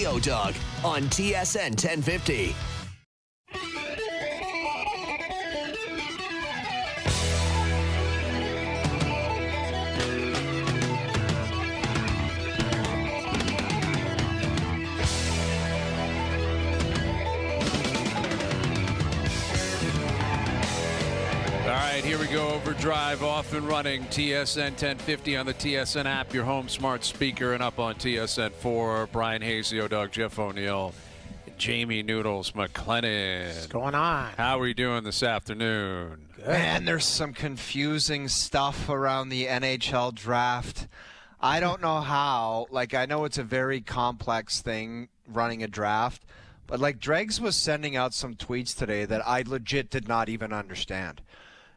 the O-Dog on TSN 1050. Here we go. OverDrive off and running. TSN 1050 on the TSN app, your home smart speaker, and up on TSN 4. Brian Hazy, O-Dog, Jeff O'Neill, Jamie Noodles McLennan. What's going on? How are we doing this afternoon? Good. Man, there's some confusing stuff around the NHL draft. I don't know how. I know it's a very complex thing, running a draft. But, Dregs was sending out some tweets today that I legit did not even understand.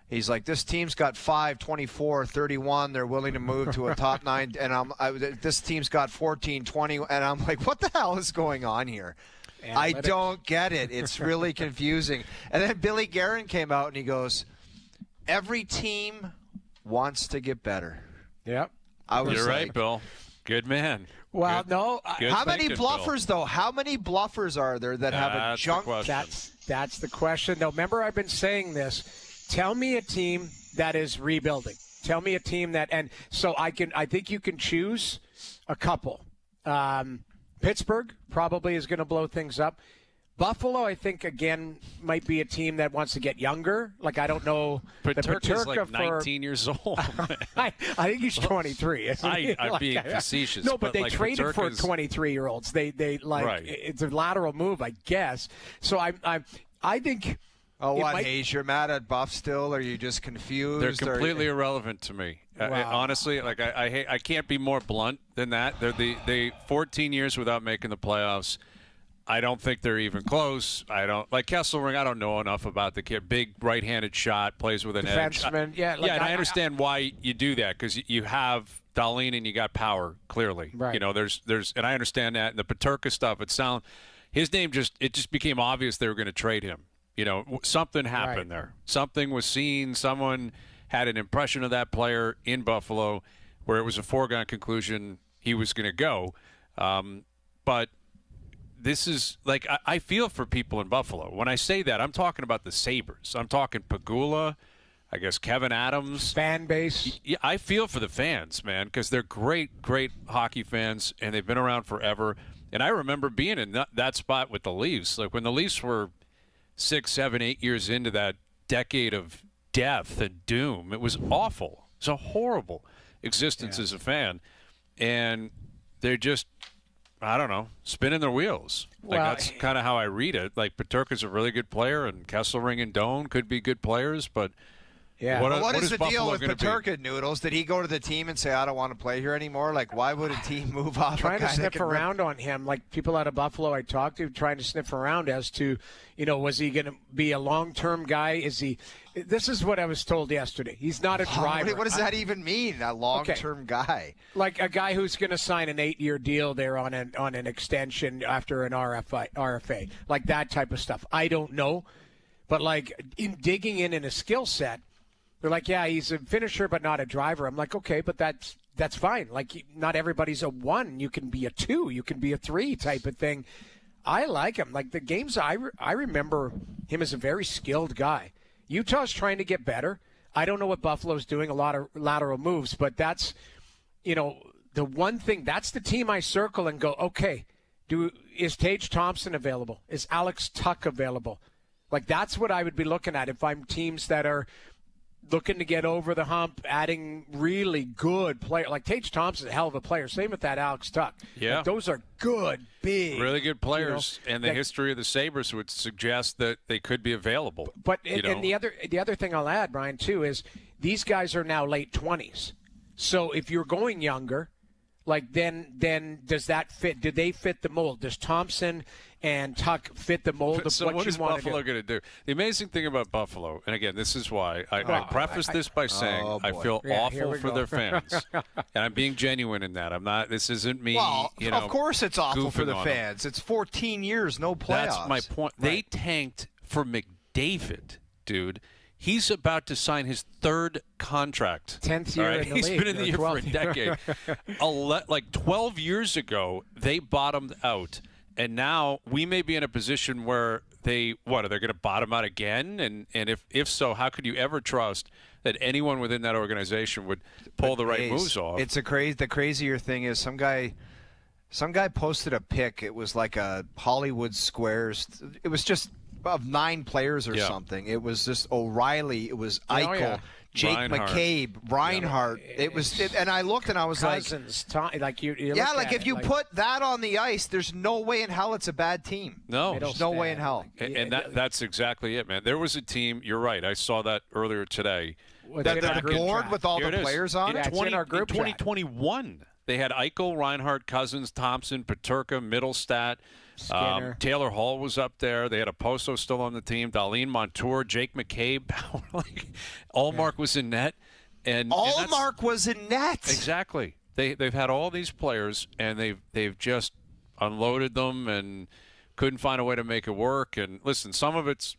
He's like, this team's got 5, 24, 31. They're willing to move to a top 9. And this team's got 14, 20. And I'm like, what the hell is going on here? Analytics. I don't get it. It's really confusing. And then Billy Guerin came out and he goes, every team wants to get better. Yep. You're right, Bill. Good man. Well, good, no. Good how many thinking, bluffers, Bill. though? How many bluffers are there that have a junk? That's the question. Now, remember, I've been saying this. Tell me a team that is rebuilding. Tell me a team that, and so I think you can choose a couple. Pittsburgh probably is going to blow things up. Buffalo, I think, again, might be a team that wants to get younger. I don't know. Paterka's 19 years old. I think he's 23. I'm being facetious. No, but they traded for 23-year-olds. They right. It's a lateral move, I guess. So I think. Oh, what, Hayes? You're mad at Buff still? Or are you just confused? They're completely irrelevant to me. Wow. Honestly, I can't be more blunt than that. They're 14 years without making the playoffs. I don't think they're even close. I don't like Kesselring. I don't know enough about the kid. Big right-handed shot, plays with an defenseman. edge. Yeah, and I understand why you do that because you have Dahlin and you got power. Clearly, right. There's, and I understand that. And the Peterka stuff. His name just became obvious they were going to trade him. Something happened there. Something was seen. Someone had an impression of that player in Buffalo where it was a foregone conclusion he was going to go. But this is I feel for people in Buffalo. When I say that, I'm talking about the Sabres. I'm talking Pagula, I guess Kevin Adams. Fan base. Yeah, I feel for the fans, man, because they're great, great hockey fans, and they've been around forever. And I remember being in that spot with the Leafs. When the Leafs were 6, 7, 8 years into that decade of death and doom. It was awful. It's a horrible existence as a fan. And they're just, I don't know, spinning their wheels. That's kind of how I read it. Peterka's a really good player, and Kesselring and Doan could be good players, but yeah. What is the Buffalo deal with Peterka, Noodles? Did he go to the team and say, I don't want to play here anymore? Why would a team move off? Trying to sniff around on him. People out of Buffalo I talked to trying to sniff around as to, was he going to be a long-term guy? This is what I was told yesterday. He's not a driver. What does that even mean, a long-term guy? A guy who's going to sign an 8-year deal there on an extension after an RFA. That type of stuff. I don't know. But, in digging in a skill set, they're he's a finisher but not a driver. I'm okay, but that's fine. Not everybody's a 1. You can be a 2. You can be a 3 type of thing. I like him. The games I remember him as a very skilled guy. Utah's trying to get better. I don't know what Buffalo's doing, a lot of lateral moves, but that's, the one thing, that's the team I circle and go, okay, is Tage Thompson available? Is Alex Tuck available? That's what I would be looking at if I'm teams that are looking to get over the hump, adding really good player. Tage Thompson's a hell of a player. Same with that Alex Tuck. Yeah. Those are good, big. Really good players. And the history of the Sabres would suggest that they could be available. But and the other thing I'll add, Brian, too, is these guys are now late 20s. So if you're going younger, then does that fit? Do they fit the mold? Does Thompson and Tuck fit the mold of so what you want to do? What is Buffalo going to do? The amazing thing about Buffalo, and again, this is why I preface this by saying I feel awful for their fans, and I'm being genuine in that. I'm not. This isn't me. Well, of course it's awful for the fans. Them. It's 14 years, no playoffs. That's my point. Right. They tanked for McDavid, dude. He's about to sign his 3rd contract. 10th year in the He's league. been in the league for a decade. 12 years ago, they bottomed out. And now we may be in a position where are they going to bottom out again? And if so, how could you ever trust that anyone within that organization would pull the right moves off? It's the crazier thing is some guy posted a pic. It was like a Hollywood Squares. It was just of 9 players or something. It was just O'Reilly. It was Eichel. Jake McCabe, Reinhart. And I looked and I was Cousins, like, if you put that on the ice, there's no way in hell it's a bad team. No, there's no way in hell. And that's exactly it, man. There was a team. You're right. I saw that earlier today. The board with all the players on it. It's in our group in 2021. They had Eichel, Reinhart, Cousins, Thompson, Peterka, Middlestat. Taylor Hall was up there. They had Oposo still on the team. Darlene Montour, Jake McCabe. Allmark was in net. Allmark was in net. Exactly. They've had all these players, and they've just unloaded them and couldn't find a way to make it work. And listen, some of it's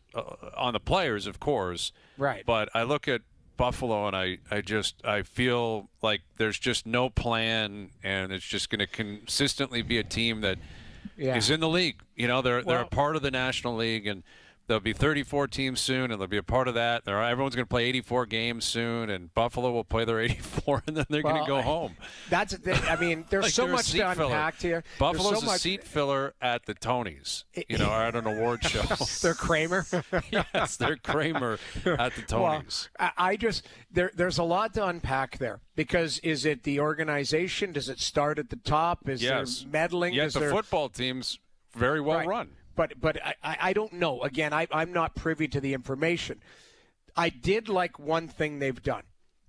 on the players, of course. Right. But I look at Buffalo, and I feel like there's just no plan, and it's just going to consistently be a team that is in the league. They're a part of the National League, and there'll be 34 teams soon, and they'll be a part of that. Everyone's going to play 84 games soon, and Buffalo will play their 84, and then they're going to go home. That's the thing. I mean, there's so much to unpack here. Buffalo's a seat filler at the Tonys, or at an award show. They're Kramer. Yes, they're Kramer at the Tonys. Well, there's a lot to unpack there, because is it the organization? Does it start at the top? Is there meddling? Yes, the football team's very well run. But I don't know. Again, I'm not privy to the information. I did like one thing they've done.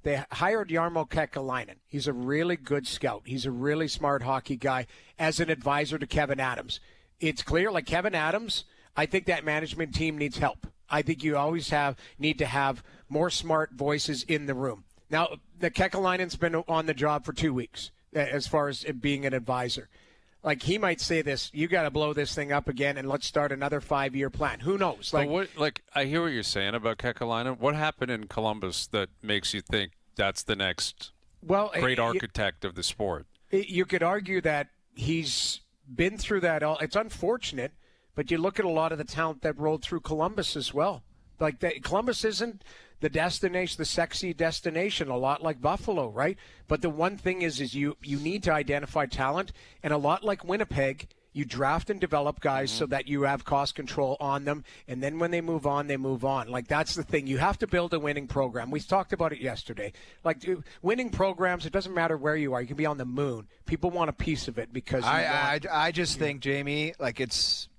They hired Jarmo Kekalainen. He's a really good scout. He's a really smart hockey guy as an advisor to Kevin Adams. It's clear, like Kevin Adams, I think that management team needs help. I think you always need to have more smart voices in the room. Now, the Kekalainen's been on the job for 2 weeks as far as being an advisor. Like, he might say this, you got to blow this thing up again and let's start another 5-year plan. Who knows? I hear what you're saying about Kekalainen. What happened in Columbus that makes you think that's the next great architect of the sport? You could argue that he's been through that all. It's unfortunate, but you look at a lot of the talent that rolled through Columbus as well. Columbus isn't the destination, the sexy destination, a lot like Buffalo, right? But the one thing is you need to identify talent, and a lot like Winnipeg, you draft and develop guys so that you have cost control on them, and then when they move on, they move on. Like, that's the thing. You have to build a winning program. We talked about it yesterday. Like, winning programs, it doesn't matter where you are. You can be on the moon. People want a piece of it because I just think, Jamie, like, it's –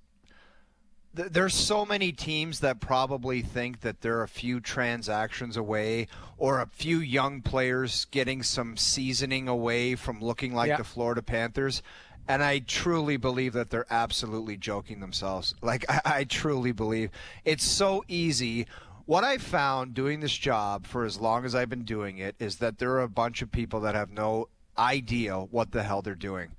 there's so many teams that probably think that they're a few transactions away or a few young players getting some seasoning away from looking like the Florida Panthers. And I truly believe that they're absolutely joking themselves. Like, I truly believe it's so easy. What I found doing this job for as long as I've been doing it is that there are a bunch of people that have no idea what the hell they're doing.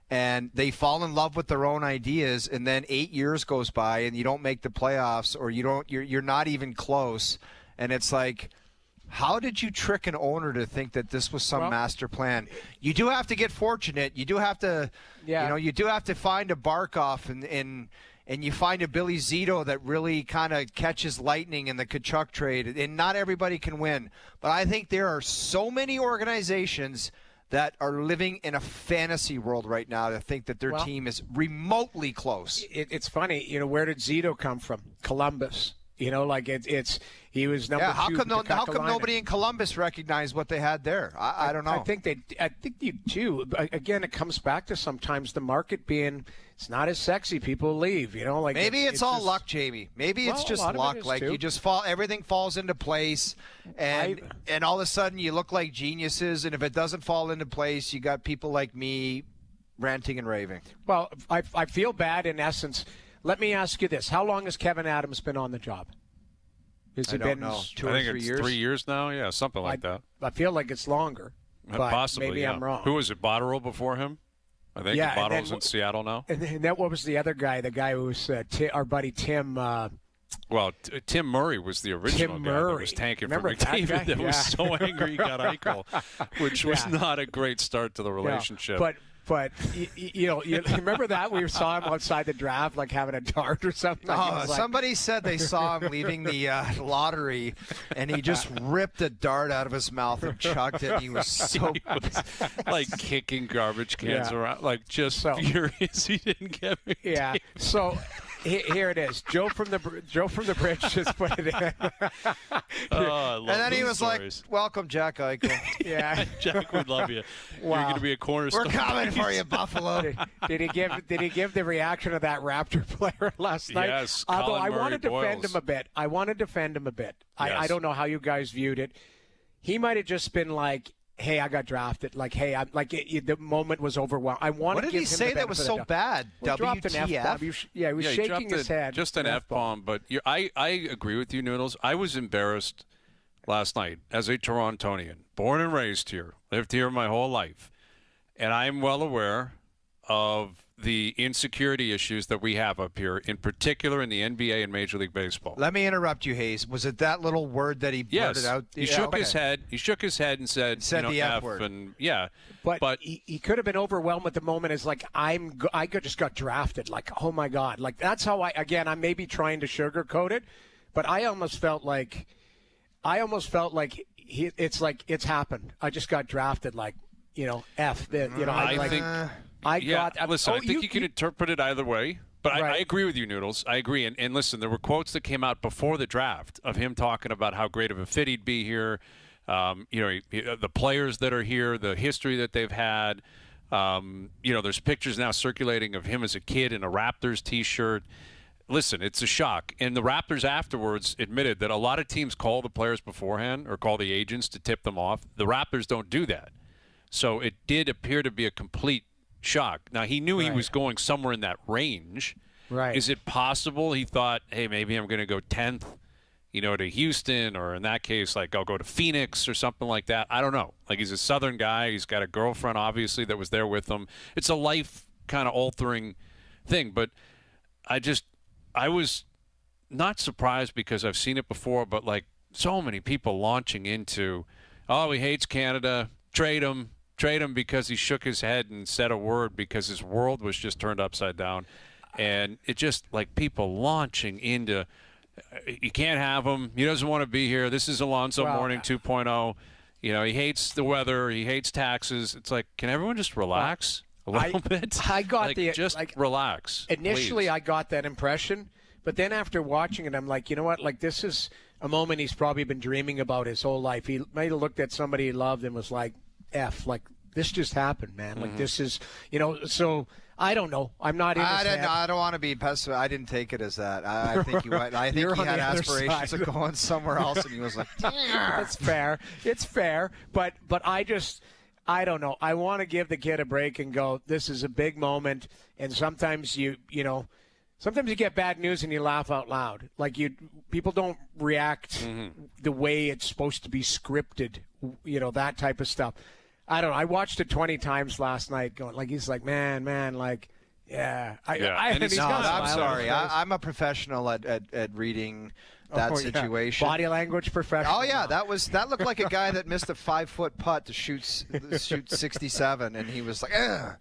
And they fall in love with their own ideas, and then 8 years goes by and you don't make the playoffs, or you're not even close. And it's like, how did you trick an owner to think that this was some master plan? You do have to get fortunate. You do have to, you do have to find a Barkov and you find a Billy Zito that really kind of catches lightning in the Tkachuk trade. And not everybody can win. But I think there are so many organizations that are living in a fantasy world right now to think that their team is remotely close. It's funny, where did Zito come from? Columbus. He was number 2. How come nobody in Columbus recognized what they had there? I don't know. I think you do. Again, it comes back to sometimes the market being it's not as sexy. People leave. Maybe it's all just luck, Jamie. Maybe it's just luck. Like too. You just everything falls into place, and all of a sudden you look like geniuses. And if it doesn't fall into place, you got people like me ranting and raving. Well, I feel bad in essence. Let me ask you this. How long has Kevin Adams been on the job? Has it been 2 or 3 years? 3 years now? Yeah, something like that. I feel like it's longer. But possibly, maybe I'm wrong. Who was it, Botterill before him? I think Botterill's in Seattle now. And then what was the other guy, the guy who was our buddy Tim? Tim Murray was the original guy that was tanking for McDavid that was so angry he got Eichel, which was not a great start to the relationship. But you remember that we saw him outside the draft, like having a dart or something. Oh, somebody said they saw him leaving the lottery, and he just ripped a dart out of his mouth and chucked it. And he was so like kicking garbage cans around, like just furious he didn't get me. Yeah. So here it is. Joe from the Bridge just put it in. And then he was stories. Like, "Welcome, Jack Eichel." Yeah, Jack would love you. Wow. You're going to be a cornerstone. We're coming for you, Buffalo. Did he give the reaction of that Raptor player last night? Yes. Although Colin I Murray want to defend Boyles. him a bit. Yes. I don't know how you guys viewed it. He might have just been like, "Hey, I got drafted." Like, "Hey, I'm like the moment was overwhelmed." I want What to did give he him say the that was so bad? Well, dropped an F-bomb. He was shaking his head. Just an F-bomb. But I agree with you, Noodles. I was embarrassed last night as a Torontonian, born and raised here, lived here my whole life, and I'm well aware of the insecurity issues that we have up here, in particular in the NBA and Major League Baseball. Let me interrupt you, Hayes. Was it that little word that he blurted out? He shook his head. He shook his head and said the F F word. And But he could have been overwhelmed at the moment. Is like I just got drafted. Like, oh my God. Like that's how I may be trying to sugarcoat it, but I almost felt like it's like it's happened. I just got drafted. Like F. I think you can interpret it either way. But right. I agree with you, Noodles. I agree. And listen, there were quotes that came out before the draft of him talking about how great of a fit he'd be here. The players that are here, the history that they've had. There's pictures now circulating of him as a kid in a Raptors T-shirt. Listen, it's a shock. And the Raptors afterwards admitted that a lot of teams call the players beforehand or call the agents to tip them off. The Raptors don't do that. So it did appear to be a complete shock. Now, he knew he was going somewhere in that range. Right. Is it possible he thought, hey, maybe I'm going to go 10th, to Houston, or in that case, like I'll go to Phoenix or something like that? I don't know. Like, he's a Southern guy. He's got a girlfriend, obviously, that was there with him. It's a life kind of altering thing. But I was not surprised because I've seen it before, but like so many people launching into, oh, he hates Canada, trade him because he shook his head and said a word because his world was just turned upside down. And it just like people launching into, you can't have him. He doesn't want to be here. This is Alonzo Mourning 2.0. He hates the weather. He hates taxes. It's like, can everyone just relax a little bit? I got relax. Initially, please. I got that impression. But then after watching it, I'm like, you know what? Like, this is a moment he's probably been dreaming about his whole life. He might have looked at somebody he loved and was like, F, like, this just happened, man. Like, this is, so I don't know. I'm not in his head. I don't want to be pessimistic. I didn't take it as that. I think he had aspirations of going somewhere else, and he was like, It's fair. It's fair. But I don't know. I want to give the kid a break and go, this is a big moment, and sometimes sometimes you get bad news and you laugh out loud. Like people don't react the way it's supposed to be scripted, that type of stuff. I don't know. I watched it 20 times last night going, like, he's like, man, like, yeah. I'm sorry. I'm a professional at reading that situation. Body language professional. Oh, yeah. That looked like a guy that missed a 5-foot putt to shoot 67, and he was like, ugh.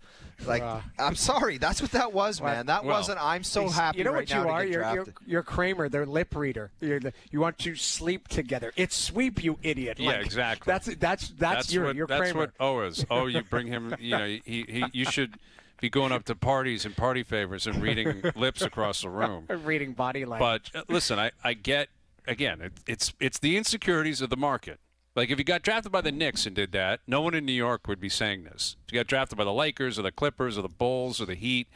Like, I'm sorry. That's what that was, man. That wasn't. I'm so happy. You know right what you now are? to get drafted. You're Kramer, their lip reader. You want to sleep together. It's sweep, you idiot. Yeah, exactly. That's your Kramer. That's what O is. Oh, you bring him. You should be going up to parties and party favors and reading lips across the room. Reading body language. But listen, I get again. It's the insecurities of the market. Like, if you got drafted by the Knicks and did that, no one in New York would be saying this. If you got drafted by the Lakers or the Clippers or the Bulls or the Heat,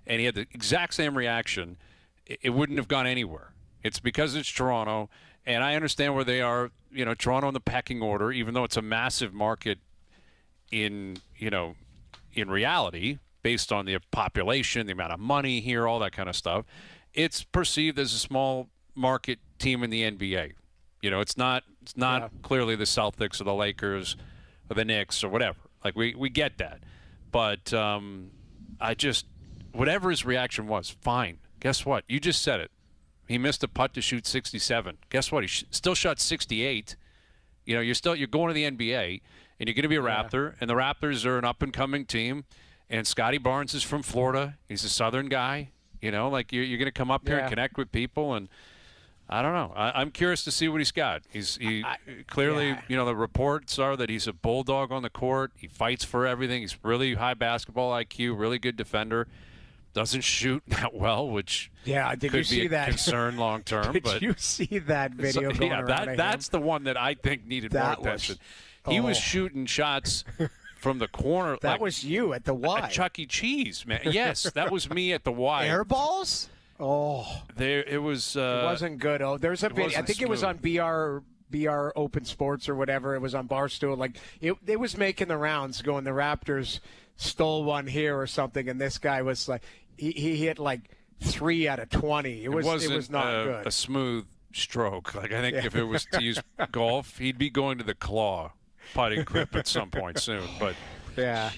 and he had the exact same reaction, it wouldn't have gone anywhere. It's because it's Toronto, and I understand where they are, Toronto in the pecking order, even though it's a massive market in reality, based on the population, the amount of money here, all that kind of stuff. It's perceived as a small market team in the NBA. It's not clearly the Celtics or the Lakers or the Knicks or whatever. Like, we get that. But whatever his reaction was, fine. Guess what? You just said it. He missed a putt to shoot 67. Guess what? He still shot 68. You're going to the NBA, and you're going to be a Raptor, and the Raptors are an up-and-coming team, And Scotty Barnes is from Florida. He's a Southern guy. You know, like you're going to come up here and connect with people, and I don't know. I'm curious to see what he's got. He clearly, you know, the reports are that he's a bulldog on the court. He fights for everything. He's really high basketball IQ, really good defender. Doesn't shoot that well, which did could you see be a that? concern long term. Did you see that video going around? That's the one that I think needed more attention. He was shooting shots from the corner. That was you at the Y. At Chuck E. Cheese, man. Yes, that was me at the Y. Air balls? Oh. It was. It wasn't good. Oh, there's a video. I think it was on BR Open Sports or whatever. It was on Barstool. Like it was making the rounds, going the Raptors stole one here or something, and this guy was like he hit like 3 out of 20. It was not good. A smooth stroke. Like I think if it was to use golf, he'd be going to the claw putting grip at some point soon. But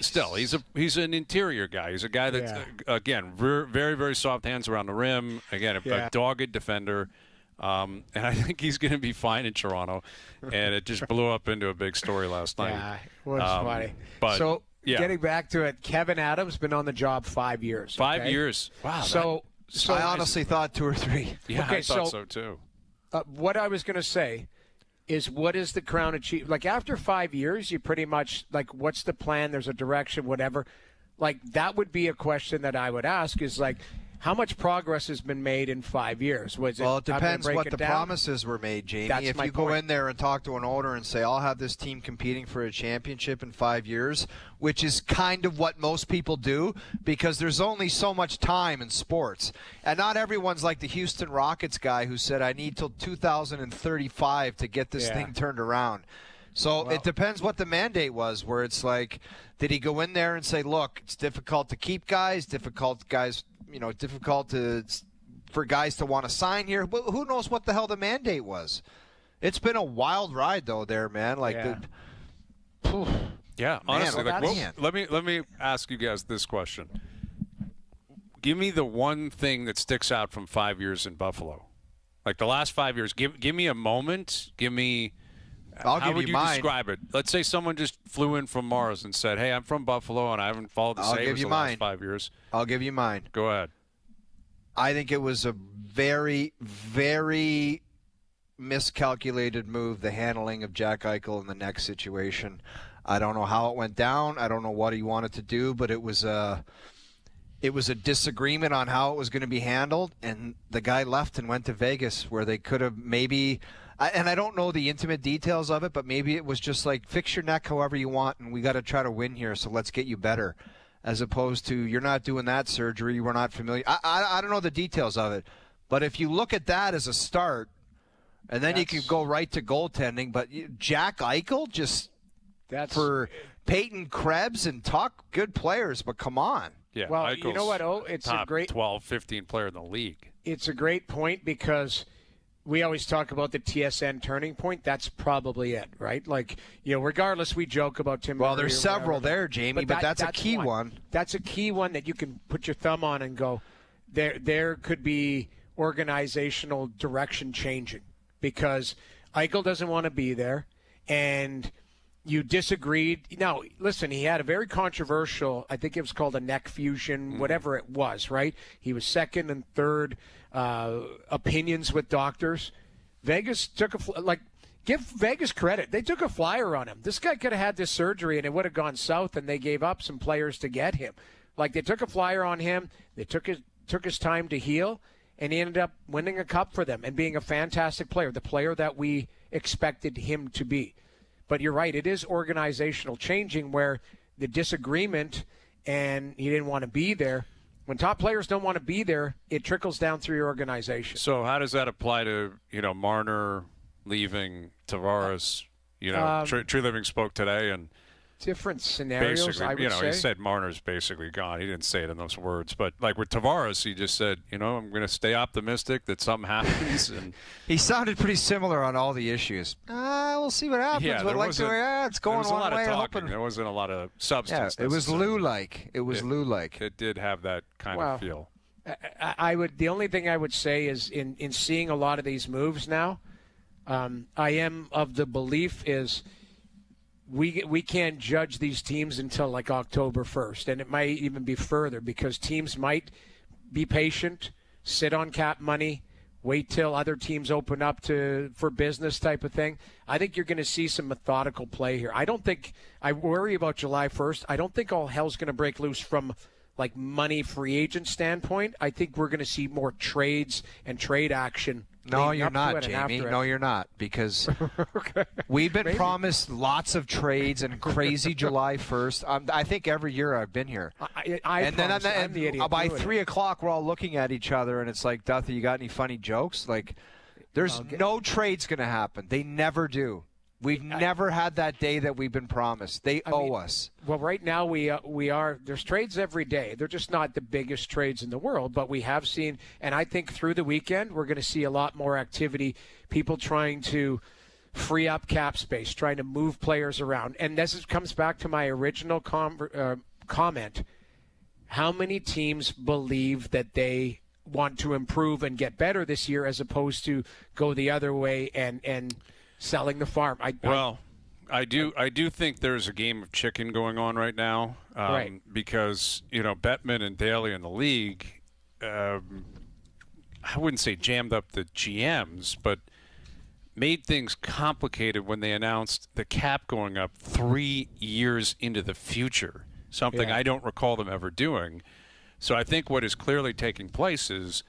still, he's an interior guy. He's a guy that's again very very soft hands around the rim. Again, a dogged defender. And I think he's going to be fine in Toronto. And it just blew up into a big story last night. Yeah, it was funny. But so getting back to it, Kevin Adams been on the job 5 years. 5 years. Wow. So I honestly thought 2 or 3. Yeah, okay, I thought so too. What I was going to say is, what is the Crown achieve? Like after 5 years, you pretty much like, what's the plan? There's a direction, whatever. Like that would be a question that I would ask. Is like, how much progress has been made in 5 years? Well, it depends what the promises were made, Jamie. That's if you go in there and talk to an owner and say, I'll have this team competing for a championship in 5 years, which is kind of what most people do because there's only so much time in sports. And not everyone's like the Houston Rockets guy who said, I need till 2035 to get this thing turned around. So it depends what the mandate was, where it's like, did he go in there and say, look, it's difficult to keep guys, difficult for guys to want to sign here. But who knows what the hell the mandate was? It's been a wild ride, though, there, man. Like, honestly, let me ask you guys this question. Give me the one thing that sticks out from 5 years in Buffalo. Like the last 5 years, give me a moment. How would you describe it? Let's say someone just flew in from Mars and said, hey, I'm from Buffalo and I haven't followed the Sabres the last 5 years. I'll give you mine. Go ahead. I think it was a very, very miscalculated move, the handling of Jack Eichel in the next situation. I don't know how it went down. I don't know what he wanted to do, but it was a disagreement on how it was going to be handled, and the guy left and went to Vegas where they could have maybe – and I don't know the intimate details of it, but maybe it was just like, fix your neck however you want, and we got to try to win here, so let's get you better, as opposed to you're not doing that surgery, we're not familiar. I don't know the details of it, but if you look at that as a start, and then you can go right to goaltending, but Jack Eichel, for Peyton Krebs and Tuck, good players, but come on. Yeah, well, Eichel's you know what, it's top a great 12, 15 player in the league. It's a great point because – we always talk about the TSN turning point. That's probably it, right? Like, regardless, we joke about Tim. Well, there's several there, Jamie, but that's a key one. That's a key one that you can put your thumb on and go, there could be organizational direction changing because Eichel doesn't want to be there, and you disagreed. Now, listen, he had a very controversial, I think it was called a neck fusion, whatever it was, right? He was second and third opinions with doctors. Vegas took give Vegas credit. They took a flyer on him. This guy could have had this surgery and it would have gone south, and they gave up some players to get him. Like, they took a flyer on him. They took his time to heal, and he ended up winning a cup for them and being a fantastic player, the player that we expected him to be. But you're right, it is organizational changing where the disagreement and he didn't want to be there. When top players don't want to be there, it trickles down through your organization. So how does that apply to, Marner leaving, Tavares? Tree Living spoke today and different scenarios, basically, I would say. He said Marner's basically gone. He didn't say it in those words. But, like, with Tavares, he just said, I'm going to stay optimistic that something happens. And he sounded pretty similar on all the issues. We'll see what happens. Yeah, it's going one way. There wasn't a lot of substance. Yeah, it was Lou-like. Lou-like. It did have that kind of feel. The only thing I would say is in seeing a lot of these moves now, I am of the belief is we can't judge these teams until like October 1st, and it might even be further because teams might be patient, sit on cap money, wait till other teams open up for business type of thing. I think you're going to see some methodical play here. I worry about July 1st. I don't think all hell's going to break loose from like money free agent standpoint. I think we're going to see more trades and trade action. No, you're not, Jamie. No, you're not, because Okay. we've been promised lots of trades and crazy July 1st. I think every year I've been here. I'm the idiot by doing 3 it. o'clock, we're all looking at each other, and it's like, Duthie, you got any funny jokes? Like, there's no trade's going to happen. They never do. We've never had that day that we've been promised. They owe us. Well, right now we are. There's trades every day. They're just not the biggest trades in the world, but we have seen, and I think through the weekend we're going to see a lot more activity. People trying to free up cap space, trying to move players around, and this comes back to my original comment. How many teams believe that they want to improve and get better this year, as opposed to go the other way and selling the farm? I do think there's a game of chicken going on right now, right. Because Bettman and Daly in the league, I wouldn't say jammed up the GMs, but made things complicated when they announced the cap going up 3 years into the future, something I don't recall them ever doing. So I think what is clearly taking place is,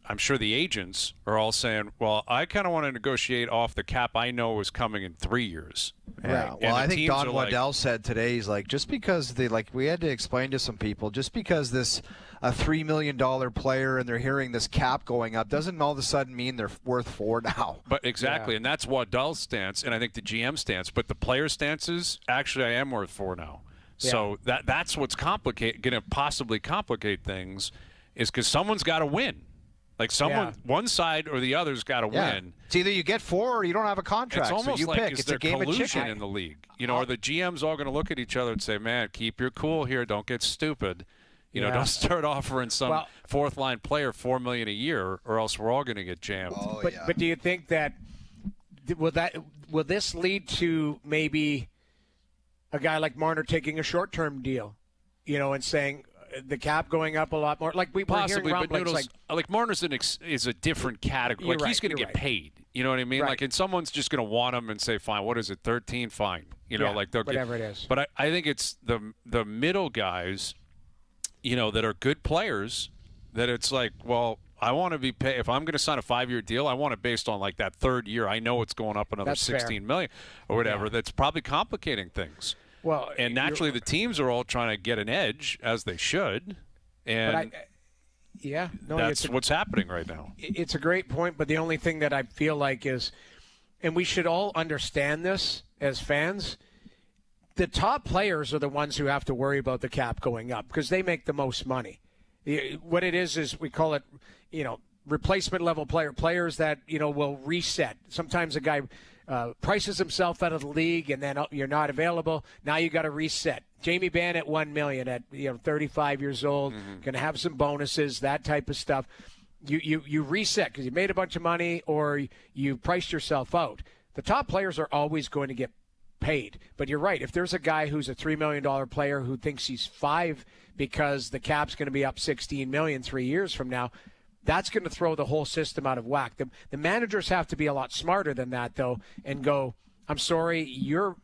I'm sure the agents are all saying, well, I kind of want to negotiate off the cap I know is coming in 3 years. Yeah. Right. Well, I think Don Waddell like, said today, he's like, just because we had to explain to some people, just because this a $3 million player and they're hearing this cap going up doesn't all of a sudden mean they're worth $4 now. But exactly, and that's Waddell's stance, and I think the GM stance. But the player stance is, actually, I am worth $4 now. Yeah. So that's what's going to possibly complicate things, is because someone's got to win. Like one side or the other's got to win. It's either you get 4 or you don't have a contract. It's almost so you like pick. It's a game of chicken in the league. Are the GMs all going to look at each other and say, "Man, keep your cool here. Don't get stupid. Don't start offering some fourth line player $4 million a year, or else we're all going to get jammed." But do you think that will this lead to maybe a guy like Marner taking a short-term deal, and saying, the cap going up a lot more, like we possibly, hearing but Noodles, like Marner's is a different category. Like he's going to get paid. You know what I mean? Right. Like, and someone's just going to want him and say, "Fine, what is it? 13? Fine." Like they'll whatever it is. But I think it's the middle guys, that are good players. That it's like, well, I want to be paid. If I'm going to sign a 5-year deal, I want it based on like that third year. I know it's going up another $16 million or whatever. That's probably complicating things. Well, and naturally, the teams are all trying to get an edge, as they should. And that's what's happening right now. It's a great point, but the only thing that I feel like is, and we should all understand this as fans, the top players are the ones who have to worry about the cap going up because they make the most money. What it is we call it, replacement level players that, will reset. Sometimes a guy prices himself out of the league and then you're not available. Now you got to reset. Jamie Benn at $1 million at 35 years old, going to have some bonuses, that type of stuff. You reset because you made a bunch of money or you priced yourself out. The top players are always going to get paid. But you're right. If there's a guy who's a $3 million player who thinks he's $5 because the cap's going to be up $16 million 3 years from now, that's going to throw the whole system out of whack. The managers have to be a lot smarter than that, though, and go, I'm sorry, you're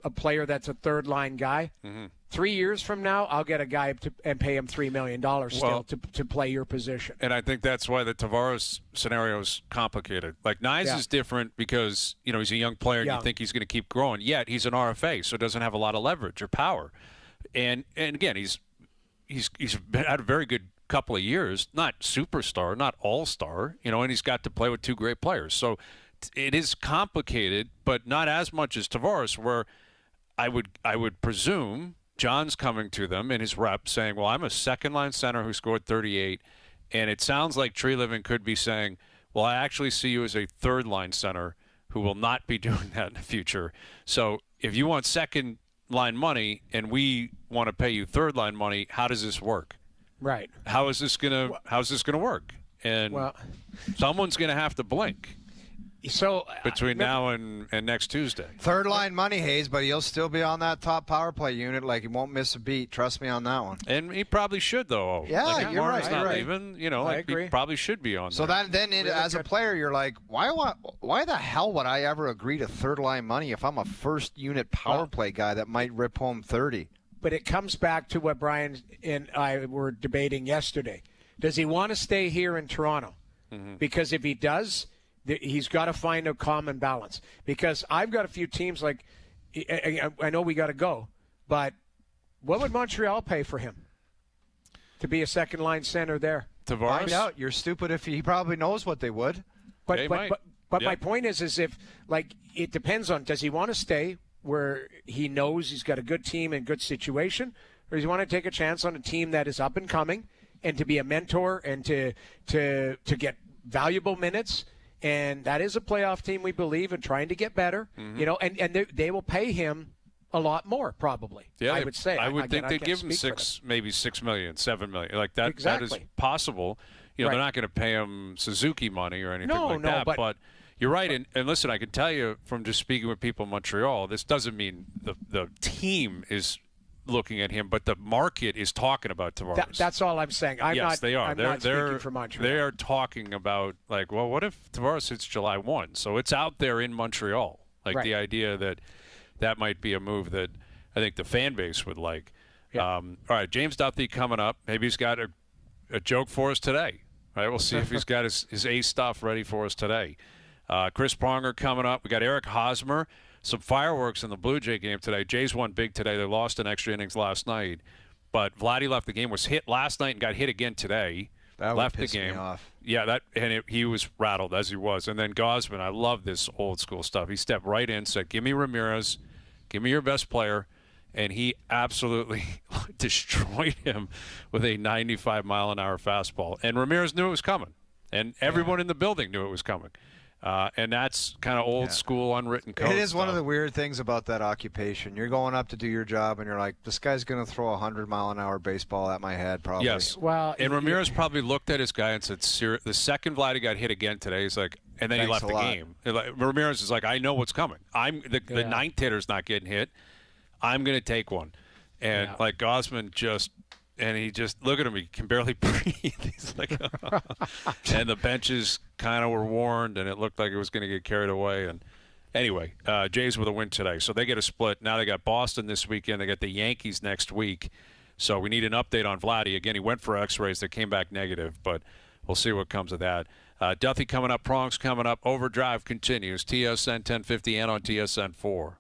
a player that's a third-line guy. 3 years from now, I'll get a guy and pay him $3 million still to play your position. And I think that's why the Tavares scenario is complicated. Like, Nyes is different because, he's a young player and you think he's going to keep growing. Yet he's an RFA, so doesn't have a lot of leverage or power. And again, he's had a very good couple of years, not superstar, not all-star, and he's got to play with two great players. So it is complicated, but not as much as Tavares, where I would presume John's coming to them in his rep saying, well, I'm a second-line center who scored 38, and it sounds like Tree Living could be saying, well, I actually see you as a third-line center who will not be doing that in the future. So if you want second-line money and we want to pay you third-line money, how does this work? Right. How's this gonna work? And someone's gonna have to blink. So between now and next Tuesday. Third line money, Hayes, but he'll still be on that top power play unit. Like, he won't miss a beat. Trust me on that one. And he probably should, though. Yeah, like, you're Marner's right. not You're right. leaving, you know, I like agree. he probably should be on So there. then as a player, you're like, why the hell would I ever agree to third line money if I'm a first unit power play guy that might rip home 30? But it comes back to what Brian and I were debating yesterday. Does he want to stay here in Toronto? Mm-hmm. Because if he does, he's got to find a common balance. Because I've got a few teams like, I know we got to go, but what would Montreal pay for him to be a second line center there? Tavares? Find out. You're stupid if he probably knows what they would. But Yep. my point is if, like, it depends on, does he want to stay where he knows he's got a good team and good situation, or does he want to take a chance on a team that is up and coming and to be a mentor and to get valuable minutes? And that is a playoff team, we believe, and trying to get better. Mm-hmm. You know, and they will pay him a lot more, probably. Yeah, I would say. I would think they'd give him maybe $6 million, $7 million, like that. Exactly. That is possible. You know, Right. They're not going to pay him Suzuki money or anything like No, that. but you're right. And listen, I can tell you from just speaking with people in Montreal, this doesn't mean the team is looking at him, but the market is talking about Tavares. That's all I'm saying. They are. I'm not speaking for Montreal. They are talking about, like, well, what if Tavares hits July 1? So it's out there in Montreal. Like, Right. the idea that might be a move that I think the fan base would like. Yeah. All right, James Duthie coming up. Maybe he's got a joke for us today. Right, we'll see if he's got his A stuff ready for us today. Chris Pronger coming up. We got Eric Hosmer. Some fireworks in the Blue Jay game today. Jays won big today. They lost in extra innings last night. But Vladdy left the game, was hit last night and got hit again today. That left would piss the game. me off. Yeah, he was rattled, as he was. And then Gosman, I love this old school stuff. He stepped right in, said, give me Ramirez, give me your best player. And he absolutely destroyed him with a 95-mile-an-hour fastball. And Ramirez knew it was coming. And everyone in the building knew it was coming. And that's kind of old school, unwritten code. It is stuff. one of the weird things about that occupation. You're going up to do your job, and you're like, this guy's going to throw a 100-mile-an-hour baseball at my head, probably. Yes. Well, and Ramirez probably looked at his guy and said, the second Vladdy got hit again today, he's like, and then he left the game. Ramirez is like, I know what's coming. The ninth hitter's not getting hit. I'm going to take one. And, like, Gosman he just, look at him, he can barely breathe. He's like, and the benches kind of were warned, and it looked like it was going to get carried away. And anyway, Jays with a win today. So they get a split. Now they got Boston this weekend. They got the Yankees next week. So we need an update on Vladdy. Again, he went for x-rays. They came back negative, but we'll see what comes of that. Duthie coming up, Prong's coming up. OverDrive continues. TSN 1050 and on TSN 4.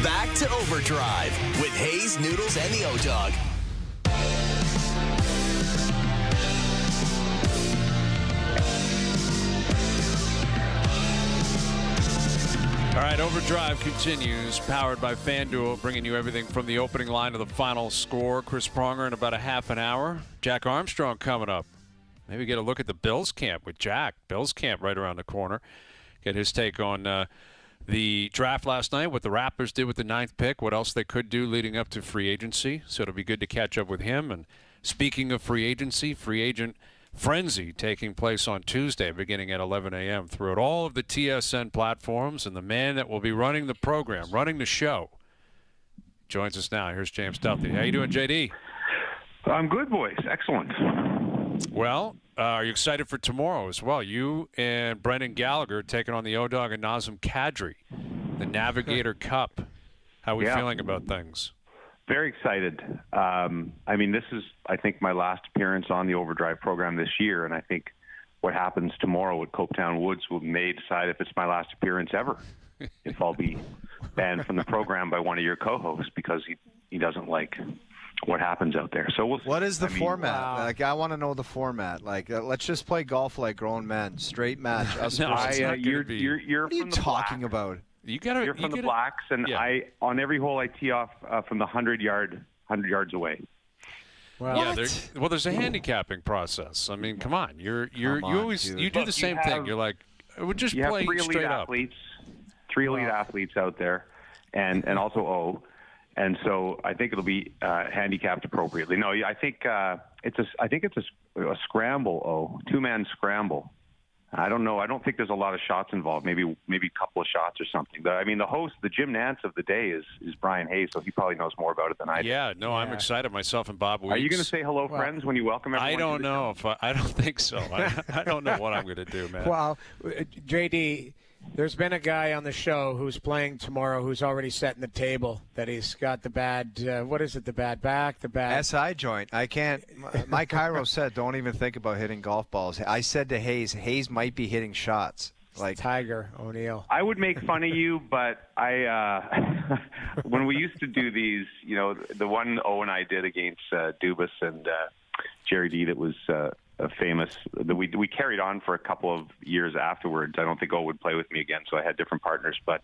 Back to Overdrive with Hayes, Noodles, and the O-Dog. All right, Overdrive continues, powered by FanDuel, bringing you everything from the opening line to the final score. Chris Pronger in about a half an hour. Jack Armstrong coming up. Maybe get a look at the Bills camp with Jack. Bills camp right around the corner. Get his take on the draft last night, what the Raptors did with the 9th pick, what else they could do leading up to free agency. So it'll be good to catch up with him. And speaking of free agency, free agent frenzy taking place on Tuesday beginning at 11 a.m. throughout all of the TSN platforms, and the man that will be running the program, running the show, joins us now. Here's James Duthie. How you doing, JD? I'm good, boys. Excellent. Well, are you excited for tomorrow as well? You and Brendan Gallagher taking on the O-Dog and Nazem Kadri, the Navigator Cup. How are we feeling about things? Very excited. I mean, this is, I think, my last appearance on the Overdrive program this year, and I think what happens tomorrow at Copetown Woods may decide if it's my last appearance ever, if I'll be banned from the program by one of your co-hosts because he doesn't like what happens out there. So we'll see. What is the format? Like, I want to know the format. Like, let's just play golf like grown men, straight match. Us No, versus- you're what are you from the talking Blacks. about? You're from the Blacks, and on every hole I tee off from the 100 yards away. Wow. Yeah, there's a handicapping process. I mean, come on, you do the same thing. You're like, we'll just play straight up. Three elite athletes out there, and also O, and so I think it'll be handicapped appropriately. No, I think it's a scramble O, 2-man scramble. I don't know. I don't think there's a lot of shots involved. Maybe a couple of shots or something. But I mean, the host, the Jim Nance of the day, is Brian Hayes, so he probably knows more about it than I do. Yeah, no, I'm excited myself and Bob Weeks. Are you going to say hello, friends, when you welcome everyone? I don't know I don't think so. I don't know what I'm going to do, man. Well, JD, there's been a guy on the show who's playing tomorrow who's already setting the table that he's got the bad, what is it, the bad back, the bad... SI joint. I can't. Mike Cairo said, don't even think about hitting golf balls. I said to Hayes might be hitting shots. Like Tiger O'Neill. I would make fun of you, but I when we used to do these, the one O and I did against Dubas and Jerry D that was famous, that we carried on for a couple of years afterwards. I don't think O would play with me again, so I had different partners. But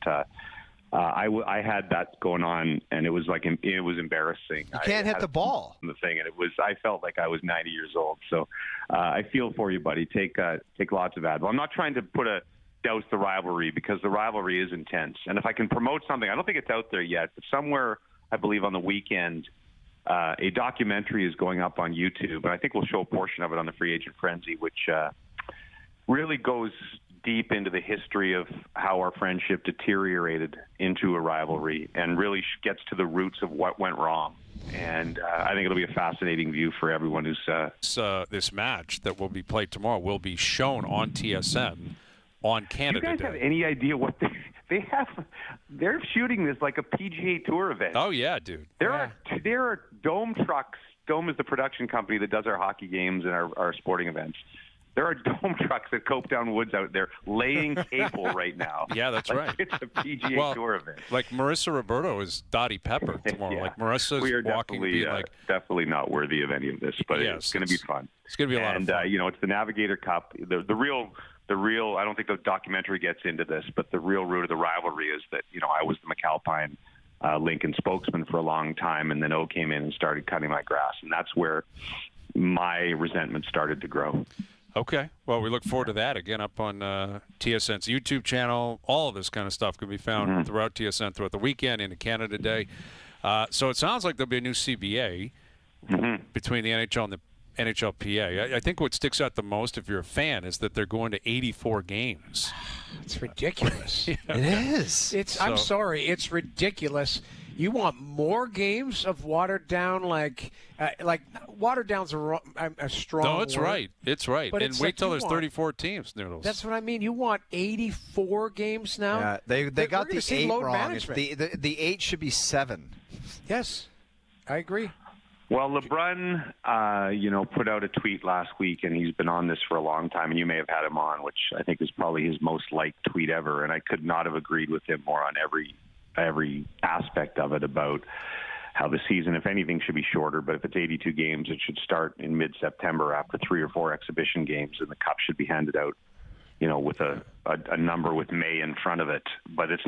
I had that going on, and it was embarrassing. You can't hit the ball. The thing, and I felt like I was 90 years old. So I feel for you, buddy. Take lots of Advil. I'm not trying to douse the rivalry, because the rivalry is intense. And if I can promote something, I don't think it's out there yet, but somewhere, I believe on the weekend, a documentary is going up on YouTube, and I think we'll show a portion of it on the Free Agent Frenzy, which really goes deep into the history of how our friendship deteriorated into a rivalry and really gets to the roots of what went wrong. And I think it'll be a fascinating view for everyone who's... this match that will be played tomorrow will be shown on TSN on Canada Day. Do you guys have any idea what they have? They're shooting this like a PGA Tour event. Oh, yeah, dude. There are Dome trucks. Dome is the production company that does our hockey games and our sporting events. There are Dome trucks at Copetown Woods out there laying cable right now. Yeah, that's right. It's a PGA Tour event. Like Marissa Roberto is Dottie Pepper tomorrow. Yeah. Like Marissa's we are walking definitely not worthy of any of this, but it's going to be fun. It's going to be a lot of fun. And it's the Navigator Cup. The real. I don't think the documentary gets into this, but the real root of the rivalry is that, I was the McAlpine Lincoln spokesman for a long time, and then O came in and started cutting my grass, and that's where my resentment started to grow. Okay. Well, we look forward to that again up on TSN's YouTube channel. All of this kind of stuff can be found throughout TSN throughout the weekend into Canada Day. So it sounds like there'll be a new CBA between the NHL and the NHLPA. I think what sticks out the most, if you're a fan, is that they're going to 84 games. It's ridiculous. It is. I'm sorry. It's ridiculous. You want more games of watered down, like watered down's a strong No, it's word. Right. It's right. But and wait till there's 34 teams, Noodles. That's what I mean. You want 84 games now? Yeah, they got the 8 wrong. Management. The 8 should be 7. Yes, I agree. Well, LeBrun, put out a tweet last week, and he's been on this for a long time, and you may have had him on, which I think is probably his most liked tweet ever, and I could not have agreed with him more on every every aspect of it about how the season, if anything, should be shorter. But if it's 82 games, it should start in mid-September after 3 or 4 exhibition games, and the cup should be handed out, with a number with May in front of it. But it's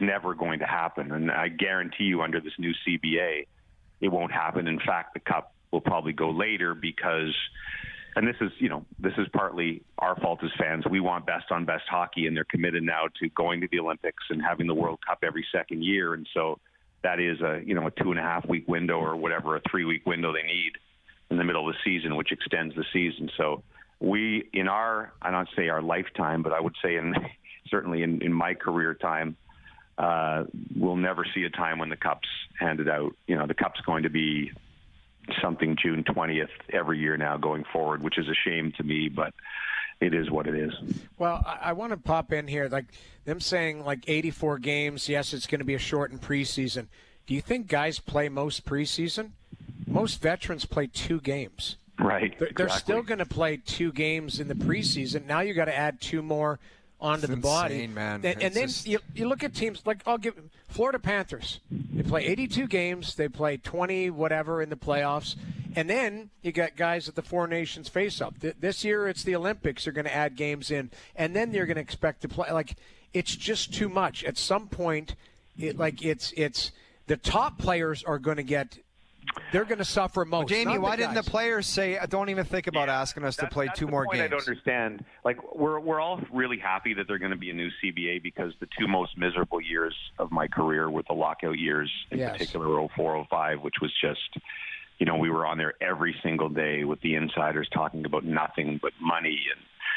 never going to happen. And I guarantee you, under this new CBA, it won't happen. In fact, the cup will probably go later because, and this is partly our fault as fans. We want best on best hockey, and they're committed now to going to the Olympics and having the World Cup every second year. And so that is a 2.5 week window or whatever, a 3 week window they need in the middle of the season, which extends the season. So we, I don't say our lifetime, but I would say certainly in my career time, we'll never see a time when the cup's handed out. The cup's going to be something June 20th every year now going forward, which is a shame to me, but it is what it is. Well, I want to pop in here, like them saying 84 games. Yes, it's going to be a shortened preseason. Do you think guys play most preseason? Most veterans play 2 games. Right. They're still going to play 2 games in the preseason. Now you got to add 2 more onto the body. Man. And then you look at teams like, I'll give Florida Panthers. They play 82 games. They play 20 whatever in the playoffs. And then you got guys at the Four Nations face-up. This year it's the Olympics. They're going to add games in. And then they're going to expect to play. It's just too much. At some point, it's the top players are going to get – they're going to suffer most. Well, Jamie, why didn't the players say, don't even think about asking us to play 2 more games? I don't understand. We're all really happy that they're going to be a new CBA because the 2 most miserable years of my career were the lockout years, in particular 04, 05, which was just, we were on there every single day with the insiders talking about nothing but money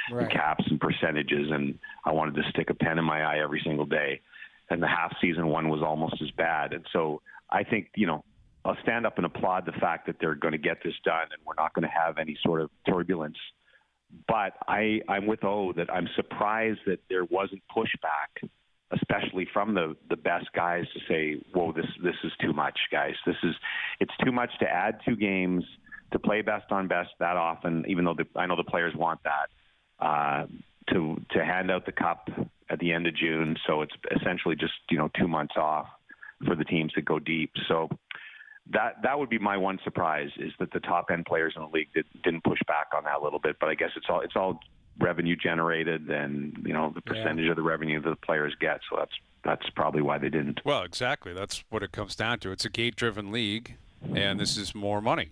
and caps and percentages, and I wanted to stick a pen in my eye every single day. And the half-season one was almost as bad. And so I think, I'll stand up and applaud the fact that they're going to get this done and we're not going to have any sort of turbulence. But I'm with O that I'm surprised that there wasn't pushback, especially from the best guys, to say, whoa, this is too much, guys. It's too much to add 2 games, to play best on best that often, even though I know the players want that, to hand out the cup at the end of June. So it's essentially just, 2 months off for the teams that go deep. So that would be my one surprise, is that the top end players in the league didn't push back on that a little bit. But I guess it's all revenue generated, and the percentage of the revenue that the players get. So that's probably why they didn't. Well, exactly. That's what it comes down to. It's a gate driven league, and this is more money.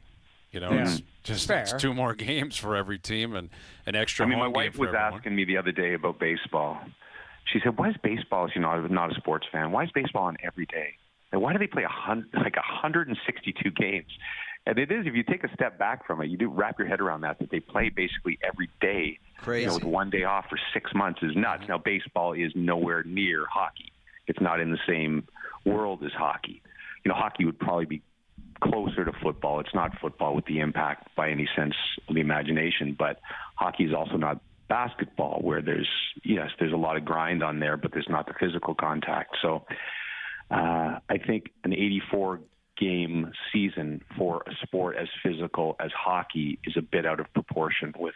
It's just it's 2 more games for every team and an extra. My wife was asking me the other day about baseball. She said, "Why is baseball?" I'm not a sports fan. Why is baseball on every day? And why do they play 162 games? And it is, if you take a step back from it, you do wrap your head around that they play basically every day. Crazy. With 1 day off for 6 months is nuts. Now, baseball is nowhere near hockey. It's not in the same world as hockey. Hockey would probably be closer to football. It's not football with the impact by any sense of the imagination, but hockey is also not basketball, where there's a lot of grind on there, but there's not the physical contact. So I think an 84-game season for a sport as physical as hockey is a bit out of proportion with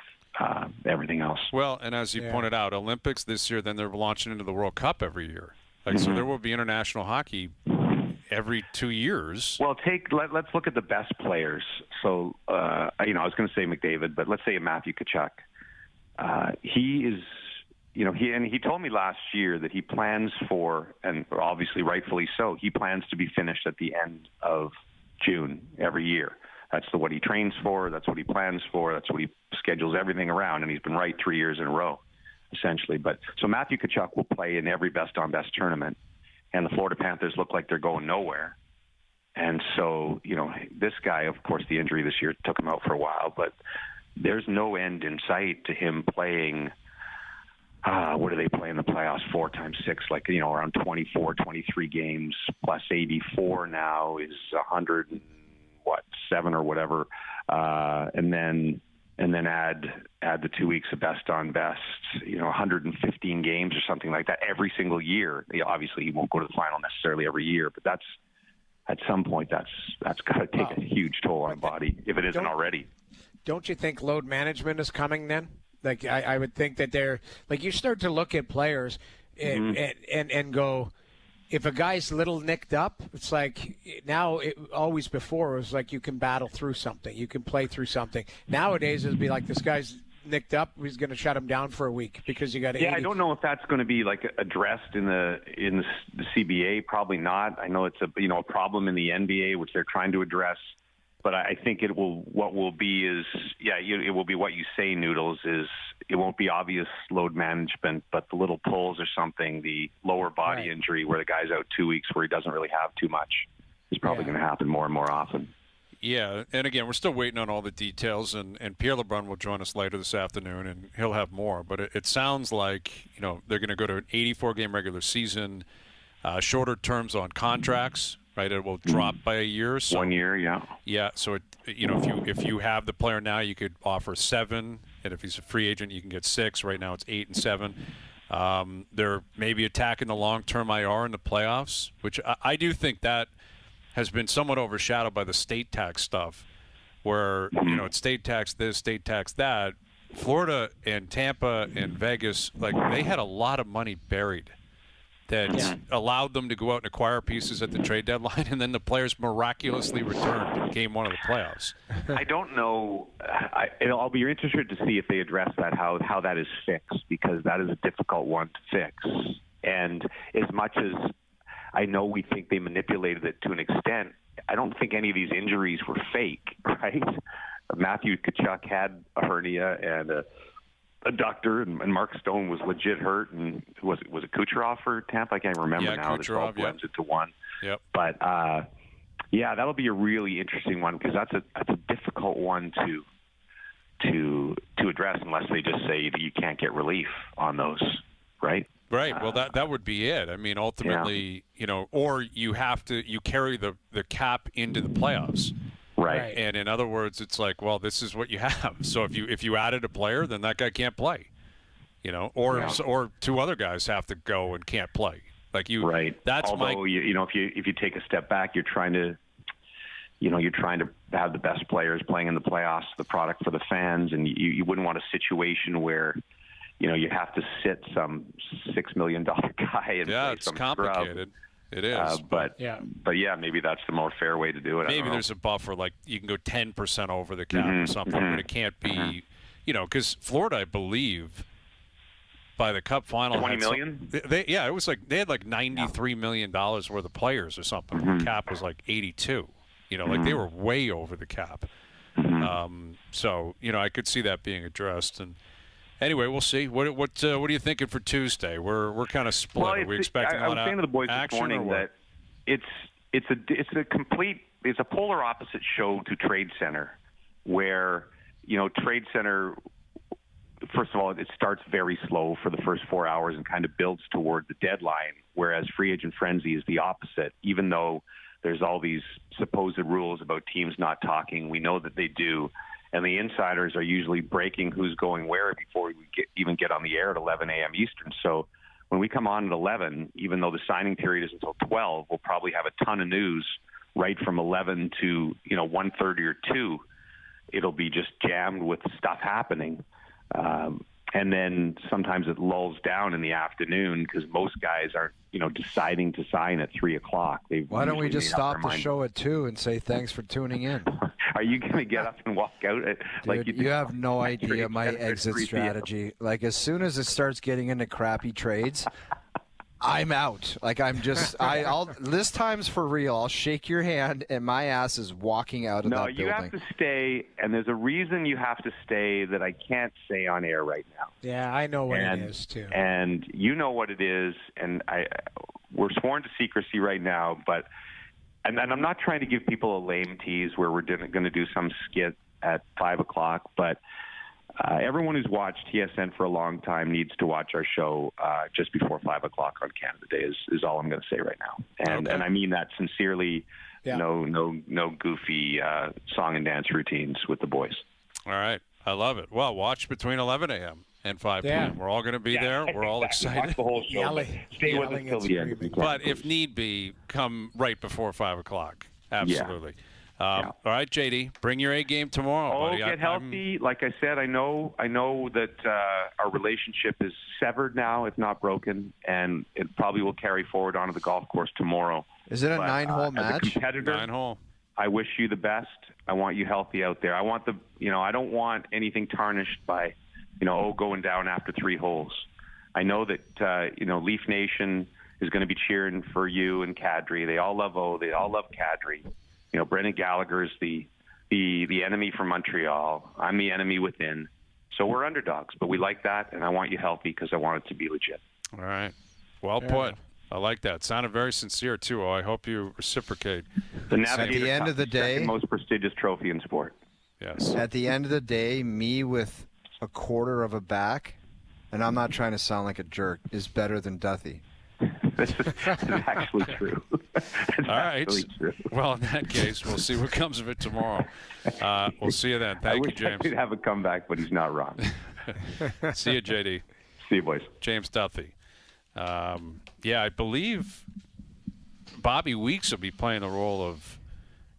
everything else. Well, and as you pointed out, Olympics this year, then they're launching into the World Cup every year. So there will be international hockey every 2 years. Well, let's look at the best players. So, I was going to say McDavid, but let's say Matthew Tkachuk. He is... he told me last year that he plans for, and obviously rightfully so, he plans to be finished at the end of June every year. That's what he trains for. That's what he plans for. That's what he schedules everything around. And he's been right 3 years in a row, essentially. So Matthew Tkachuk will play in every best on best tournament. And the Florida Panthers look like they're going nowhere. And so, this guy, of course, the injury this year took him out for a while, but there's no end in sight to him playing. What do they play in the playoffs? 4 times 6, around 24, 23 games plus 84 now is 107 or whatever, and then add the 2 weeks of best on best, 115 games or something like that every single year. Obviously, he won't go to the final necessarily every year, but that's at some point that's got to take a huge toll on a body if it isn't already. Don't you think load management is coming then? I would think that they're you start to look at players and go, if a guy's little nicked up, it's like now. Always before it was like you can battle through something, you can play through something. Nowadays it'd be like this guy's nicked up, he's going to shut him down for a week because you got to. Yeah, I don't know if that's going to be like addressed in the CBA. Probably not. I know it's a problem in the NBA which they're trying to address. But I think it will. What will be is, it will be what you say, Noodles. Is it won't be obvious load management, but the little pulls or something, the lower body injury where the guy's out 2 weeks where he doesn't really have too much, is probably going to happen more and more often. Yeah, and again, we're still waiting on all the details, and Pierre LeBrun will join us later this afternoon, and he'll have more. But it sounds like they're going to go to an 84-game regular season, shorter terms on contracts. Right, it will drop by a year. So, 1 year, yeah. Yeah, so if you have the player now, you could offer 7, and if he's a free agent, you can get 6. Right now, it's 8 and 7. They're maybe attacking the long-term IR in the playoffs, which I do think that has been somewhat overshadowed by the state tax stuff, where it's state tax this, state tax that. Florida and Tampa and Vegas, they had a lot of money buried that allowed them to go out and acquire pieces at the trade deadline, and then the players miraculously returned in Game 1 of the playoffs. I don't know. I'll be interested to see if they address that, how that is fixed, because that is a difficult one to fix. And as much as I know we think they manipulated it to an extent, I don't think any of these injuries were fake, right? Matthew Tkachuk had a hernia and a doctor, and Mark Stone was legit hurt, and was it Kucherov for Tampa? I can't remember now. Kucherov, it blends it to one. Yep. But that'll be a really interesting one, because that's a difficult one to address unless they just say that you can't get relief on those, right? Right. Well, that would be it. I mean, ultimately, or you carry the cap into the playoffs. Right. And in other words, it's like, well, this is what you have. So if you added a player, then that guy can't play. Or 2 other guys have to go and can't play. Right. That's although if you take a step back, you're trying to have the best players playing in the playoffs, the product for the fans, and you wouldn't want a situation where you have to sit some $6 million guy and play it's some complicated. Scrub. It is. But maybe that's the more fair way to do it. Maybe there's a buffer, like you can go 10% over the cap or something, but it can't be, because Florida, I believe, by the Cup final, $20 million. It was like they had like $93 million worth of players or something. The cap was like 82. Like they were way over the cap. So I could see that being addressed. And anyway, we'll see. What are you thinking for Tuesday? We're kind of split. Well, are we expecting a lot of action? I was saying to the boys this morning that it's a polar opposite show to Trade Center, where Trade Center, first of all, it starts very slow for the first 4 hours and kind of builds toward the deadline, whereas Free Agent Frenzy is the opposite. Even though there's all these supposed rules about teams not talking, we know that they do. And the insiders are usually breaking who's going where before we even get on the air at 11 a.m. Eastern. So when we come on at 11, even though the signing period is until 12, we'll probably have a ton of news right from 11 to 1:30 or 2. It'll be just jammed with stuff happening. And then sometimes it lulls down in the afternoon because most guys aren't, deciding to sign at 3 o'clock. Why don't we just stop the show at 2 and say thanks for tuning in? Are you going to get up and walk out? Dude, you have no idea my exit strategy. Like, as soon as it starts getting into crappy trades, I'm out. Like, I'll this time's for real. I'll shake your hand, and my ass is walking out of that building. No, you have to stay, and there's a reason you have to stay that I can't say on air right now. Yeah, I know what it is, too. And you know what it is, and we're sworn to secrecy right now, but and I'm not trying to give people a lame tease where we're going to do some skit at 5 o'clock, but everyone who's watched TSN for a long time needs to watch our show just before 5 o'clock on Canada Day is all I'm going to say right now. And I mean that sincerely. Yeah. No goofy song and dance routines with the boys. All right. I love it. Well, watch between 11 a.m. and 5 p.m. We're all going to be there. We're all excited. Watch the whole show. Stay with us till the end. But if need be, come right before 5 o'clock. Absolutely. All right, JD, bring your A game tomorrow, buddy. Get healthy. Like I said, I know that our relationship is severed now, if not broken, and it probably will carry forward onto the golf course tomorrow. Is it a 9-hole As a match? competitor, 9-hole. I wish you the best. I want you healthy out there. I want I don't want anything tarnished by, going down after 3 holes. I know that, Leaf Nation is going to be cheering for you and Kadri. They all love O. They all love Kadri. Brendan Gallagher is the enemy from Montreal. I'm the enemy within. So we're underdogs, but we like that, and I want you healthy because I want it to be legit. All right. Well put. I like that. Sounded very sincere, too. I hope you reciprocate. The Navigator At the end Cup, of the day, second most prestigious trophy in sport. Yes. At the end of the day, me with a quarter of a back, and I'm not trying to sound like a jerk, is better than Duthie. This is actually true. All right. True. Well, in that case, we'll see what comes of it tomorrow. We'll see you then. Thank you, James. I wish I could have a comeback, but he's not wrong. See you, JD. See you, boys. James Duthie. I believe Bobby Weeks will be playing the role of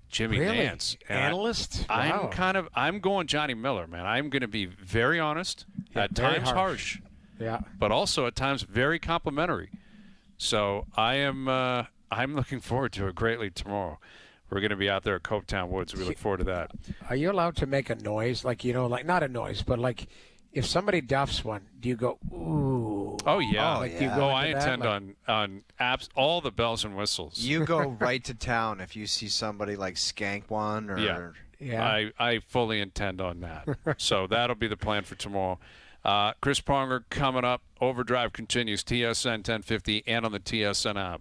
Jimmy Nance. Analyst? Wow. I'm going Johnny Miller, man. I'm going to be very honest, at times harsh. Yeah. But also at times very complimentary. So I'm looking forward to it greatly tomorrow. We're going to be out there at Copetown Woods. We look forward to that. Are you allowed to make a noise? Like not a noise, but like if somebody duffs one, do you go, ooh? Oh, yeah. Do you go I into that? intend on apps, all the bells and whistles. You go right to town if you see somebody like skank one or Yeah. I fully intend on that. So that'll be the plan for tomorrow. Chris Pronger coming up. OverDrive continues. TSN 1050 and on the TSN app.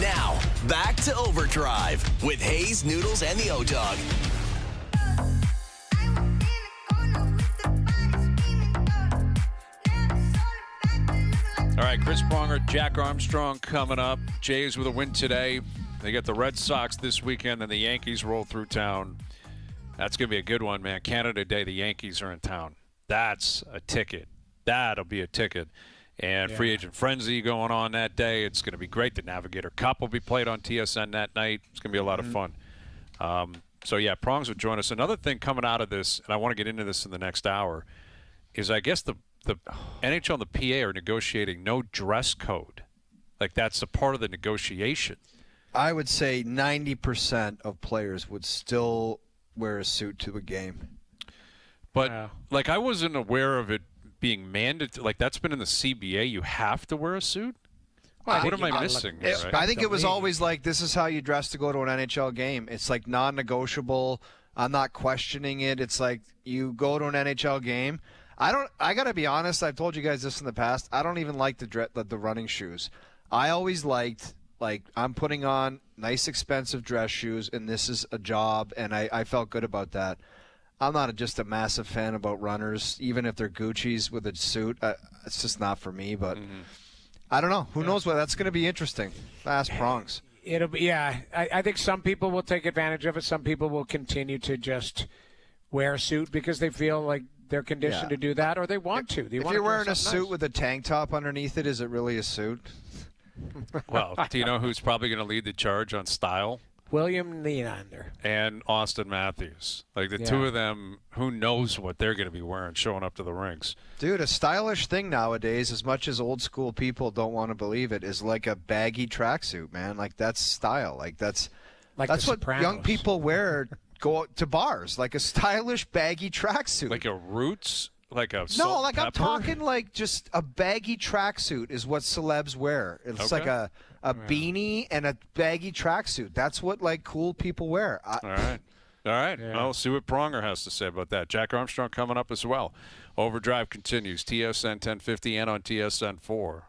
Now, back to Overdrive with Hayes, Noodles, and the O-Dog. All right, Chris Pronger, Jack Armstrong coming up. Jays with a win today. They get the Red Sox this weekend, and the Yankees roll through town. That's going to be a good one, man. Canada Day, the Yankees are in town. That's a ticket. That'll be a ticket. And free agent frenzy going on that day. It's going to be great. The Navigator Cup will be played on TSN that night. It's going to be a lot of fun. Prongs would join us. Another thing coming out of this, and I want to get into this in the next hour, is I guess the NHL and the PA are negotiating no dress code. Like, that's a part of the negotiation. I would say 90% of players would still wear a suit to a game. But, I wasn't aware of it being mandatory. Like, that's been in the CBA. You have to wear a suit? What am I missing? I think it was always like, this is how you dress to go to an NHL game. It's like non-negotiable. I'm not questioning it. It's like you go to an NHL game. I got to be honest. I've told you guys this in the past. I don't even like the running shoes. I always liked, I'm putting on nice, expensive dress shoes, and this is a job, and I felt good about that. I'm not just a massive fan about runners, even if they're Gucci's with a suit. It's just not for me, but I don't know. Who knows what? That's going to be interesting. Ask Prongs. It'll be, I think some people will take advantage of it. Some people will continue to just wear a suit because they feel like they're conditioned to do that, or they want to. If you're wearing a suit with a tank top underneath it, is it really a suit? Well, do you know who's probably going to lead the charge on style? William Nylander. And Austin Matthews. Like, the two of them, who knows what they're going to be wearing showing up to the rinks. Dude, a stylish thing nowadays, as much as old school people don't want to believe it, is like a baggy tracksuit, man. Like, that's style. That's what Sopranos. Young people wear, go to bars. Like a stylish, baggy tracksuit. Like a Roots? Like a No, like pepper? I'm talking like just a baggy tracksuit is what celebs wear. It's like a beanie and a baggy tracksuit. That's what cool people wear. All right. Yeah. Well, we'll see what Pronger has to say about that. Jack Armstrong coming up as well. Overdrive continues. TSN 1050 and on TSN 4.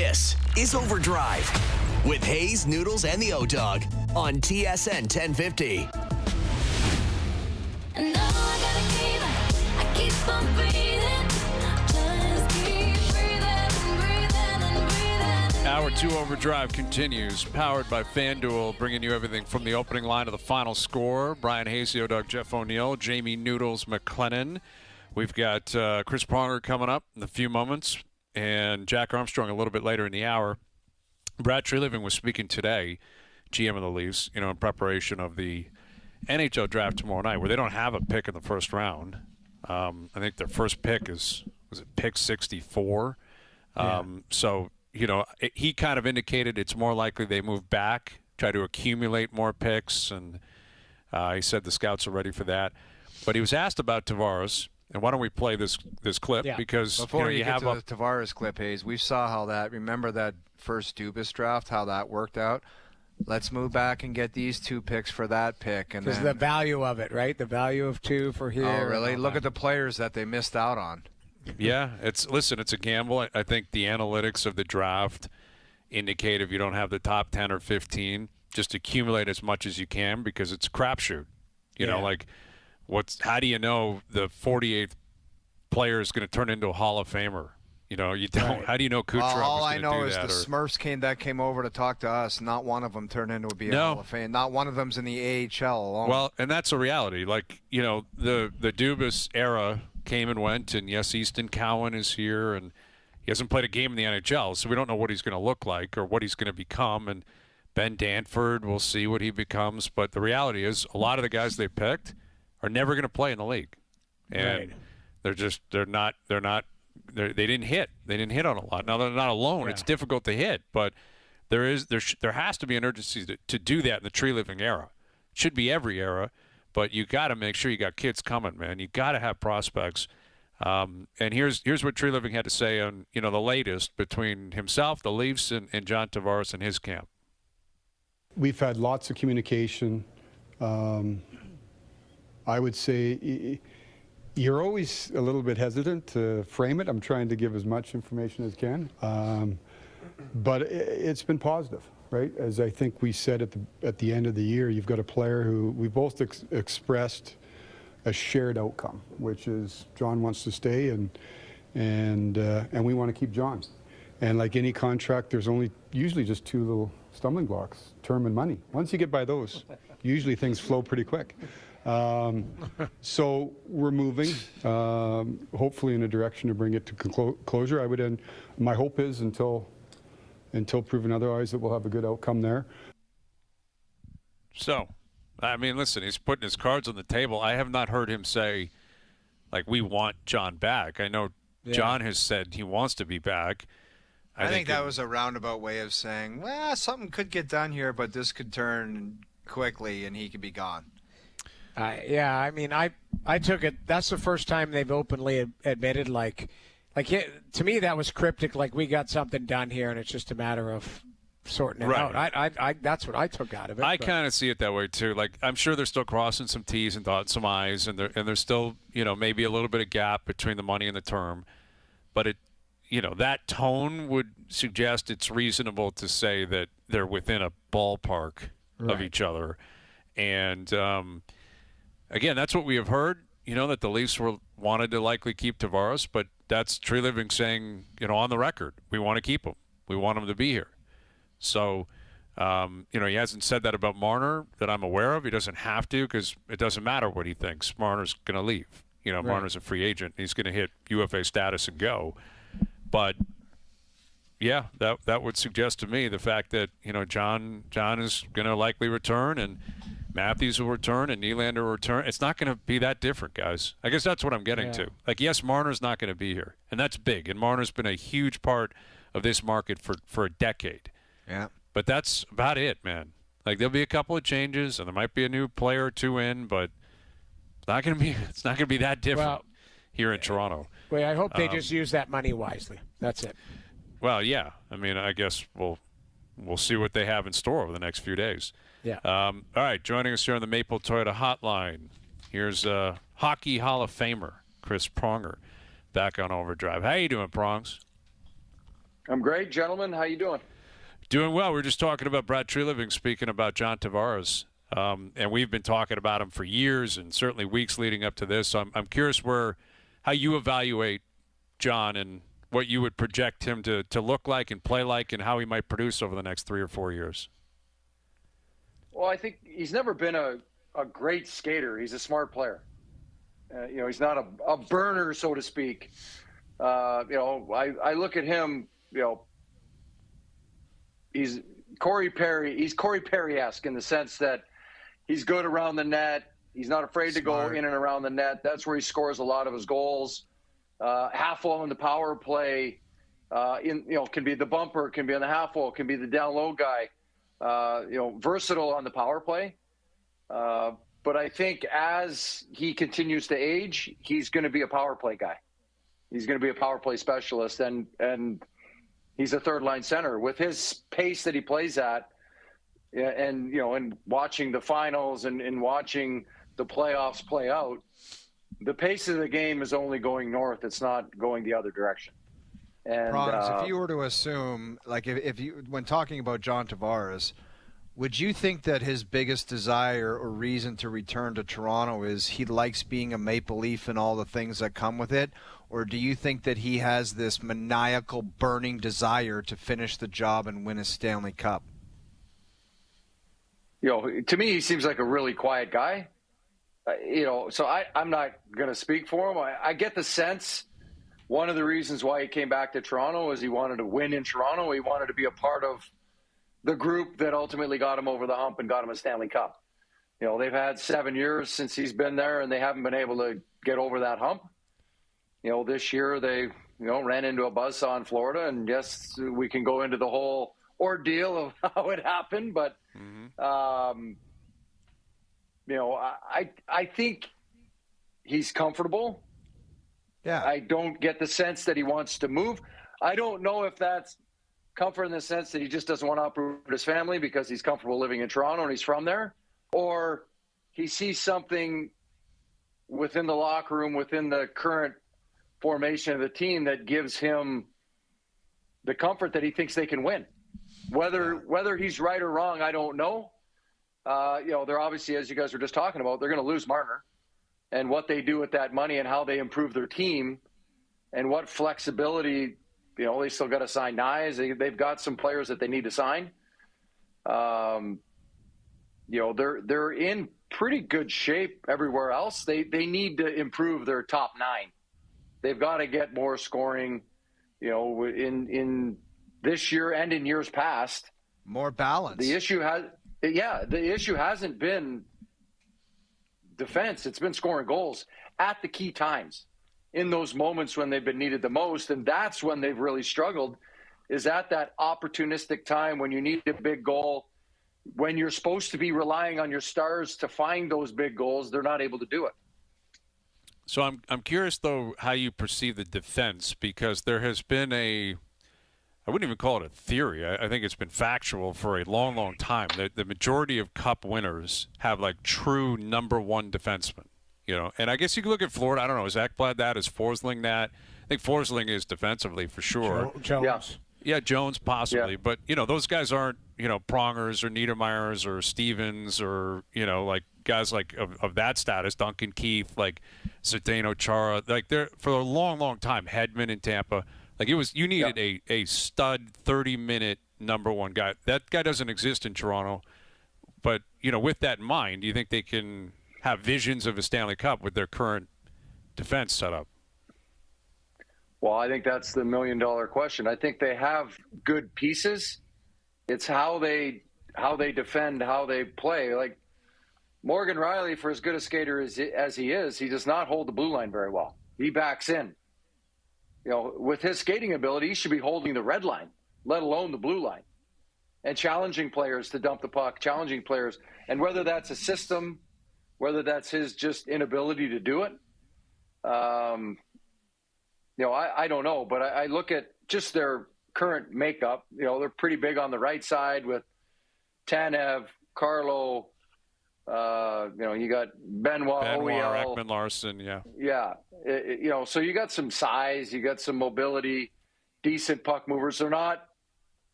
This is OverDrive with Hayes, Noodles, and the O-Dog on TSN 1050. And now I gotta keep it. I keep on breathing. Just keep breathing and breathing. Hour 2 OverDrive continues, powered by FanDuel, bringing you everything from the opening line to the final score. Brian Hayes, the O-Dog, Jeff O'Neill, Jamie Noodles McLennan. We've got Chris Pronger coming up in a few moments, and Jack Armstrong a little bit later in the hour. Brad Treliving was speaking today, GM of the Leafs, in preparation of the NHL draft tomorrow night, where they don't have a pick in the first round. I think their first pick was it pick 64? So, he kind of indicated it's more likely they move back, try to accumulate more picks, and he said the scouts are ready for that. But he was asked about Tavares. And why don't we play this clip? Yeah. Because before you have get to the Tavares clip, Hayes, we saw how remember that first Dubas draft, how that worked out? Let's move back and get these 2 picks for that pick. And because the value of it, right? The value of 2 for here. Oh, really? Look at the players that they missed out on. Yeah, it's a gamble. I think the analytics of the draft indicate if you don't have the top 10 or 15, just accumulate as much as you can because it's a crapshoot. How do you know the 48th player is going to turn into a Hall of Famer? You don't. Right. How do you know Kucherov is going to do that? All I know is the Smurfs came over to talk to us. Not one of them turned into a Hall of Fame. Not one of them's in the AHL alone. Well, and that's a reality. The Dubas era came and went, and yes, Easton Cowan is here, and he hasn't played a game in the NHL, so we don't know what he's going to look like or what he's going to become. And Ben Danford, we'll see what he becomes. But the reality is, a lot of the guys they picked are never going to play in the league, and they didn't hit. They didn't hit on a lot. Now they're not alone. Yeah. It's difficult to hit, but there has to be an urgency to do that in the Treliving era. It should be every era, but you got to make sure you got kids coming, man. You got to have prospects. And here's what Treliving had to say on the latest between himself, the Leafs, and John Tavares and his camp. We've had lots of communication. I would say you're always a little bit hesitant to frame it. I'm trying to give as much information as can. But it's been positive, right? As I think we said at the end of the year, you've got a player who we both expressed a shared outcome, which is John wants to stay and we want to keep John. And like any contract, there's usually just 2 little stumbling blocks, term and money. Once you get by those, usually things flow pretty quick. So we're moving, hopefully in a direction to bring it to closure. My hope is until proven otherwise that we'll have a good outcome there. So, listen, he's putting his cards on the table. I have not heard him say, we want John back. I know John has said he wants to be back. I think that was a roundabout way of saying, something could get done here, but this could turn quickly and he could be gone. I took it. That's the first time they've openly admitted, to me that was cryptic. Like we got something done here, and it's just a matter of sorting it out. I that's what I took out of it. I kind of see it that way too. I'm sure they're still crossing some T's and dotting some I's, and there's still maybe a little bit of gap between the money and the term, but that tone would suggest it's reasonable to say that they're within a ballpark of each other, and. Again, that's what we have heard, that the Leafs wanted to likely keep Tavares, but that's Treliving saying, on the record, we want to keep him. We want him to be here. So, he hasn't said that about Marner that I'm aware of. He doesn't have to because it doesn't matter what he thinks. Marner's going to leave. Marner's a free agent. He's going to hit UFA status and go. But, yeah, that would suggest to me the fact that, John is going to likely return and Matthews will return and Nylander will return. It's not going to be that different, guys. I guess that's what I'm getting to. Yes, Marner's not going to be here, and that's big. And Marner's been a huge part of this market for a decade. Yeah. But that's about it, man. There'll be a couple of changes, and there might be a new player or 2 in, but it's not going to be that different here in Toronto. Well, I hope they just use that money wisely. That's it. Well, yeah. I guess we'll see what they have in store over the next few days. Yeah. All right, joining us here on the Maple Toyota Hotline, here's Hockey Hall of Famer Chris Pronger back on OverDrive. How you doing, Prongs? I'm great, gentlemen. How you doing? Doing well. We were just talking about Brad Treliving speaking about John Tavares, and we've been talking about him for years and certainly weeks leading up to this. So I'm curious how you evaluate John and what you would project him to look like and play like and how he might produce over the next 3 or 4 years. Well, I think he's never been a great skater. He's a smart player. He's not a burner, so to speak. I look at him, he's Corey Perry-esque in the sense that he's good around the net. He's not afraid to go in and around the net. That's where he scores a lot of his goals. Half wall in the power play, can be the bumper, can be on the half wall, can be the down low guy. Versatile on the power play. But I think as he continues to age, he's going to be a power play guy. He's going to be a power play specialist, and he's a third line center with his pace that he plays at, and watching the finals and watching the playoffs play out. The pace of the game is only going north. It's not going the other direction. And Prongs, if you were to assume, like if you, when talking about John Tavares, would you think that his biggest desire or reason to return to Toronto is he likes being a Maple Leaf and all the things that come with it? Or do you think that he has this maniacal, burning desire to finish the job and win a Stanley Cup? To me, he seems like a really quiet guy. So I'm not going to speak for him. I get the sense one of the reasons why he came back to Toronto is he wanted to win in Toronto. He wanted to be a part of the group that ultimately got him over the hump and got him a Stanley Cup. They've had 7 years since he's been there, and they haven't been able to get over that hump. This year they, ran into a buzzsaw in Florida, and yes, we can go into the whole ordeal of how it happened, but, I think he's comfortable. Yeah. I don't get the sense that he wants to move. I don't know if that's comfort in the sense that he just doesn't want to uproot his family because he's comfortable living in Toronto and he's from there, or he sees something within the locker room, within the current formation of the team that gives him the comfort that he thinks they can win. Whether he's right or wrong, I don't know. They're obviously, as you guys were just talking about, they're going to lose Marner. And what they do with that money and how they improve their team and what flexibility, they still got to sign guys. They've got some players that they need to sign. They're in pretty good shape everywhere else. They need to improve their top nine. They've got to get more scoring, in this year and in years past. More balance. The issue hasn't been defense. It's been scoring goals at the key times in those moments when they've been needed the most. And that's when they've really struggled, is at that opportunistic time when you need a big goal, when you're supposed to be relying on your stars to find those big goals, they're not able to do it. So I'm curious, though, how you perceive the defense, because there has been I wouldn't even call it a theory. I think it's been factual for a long, long time. The majority of Cup winners have, true number one defensemen. And I guess you can look at Florida. I don't know. Is Ekblad that? Is Forsling that? I think Forsling is defensively for sure. Jones. Yeah, Jones possibly. Yeah. But, those guys aren't, Prongers or Niedermeyers or Stevens or, guys of that status, Duncan Keith, Zdeno Chara. They're for a long, long time, Hedman in Tampa. You needed a stud 30-minute number one guy. That guy doesn't exist in Toronto. But, with that in mind, do you think they can have visions of a Stanley Cup with their current defense setup? Well, I think that's the million-dollar question. I think they have good pieces. It's how they defend, how they play. Morgan Rielly, for as good a skater as he is, he does not hold the blue line very well. He backs in. With his skating ability, he should be holding the red line, let alone the blue line, and challenging players to dump the puck, challenging players. And whether that's a system, whether that's his just inability to do it, I don't know. But I look at just their current makeup. They're pretty big on the right side with Tanev, Carlo. You got Benoit, Ekman Larson, yeah. Yeah. So you got some size, you got some mobility, decent puck movers. They're not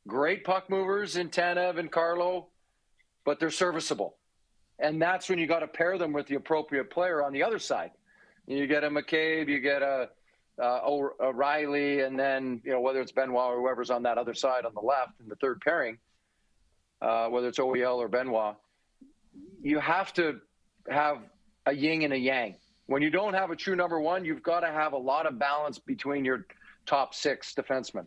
great puck movers in Tanev and Carlo, but they're serviceable. And that's when you got to pair them with the appropriate player on the other side. You get a McCabe, you get a O'Reilly, and then, whether it's Benoit or whoever's on that other side on the left in the third pairing, whether it's OEL or Benoit, you have to have a yin and a yang. When you don't have a true number one, you've got to have a lot of balance between your top six defensemen.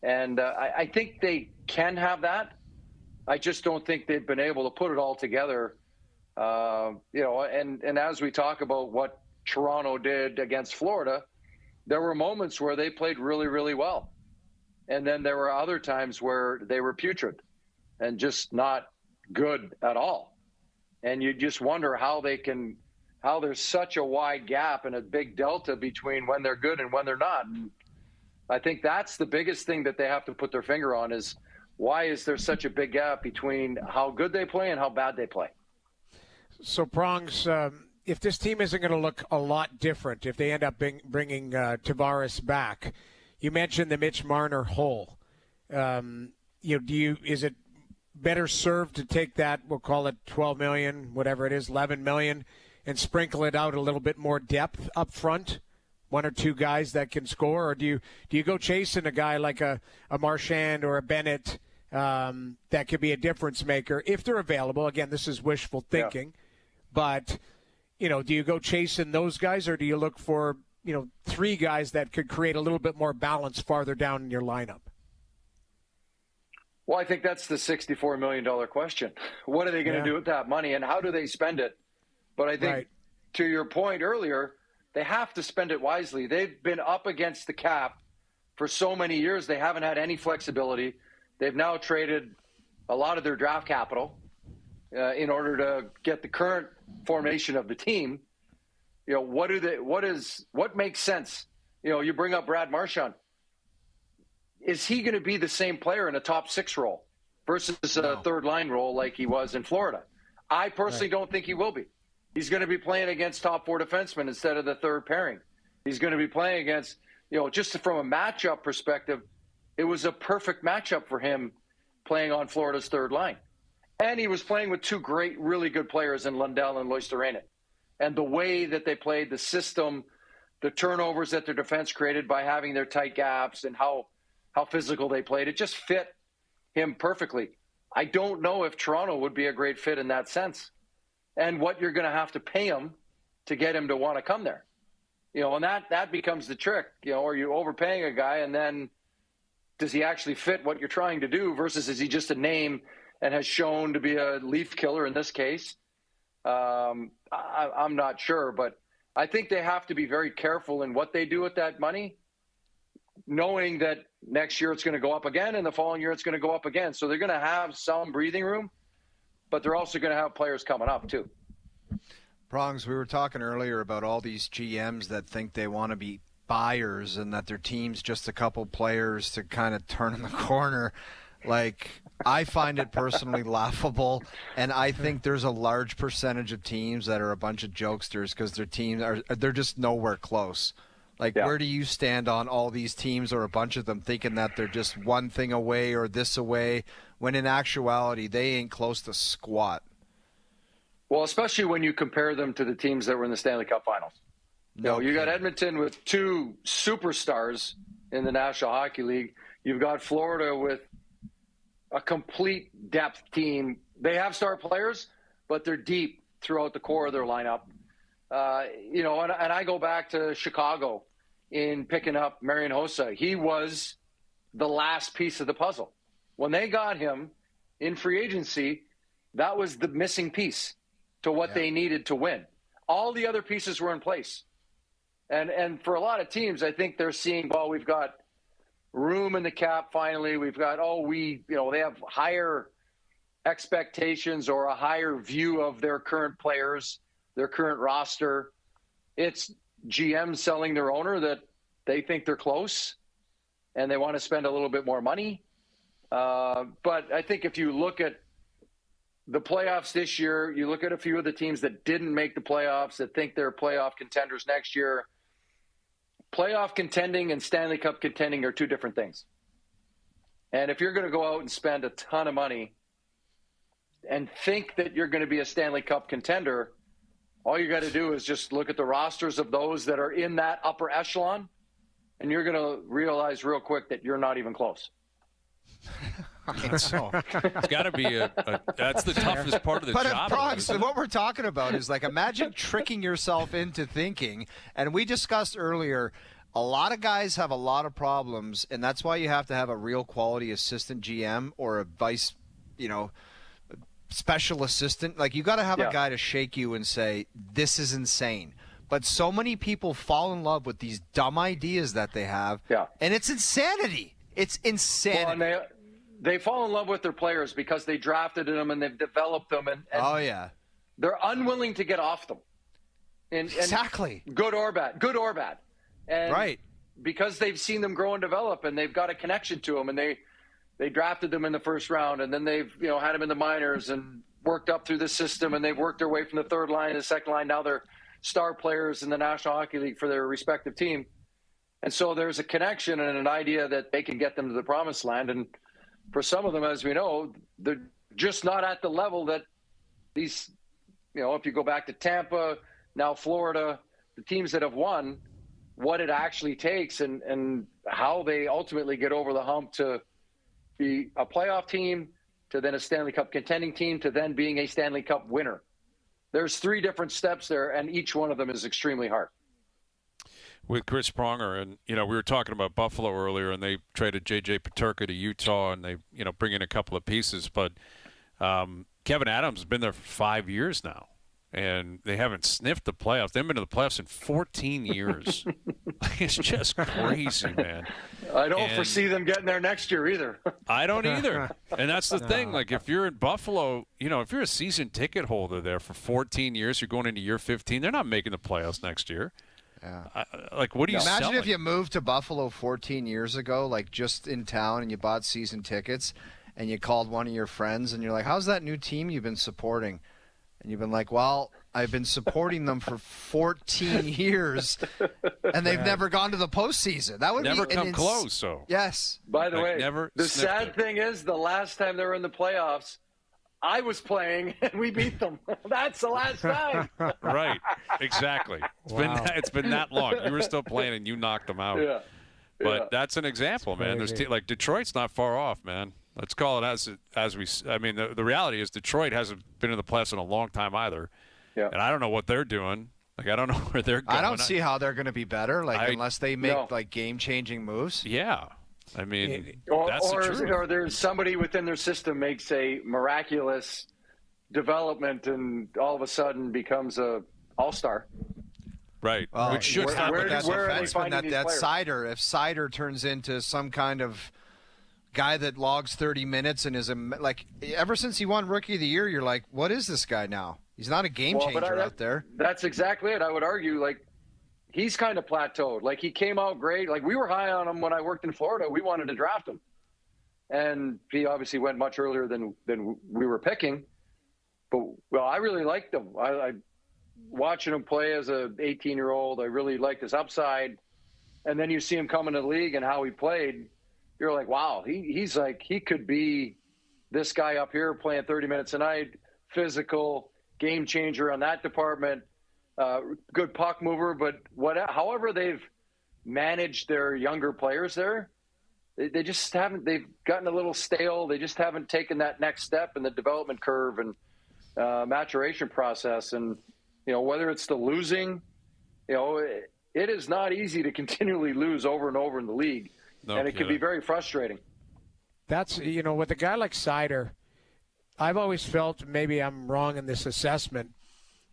And I think they can have that. I just don't think they've been able to put it all together. And as we talk about what Toronto did against Florida, there were moments where they played really, really well. And then there were other times where they were putrid and just not good at all. And you just wonder how there's such a wide gap and a big delta between when they're good and when they're not. And I think that's the biggest thing that they have to put their finger on is why is there such a big gap between how good they play and how bad they play? So, Prongs, if this team isn't going to look a lot different, if they end up bringing Tavares back, you mentioned the Mitch Marner hole. Is it better served to take that, we'll call it $12 million, whatever it is, $11 million, and sprinkle it out a little bit more depth up front? One or two guys that can score, or do you go chasing a guy like a Marchand or a Bennett that could be a difference maker if they're available? Again, this is wishful thinking, but do you go chasing those guys, or do you look for three guys that could create a little bit more balance farther down in your lineup? Well, I think that's the $64 million question. What are they going to do with that money, and how do they spend it? But I think, to your point earlier, they have to spend it wisely. They've been up against the cap for so many years. They haven't had any flexibility. They've now traded a lot of their draft capital in order to get the current formation of the team. What makes sense? You bring up Brad Marchand. Is he going to be the same player in a top six role versus a third line role like he was in Florida? I personally don't think he will be. He's going to be playing against top four defensemen instead of the third pairing. He's going to be playing against, just from a matchup perspective, it was a perfect matchup for him playing on Florida's third line. And he was playing with two really good players in Lundell and Loisterainen. And the way that they played, the system, the turnovers that their defense created by having their tight gaps and how physical they played, it just fit him perfectly. I don't know if Toronto would be a great fit in that sense. And what you're going to have to pay him to get him to want to come there. And that becomes the trick. Are you overpaying a guy, and then does he actually fit what you're trying to do versus is he just a name and has shown to be a leaf killer in this case? I'm not sure, but I think they have to be very careful in what they do with that money, knowing that next year it's going to go up again and the following year it's going to go up again. So they're going to have some breathing room, but they're also going to have players coming up too. Prongs, we were talking earlier about all these GMs that think they want to be buyers and that their team's just a couple players to kind of turn in the corner. I find it personally laughable, and I think there's a large percentage of teams that are a bunch of jokesters because their teams they're just nowhere close. Where do you stand on all these teams, or a bunch of them, thinking that they're just one thing away or this away, when in actuality they ain't close to squat? Well, especially when you compare them to the teams that were in the Stanley Cup Finals. You got Edmonton with two superstars in the National Hockey League. You've got Florida with a complete depth team. They have star players, but they're deep throughout the core of their lineup. And I go back to Chicago in picking up Marian Hossa. He was the last piece of the puzzle. When they got him in free agency, that was the missing piece to what they needed to win. All the other pieces were in place. And for a lot of teams, I think they're seeing, we've got room in the cap finally. We've got, they have higher expectations or a higher view of their current players, their current roster. It's GM selling their owner that they think they're close and they want to spend a little bit more money. But I think if you look at the playoffs this year, you look at a few of the teams that didn't make the playoffs that think they're playoff contenders next year, playoff contending and Stanley Cup contending are two different things. And if you're going to go out and spend a ton of money and think that you're going to be a Stanley Cup contender, all you got to do is just look at the rosters of those that are in that upper echelon, and you're going to realize real quick that you're not even close. So it's got to be that's the toughest part of the job. But so what we're talking about is, like, imagine tricking yourself into thinking, and we discussed earlier, a lot of guys have a lot of problems, and that's why you have to have a real quality assistant GM or a vice, special assistant. Like, you got to have a guy to shake you and say, this is insane. But so many people fall in love with these dumb ideas that they have, and it's insanity. It's insanity. Well, and they fall in love with their players because they drafted them and they've developed them, and they're unwilling to get off them. And exactly. Good or bad. And because they've seen them grow and develop, and they've got a connection to them, and they drafted them in the first round, and then they've had them in the minors and worked up through the system, and they've worked their way from the third line to the second line. Now they're star players in the National Hockey League for their respective team. And so there's a connection and an idea that they can get them to the promised land. And for some of them, as we know, they're just not at the level that these, if you go back to Tampa, now Florida, the teams that have won, what it actually takes and how they ultimately get over the hump to be a playoff team, to then a Stanley Cup contending team, to then being a Stanley Cup winner. There's 3 different steps there, and each one of them is extremely hard. With Chris Pronger, and we were talking about Buffalo earlier, and they traded J.J. Peterka to Utah, and they bring in a couple of pieces. But Kevin Adams has been there for 5 years now, and they haven't sniffed the playoffs. They haven't been to the playoffs in 14 years. It's just crazy, man. I don't foresee them getting there next year either. I don't either. And that's the thing. Like, if you're in Buffalo, if you're a season ticket holder there for 14 years, you're going into year 15, they're not making the playoffs next year. Yeah. What do you imagine selling? If you moved to Buffalo 14 years ago, like just in town, and you bought season tickets, and you called one of your friends, and you're like, how's that new team you've been supporting? And you've been like, well, I've been supporting them for 14 years, and they've never gone to the postseason. That would never be come close. So yes. By the way, the sad it. thing is, the last time they were in the playoffs, I was playing and we beat them. That's the last time. Right. Exactly. It's been that long. You were still playing and you knocked them out. Yeah. But that's an example, man. There's like Detroit's not far off, man. Let's call it as we. I mean, the reality is Detroit hasn't been in the playoffs in a long time either. Yeah. And I don't know what they're doing. Like, I don't know where they're going. I don't see how they're going to be better. Unless they make like game-changing moves. Yeah. I mean, that's the truth. Or there's somebody within their system makes a miraculous development and all of a sudden becomes a all-star. Right. Which should start with that defenseman, that players? Sider. If Sider turns into some kind of guy that logs 30 minutes and is ever since he won Rookie of the Year, you're like, what is this guy now? He's not a game changer out there. That's exactly it. I would argue, he's kind of plateaued. He came out great. We were high on him when I worked in Florida. We wanted to draft him. And he obviously went much earlier than we were picking. But, I really liked him. I watching him play as a 18-year-old, I really liked his upside. And then you see him come into the league and how he played. You're like, wow, he's he could be this guy up here playing 30 minutes a night, physical, game changer on that department. Good puck mover, but however they've managed their younger players there, they just haven't. They've gotten a little stale. They just haven't taken that next step in the development curve and maturation process. And whether it's the losing, it is not easy to continually lose over and over in the league, and it can be very frustrating. That's with a guy like Sider, I've always felt, maybe I'm wrong in this assessment,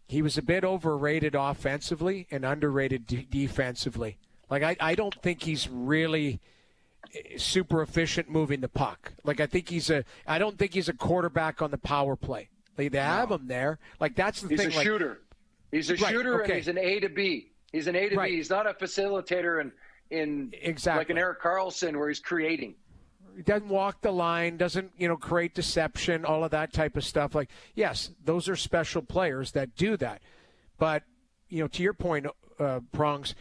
he was a bit overrated offensively and underrated defensively. I don't think he's really super efficient moving the puck. I don't think he's a quarterback on the power play. They have him there. That's the thing. He's a shooter. He's a shooter, and he's an A to B. He's an A to B. He's not a facilitator in exactly like an Eric Carlson where he's creating. He doesn't walk the line, doesn't, create deception, all of that type of stuff. Yes, those are special players that do that. But, to your point, Prongs,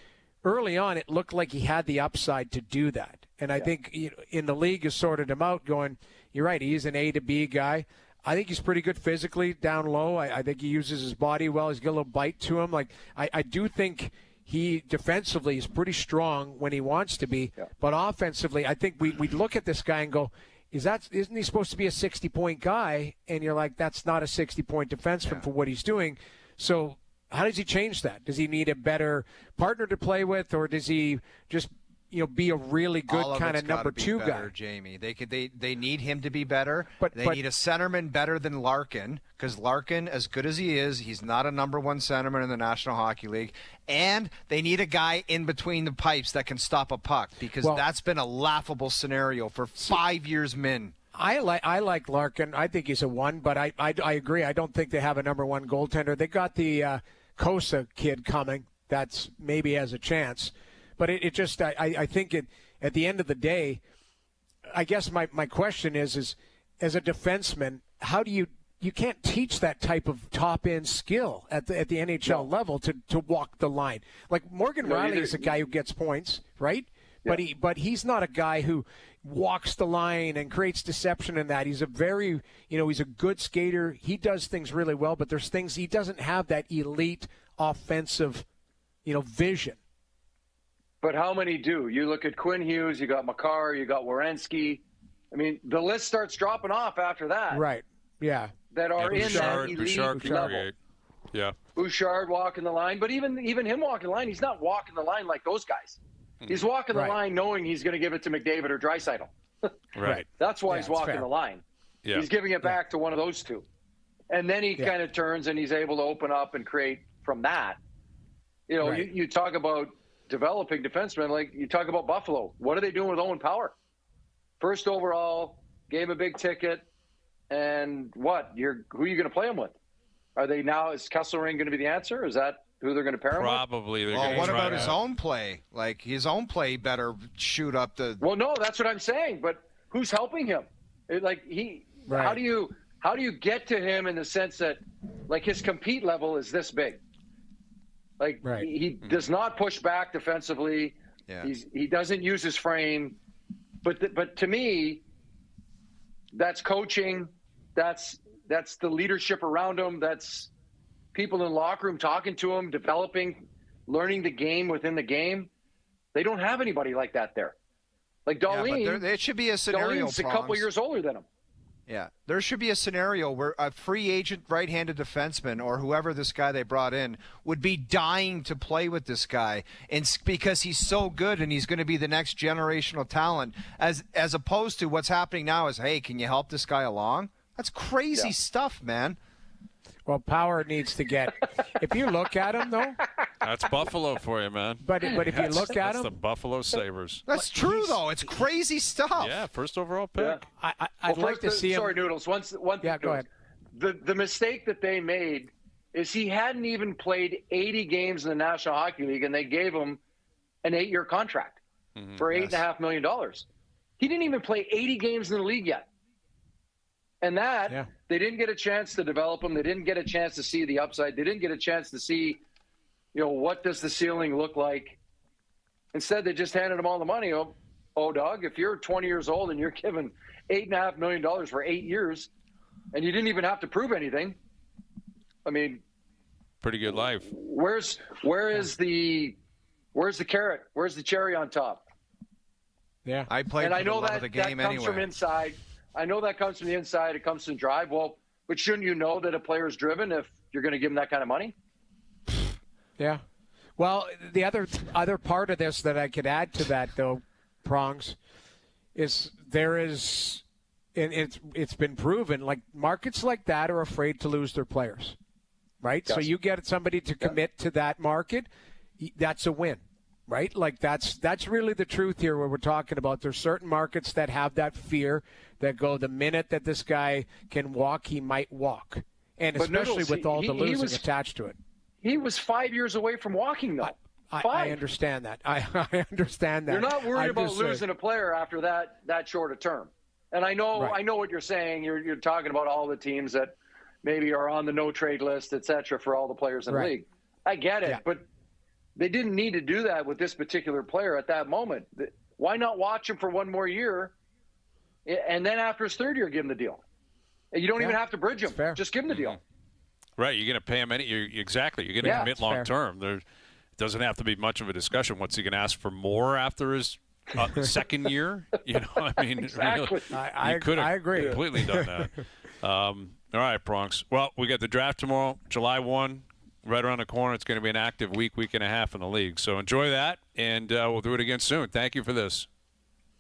early on, it looked like he had the upside to do that. And I think in the league has sorted him out going, you're right, he's an A to B guy. I think he's pretty good physically down low. I think he uses his body well. He's got a little bite to him. Like I do think he defensively is pretty strong when he wants to be. Yeah. But offensively, I think we look at this guy and go, isn't he supposed to be a 60-point guy? And you're like, that's not a 60-point defenseman for what he's doing. So how does he change that? Does he need a better partner to play with, or does he just be a really good kind of number two guy? Jamie, they need him to be better. But they need a centerman better than Larkin, because Larkin, as good as he is, he's not a number one centerman in the National Hockey League. And they need a guy in between the pipes that can stop a puck, because that's been a laughable scenario for 5 years min. I like Larkin. I think he's a 1, but I agree. I don't think they have a number 1 goaltender. They got the Kosa kid coming. That's maybe has a chance. But it just, I think at the end of the day, I guess my question is as a defenseman, how do you can't teach that type of top-end skill at the NHL level to walk the line. Like Morgan Riley is a guy who gets points, right? Yeah. But he's not a guy who walks the line and creates deception in that. He's a very, he's a good skater. He does things really well, but there's things he doesn't have that elite offensive, vision. But how many do? You look at Quinn Hughes, you got Makar, you got Werenski. I mean, the list starts dropping off after that. Right, yeah. That are in that elite level. Yeah. Bouchard walking the line. But even him walking the line, he's not walking the line like those guys. He's walking the line knowing he's going to give it to McDavid or Draisaitl. Right. That's why he's walking the line. Yeah. He's giving it back to one of those two. And then he kind of turns and he's able to open up and create from that. You talk about developing defensemen, like you talk about Buffalo. What are they doing with Owen Power? First overall, gave a big ticket, and who are you going to play him with? Is Kesselring going to be the answer? Is that who they're going to pair him with? Probably. What about his own play? Like his own play better shoot up the. Well, no, that's what I'm saying. But who's helping him? How do you get to him in the sense that like his compete level is this big? Like he does not push back defensively. Yeah. He doesn't use his frame. But to me, that's coaching. That's the leadership around him. That's people in the locker room talking to him, developing, learning the game within the game. They don't have anybody like that there. Like Dahlin. Yeah, but there should be a scenario. Dahlin's a couple years older than him. Yeah, there should be a scenario where a free agent right-handed defenseman or whoever this guy they brought in would be dying to play with this guy, and because he's so good and he's going to be the next generational talent, as opposed to what's happening now is, hey, can you help this guy along? That's crazy stuff, man. Well, Power needs to get – if you look at him, though – That's Buffalo for you, man. But if you look at him – that's the Buffalo Sabres. That's true, though. It's crazy stuff. Yeah, first overall pick. Yeah. I'd like to see him – Sorry, Noodles. One thing. Go ahead. The mistake that they made is he hadn't even played 80 games in the National Hockey League, and they gave him an 8-year contract for $8.5 million. He didn't even play 80 games in the league yet. And they didn't get a chance to develop him. They didn't get a chance to see the upside. They didn't get a chance to see, what does the ceiling look like. Instead, they just handed him all the money. Oh, Doug, if you're 20 years old and you're given $8.5 million for 8 years and you didn't even have to prove anything, I mean. Pretty good life. Where is the carrot? Where's the cherry on top? Yeah. I played for the love of the game that comes from inside. I know that comes from the inside. It comes from the drive. Well, but shouldn't you know that a player is driven if you're going to give him that kind of money? Yeah. Well, the other part of this that I could add to that, though, Prongs, is and it's been proven, like markets like that are afraid to lose their players, right? Yes. So you get somebody to commit to that market, that's a win. Right? Like that's really the truth here where we're talking about. There's certain markets that have that fear that go, the minute that this guy can walk, he might walk. And but especially Noodles, with all the losing attached to it. He was 5 years away from walking, though. I understand that. I understand that. You're not worried about losing a player after that short a term. And I know what you're saying. You're talking about all the teams that maybe are on the no-trade list, et cetera, for all the players in the league. I get it. Yeah. But They didn't need to do that with this particular player at that moment. Why not watch him for one more year, and then after his third year, give him the deal? And you don't even have to bridge him. Just give him the deal. Right, you're going to pay him exactly. You're going to commit long term. There doesn't have to be much of a discussion. What's he going to ask for more after his second year? You know, I mean, exactly. Really, I agree. Completely done that. All right, Bronx. Well, we got the draft tomorrow, July 1, right around the corner. It's going to be an active week and a half in the league. So enjoy that, and we'll do it again soon. Thank you for this.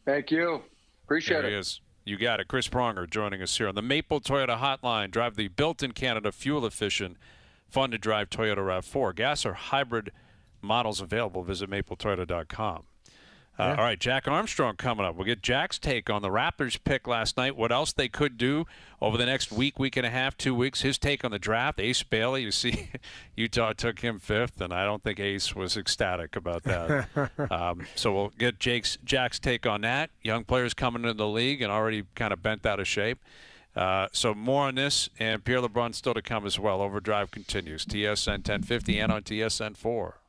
Thank you. Appreciate There he is. You got it. Chris Pronger joining us here on the Maple Toyota Hotline. Drive the built-in-Canada, fuel-efficient, fun-to-drive Toyota RAV4. Gas or hybrid models available. Visit mapletoyota.com. All right, Jack Armstrong coming up. We'll get Jack's take on the Raptors pick last night, what else they could do over the next week and a half, 2 weeks, his take on the draft. Ace Bailey, you see, Utah took him 5th, and I don't think Ace was ecstatic about that. So we'll get Jack's take on that. Young players coming into the league and already kind of bent out of shape. So more on this, and Pierre LeBrun still to come as well. OverDrive continues. TSN 1050 and on TSN 4.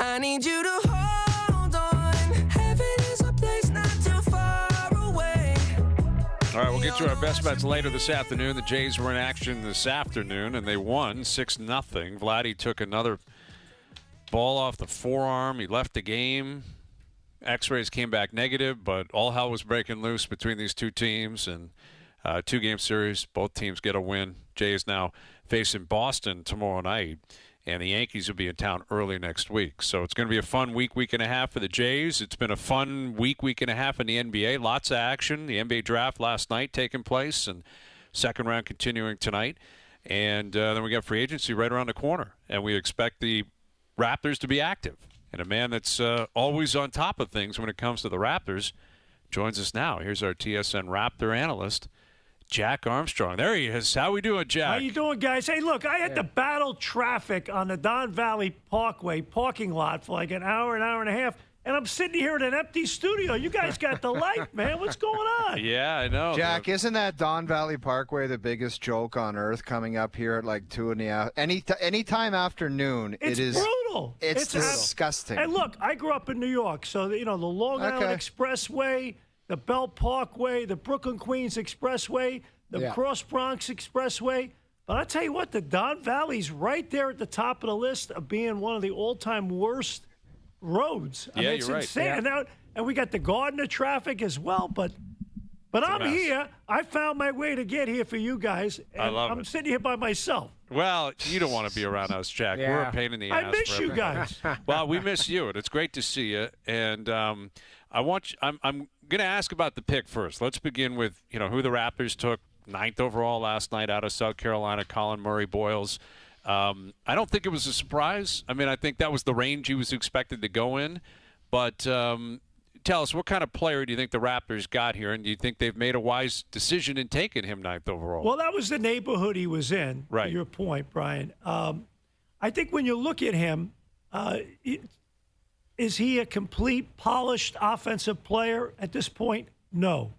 I need you to hold on. Heaven is a place not too far away. All right, we'll get to our best bets later this afternoon. The Jays were in action this afternoon, and they won 6-0. Vladdy took another ball off the forearm. He left the game. X-rays came back negative, but all hell was breaking loose between these two teams. And two-game series, both teams get a win. Jays now facing Boston tomorrow night, and the Yankees will be in town early next week. So it's going to be a fun week and a half for the Jays. It's been a fun week and a half in the NBA. Lots of action. The NBA draft last night taking place, and second round continuing tonight. And then we got free agency right around the corner, and we expect the Raptors to be active. And a man that's always on top of things when it comes to the Raptors joins us now. Here's our TSN Raptor analyst, Jack Armstrong. There he is. How we doing, Jack? How you doing, guys? Hey, look, I had to battle traffic on the Don Valley Parkway parking lot for like an hour and a half, and I'm sitting here in an empty studio. You guys got the light, man. What's going on? Yeah, I know. Jack, isn't that Don Valley Parkway the biggest joke on earth coming up here at like 2 in the afternoon? Anytime after noon, It's it is brutal. It's disgusting. Hey, look, I grew up in New York, so the Long Island Expressway, the Belt Parkway, the Brooklyn Queens Expressway, the Cross Bronx Expressway. But I tell you what, the Don Valley's right there at the top of the list of being one of the all-time worst roads. I mean, it's you're insane. right. And we got the Gardner traffic as well. But I'm here. I found my way to get here for you guys. And I love I'm it. sitting here by myself. Well, you don't want to be around us, Jack. We're a pain in the ass. I miss for you everybody. guys. Well, we miss you, and it's great to see you. And I'm going to ask about the pick first. Let's begin with who the Raptors took 9th overall last night out of South Carolina, Colin Murray-Boyles. I don't think it was a surprise. I mean, I think that was the range he was expected to go in. But tell us, what kind of player do you think the Raptors got here, and do you think they've made a wise decision in taking him 9th overall? Well, that was the neighborhood he was in, right. To your point, Brian. I think when you look at him, is he a complete, polished offensive player at this point? No.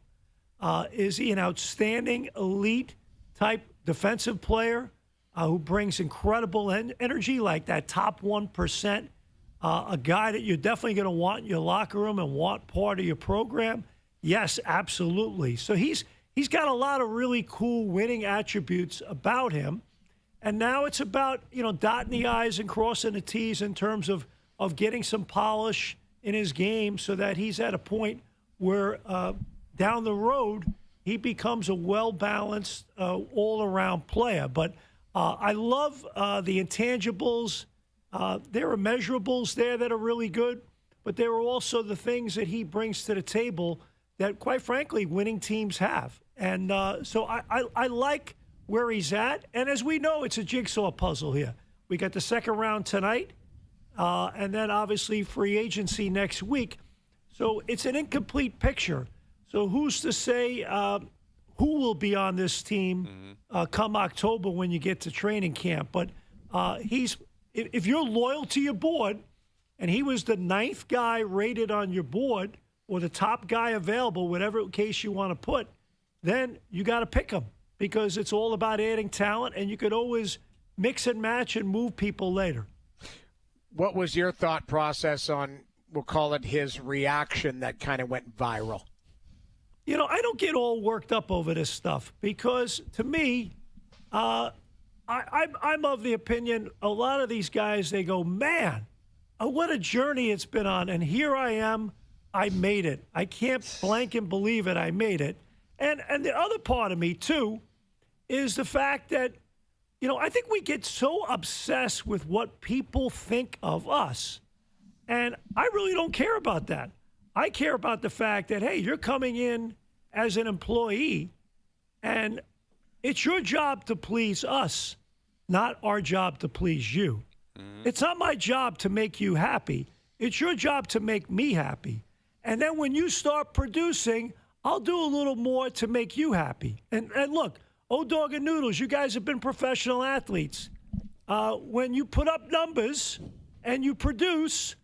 Is he an outstanding, elite-type defensive player who brings incredible energy, like that top 1%? A guy that you're definitely going to want in your locker room and want part of your program? Yes, absolutely. So he's got a lot of really cool winning attributes about him. And now it's about, dotting the I's and crossing the T's in terms of getting some polish in his game so that he's at a point where down the road he becomes a well-balanced, all-around player. But I love the intangibles. There are measurables there that are really good, but there are also the things that he brings to the table that, quite frankly, winning teams have. And so I like where he's at. And as we know, it's a jigsaw puzzle here. We got the second round tonight, and then obviously free agency next week. So it's an incomplete picture. So who's to say who will be on this team come October when you get to training camp? But if you're loyal to your board, and he was the 9th guy rated on your board, or the top guy available, whatever case you want to put, then you got to pick him, because it's all about adding talent, and you could always mix and match and move people later. What was your thought process on, we'll call it, his reaction that kind of went viral? I don't get all worked up over this stuff, because to me, I'm of the opinion a lot of these guys, they go, man, what a journey it's been on. And here I am. I made it. I can't blank and believe it. I made it. And the other part of me, too, is the fact that, I think we get so obsessed with what people think of us. And I really don't care about that. I care about the fact that, hey, you're coming in as an employee, and it's your job to please us, not our job to please you. It's not my job to make you happy. It's your job to make me happy. And then when you start producing, I'll do a little more to make you happy. And look, O-Dog and Noodles, you guys have been professional athletes. When you put up numbers and you produce,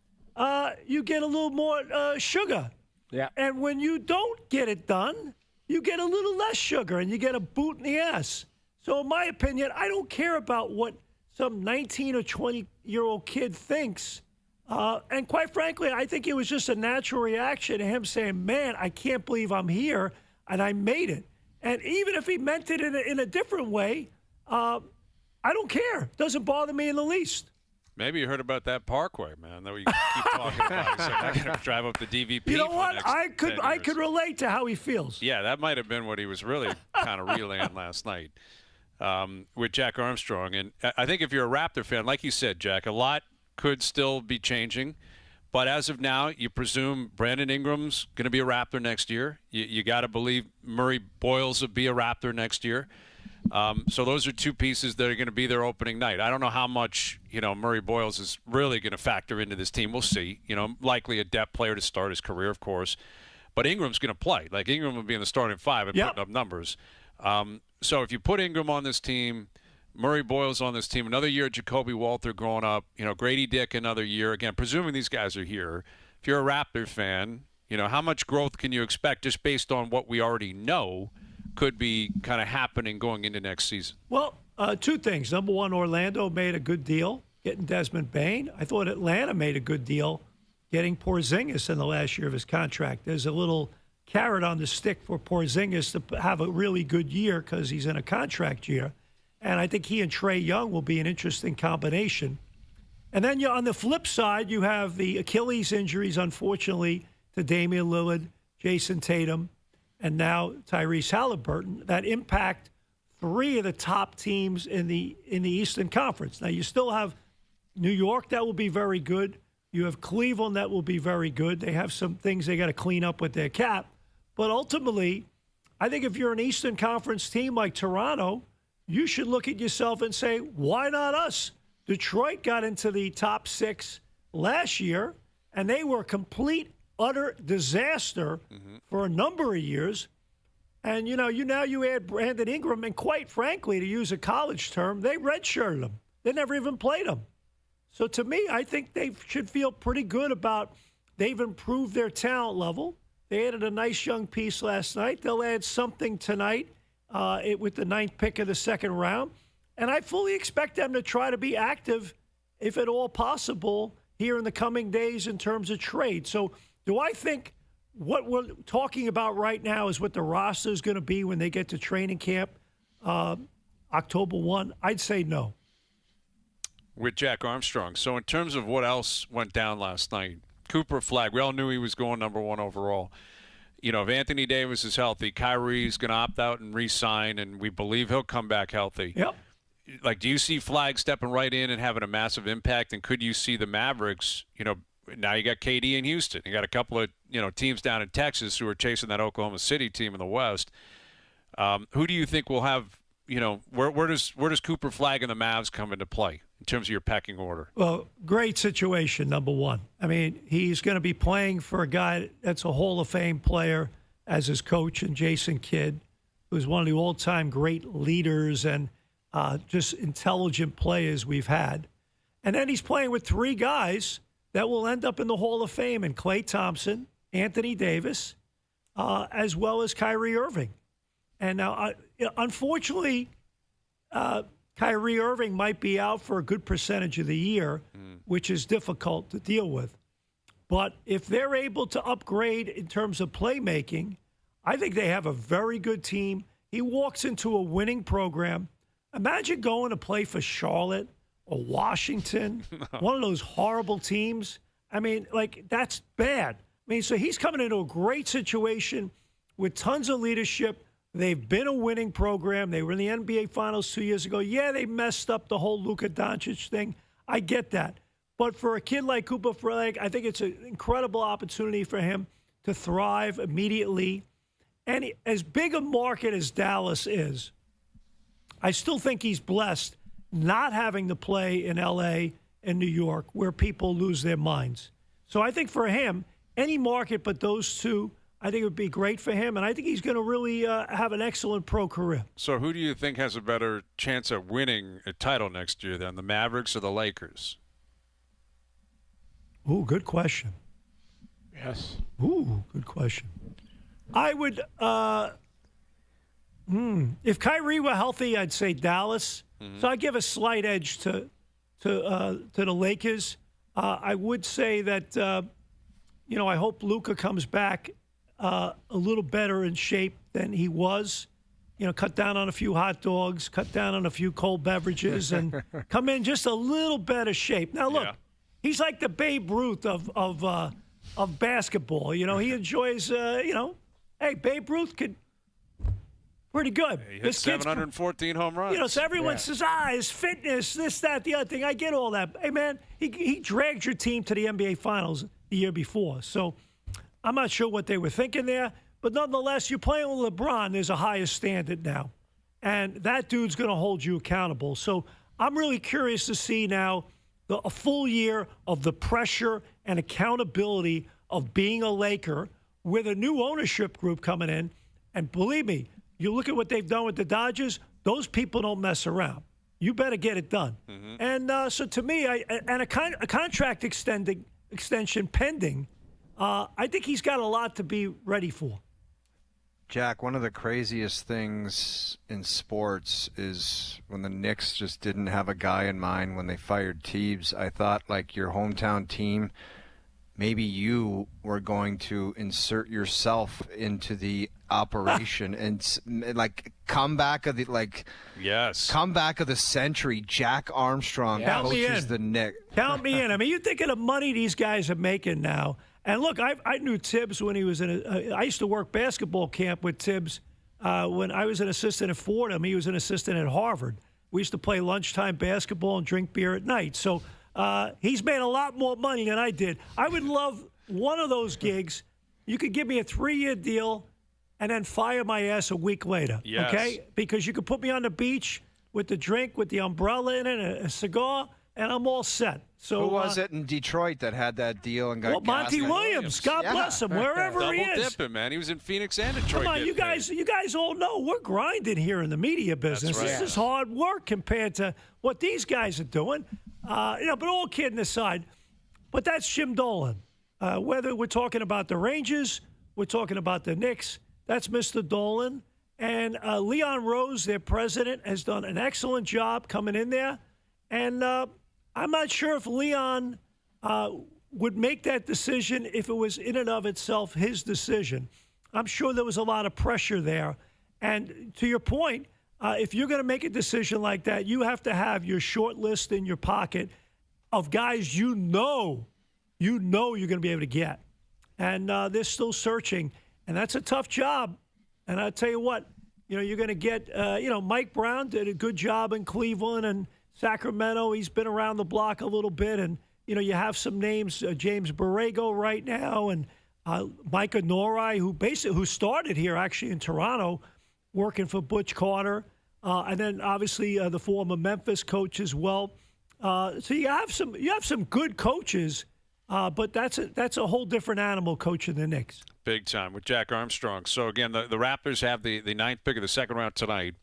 you get a little more sugar. Yeah. And when you don't get it done, you get a little less sugar and you get a boot in the ass. So in my opinion, I don't care about what some 19 or 20-year-old kid thinks And quite frankly, I think it was just a natural reaction to him saying, man, I can't believe I'm here, and I made it. And even if he meant it in a different way, I don't care. Doesn't bother me in the least. Maybe you heard about that Parkway, man, that we keep talking about. He said, I got to drive up the DVP. You know for what? the next I 10 could years." relate to how he feels. Yeah, that might have been what he was really kind of relaying last night with Jack Armstrong. And I think if you're a Raptor fan, like you said, Jack, a lot could still be changing. But as of now, you presume Brandon Ingram's going to be a Raptor next year. You got to believe Murray Boyles will be a Raptor next year. So those are two pieces that are going to be their opening night. I don't know how much, Murray Boyles is really going to factor into this team. We'll see. Likely a depth player to start his career, of course. But Ingram's going to play. Like, Ingram will be in the starting five and putting up numbers. So if you put Ingram on this team, Murray Boyles on this team, another year Jacoby Walter growing up, Grady Dick another year. Again, presuming these guys are here. If you're a Raptor fan, how much growth can you expect just based on what we already know could be kind of happening going into next season? Well, two things. Number one, Orlando made a good deal getting Desmond Bain. I thought Atlanta made a good deal getting Porzingis in the last year of his contract. There's a little carrot on the stick for Porzingis to have a really good year because he's in a contract year. And I think he and Trae Young will be an interesting combination. And then on the flip side, you have the Achilles injuries, unfortunately, to Damian Lillard, Jason Tatum, and now Tyrese Halliburton, that impact three of the top teams in the Eastern Conference. Now, you still have New York that will be very good. You have Cleveland that will be very good. They have some things they got to clean up with their cap. But ultimately, I think if you're an Eastern Conference team like Toronto, you should look at yourself and say, why not us? Detroit got into the top six last year, and they were a complete, utter disaster for a number of years. And, you add Brandon Ingram, and quite frankly, to use a college term, they redshirted him. They never even played him. So to me, I think they should feel pretty good about they've improved their talent level. They added a nice young piece last night. They'll add something tonight with the 9th pick of the second round. And I fully expect them to try to be active, if at all possible, here in the coming days in terms of trade. So do I think what we're talking about right now is what the roster is going to be when they get to training camp October 1? I'd say no. With Jack Armstrong. So in terms of what else went down last night, Cooper Flagg, we all knew he was going number one overall. If Anthony Davis is healthy, Kyrie's going to opt out and re-sign, and we believe he'll come back healthy. Yep. Like, do you see Flagg stepping right in and having a massive impact? And could you see the Mavericks, now you got KD in Houston. You got a couple of, teams down in Texas who are chasing that Oklahoma City team in the West. Who do you think will have, where does Cooper Flagg and the Mavs come into play in terms of your pecking order? Well, great situation, number one. I mean, he's going to be playing for a guy that's a Hall of Fame player as his coach, and Jason Kidd, who's one of the all-time great leaders and just intelligent players we've had. And then he's playing with three guys that will end up in the Hall of Fame, and Klay Thompson, Anthony Davis, as well as Kyrie Irving. And now, unfortunately, Kyrie Irving might be out for a good percentage of the year, which is difficult to deal with. But if they're able to upgrade in terms of playmaking, I think they have a very good team. He walks into a winning program. Imagine going to play for Charlotte or Washington, one of those horrible teams. I mean, that's bad. I mean, so he's coming into a great situation with tons of leadership. They've been a winning program. They were in the NBA Finals 2 years ago. Yeah, they messed up the whole Luka Doncic thing. I get that. But for a kid like Cooper Flagg, I think it's an incredible opportunity for him to thrive immediately. And as big a market as Dallas is, I still think he's blessed not having to play in L.A. and New York where people lose their minds. So I think for him, any market but those two, I think it would be great for him, and I think he's going to really have an excellent pro career. So who do you think has a better chance of winning a title next year then, the Mavericks or the Lakers? Ooh, good question. Yes. Ooh, good question. I would, if Kyrie were healthy, I'd say Dallas. So I give a slight edge to the Lakers. I would say that, I hope Luka comes back a little better in shape than he was. Cut down on a few hot dogs, cut down on a few cold beverages, and come in just a little better shape. Now, look, he's like the Babe Ruth of basketball. He enjoys, hey, Babe Ruth could pretty good. He hit 714 home runs. So everyone says, his fitness, this, that, the other thing. I get all that. Hey, man, he dragged your team to the NBA Finals the year before. So I'm not sure what they were thinking there. But nonetheless, you're playing with LeBron. There's a higher standard now. And that dude's going to hold you accountable. So I'm really curious to see now a full year of the pressure and accountability of being a Laker with a new ownership group coming in. And believe me, you look at what they've done with the Dodgers, those people don't mess around. You better get it done. Mm-hmm. And so to me, a contract extension pending, I think he's got a lot to be ready for. Jack, one of the craziest things in sports is when the Knicks just didn't have a guy in mind when they fired Teebs. I thought, like, your hometown team, maybe you were going to insert yourself into the operation and, like, comeback of the century. Jack Armstrong coaches the Knicks. Count me in. I mean, you think of the money these guys are making now. And look, I knew Tibbs when he was I used to work basketball camp with Tibbs when I was an assistant at Fordham. He was an assistant at Harvard. We used to play lunchtime basketball and drink beer at night. So he's made a lot more money than I did. I would love one of those gigs. You could give me a 3-year deal and then fire my ass a week later. Yes. Okay? Because you could put me on the beach with the drink, with the umbrella in it, a cigar, and I'm all set. So who was it in Detroit that had that deal and got Monty Williams. God bless him, wherever he is. Double dipping, man. He was in Phoenix and Detroit. Come on, you guys all know we're grinding here in the media business. That's right. This is hard work compared to what these guys are doing. But all kidding aside, but that's Jim Dolan. Whether we're talking about the Rangers, we're talking about the Knicks, that's Mr. Dolan. And Leon Rose, their president, has done an excellent job coming in there. And I'm not sure if Leon would make that decision if it was in and of itself his decision. I'm sure there was a lot of pressure there. And to your point, if you're going to make a decision like that, you have to have your short list in your pocket of guys you know you're going to be able to get. And they're still searching. And that's a tough job. And I'll tell you what, you're going to get, Mike Brown did a good job in Cleveland and Sacramento. He's been around the block a little bit, and you have some names, James Borrego right now, and Micah Norai, who started here actually in Toronto, working for Butch Carter, and then obviously the former Memphis coach as well. So you have some good coaches, but that's a whole different animal coaching the Knicks. Big time with Jack Armstrong. So again, the Raptors have the 9th pick of the second round tonight.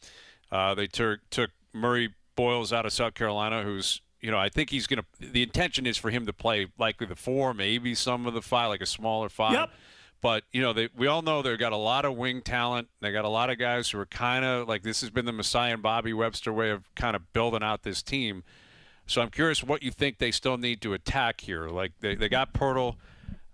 They took Murray Boyles out of South Carolina, who's, I think he's going to – the intention is for him to play likely the 4, maybe some of the 5, like a smaller 5. Yep. But, we all know they've got a lot of wing talent. They got a lot of guys who are kind of like – this has been the Messiah and Bobby Webster way of kind of building out this team. So I'm curious what you think they still need to attack here. Like, they got Pirtle.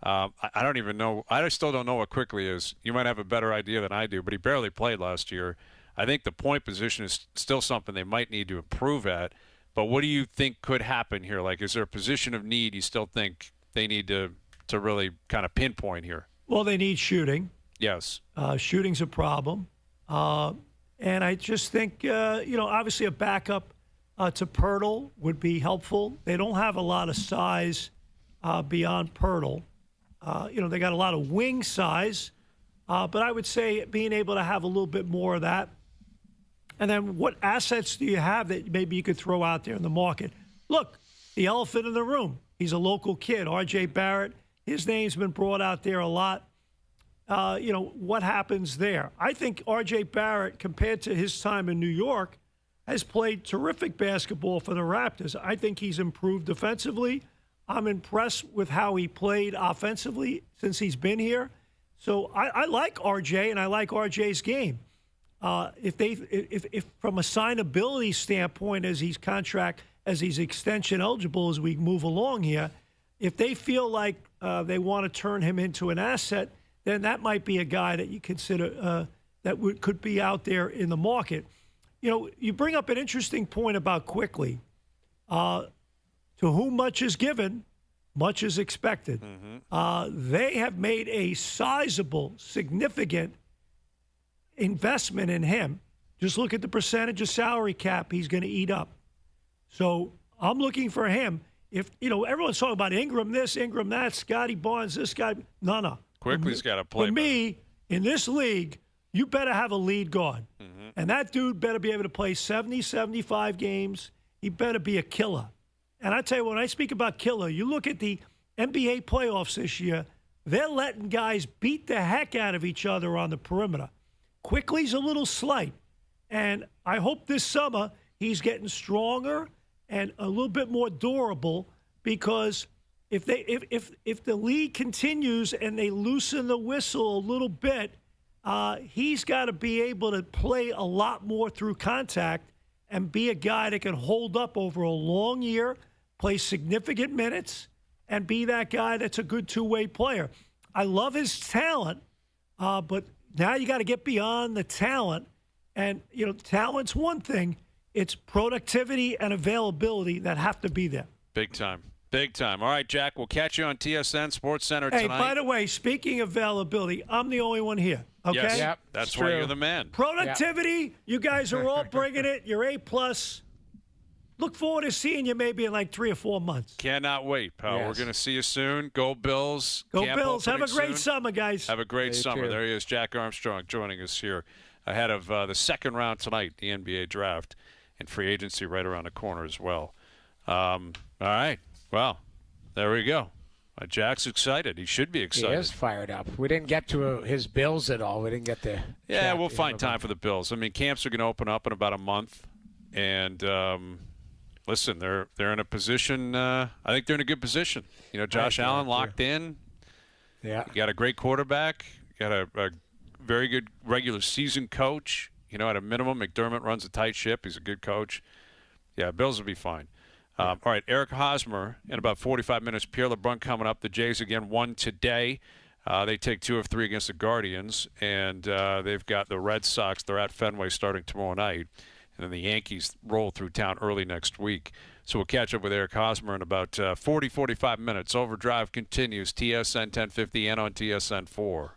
I don't even know – I still don't know what Quickly is. You might have a better idea than I do, but he barely played last year. I think the point position is still something they might need to improve at. But what do you think could happen here? Like, is there a position of need you still think they need to really kind of pinpoint here? Well, they need shooting. Yes. Shooting's a problem. And I just think, obviously a backup to Pirtle would be helpful. They don't have a lot of size beyond Pirtle. They got a lot of wing size. But I would say being able to have a little bit more of that. And then what assets do you have that maybe you could throw out there in the market? Look, the elephant in the room. He's a local kid, R.J. Barrett. His name's been brought out there a lot. What happens there? I think R.J. Barrett, compared to his time in New York, has played terrific basketball for the Raptors. I think he's improved defensively. I'm impressed with how he played offensively since he's been here. So I like R.J., and I like R.J.'s game. If from a signability standpoint, as he's extension eligible as we move along here, if they feel like they want to turn him into an asset, then that might be a guy that you consider that could be out there in the market. You know, you bring up an interesting point about Quickly. To whom much is given, much is expected. They have made a sizable, significant investment in him. Just look at the percentage of salary cap he's going to eat up. So I'm looking for him. If, you know, everyone's talking about Ingram this, Ingram that, Scotty Barnes, this guy. No. Quickly's got to play. For me, in this league, you better have a lead guard. And that dude better be able to play 70, 75 games. He better be a killer. And I tell you, when I speak about killer, you look at the NBA playoffs this year, they're letting guys beat the heck out of each other on the perimeter. Quickly's a little slight. And I hope this summer he's getting stronger and a little bit more durable, because if the league continues and they loosen the whistle a little bit, he's got to be able to play a lot more through contact and be a guy that can hold up over a long year, play significant minutes, and be that guy that's a good two-way player. I love his talent, but now you got to get beyond the talent. And, you know, talent's one thing. It's productivity and availability that have to be there. Big time. Big time. All right, Jack, we'll catch you on TSN Sports Center tonight. Hey, by the way, speaking of availability, I'm the only one here, okay? Yes, Yep, that's it's why true. you're the man. Productivity, you guys are all bringing it. You're A+. Look forward to seeing you maybe in like 3 or 4 months. Cannot wait, pal. Yes. We're going to see you soon. Go Bills. Go Camp Bills. Have a opening great soon. summer, guys. Have a great You summer. too. There he is, Jack Armstrong, joining us here ahead of the second round tonight, the NBA draft, and free agency right around the corner as well. All right. Well, there we go. Jack's excited. He should be He excited. is fired up. We didn't get to his Bills at all. We didn't get to. Yeah, chat we'll to him find about time for the Bills. I mean, camps are going to open up in about a month, and listen, they're in a position. I think they're in a good position. You know, Josh yeah, Allen too. locked in. Yeah. You got a great quarterback. You got a very good regular season coach. You know, at a minimum, McDermott runs a tight ship. He's a good coach. Yeah, Bills will be fine. All right, Eric Hosmer in about 45 minutes. Pierre LeBrun coming up. The Jays again won today. They take 2 of 3 against the Guardians, and they've got the Red Sox. They're at Fenway starting tomorrow night, and then the Yankees roll through town early next week. So we'll catch up with Eric Hosmer in about 45 minutes. Overdrive continues, TSN 1050 and on TSN 4.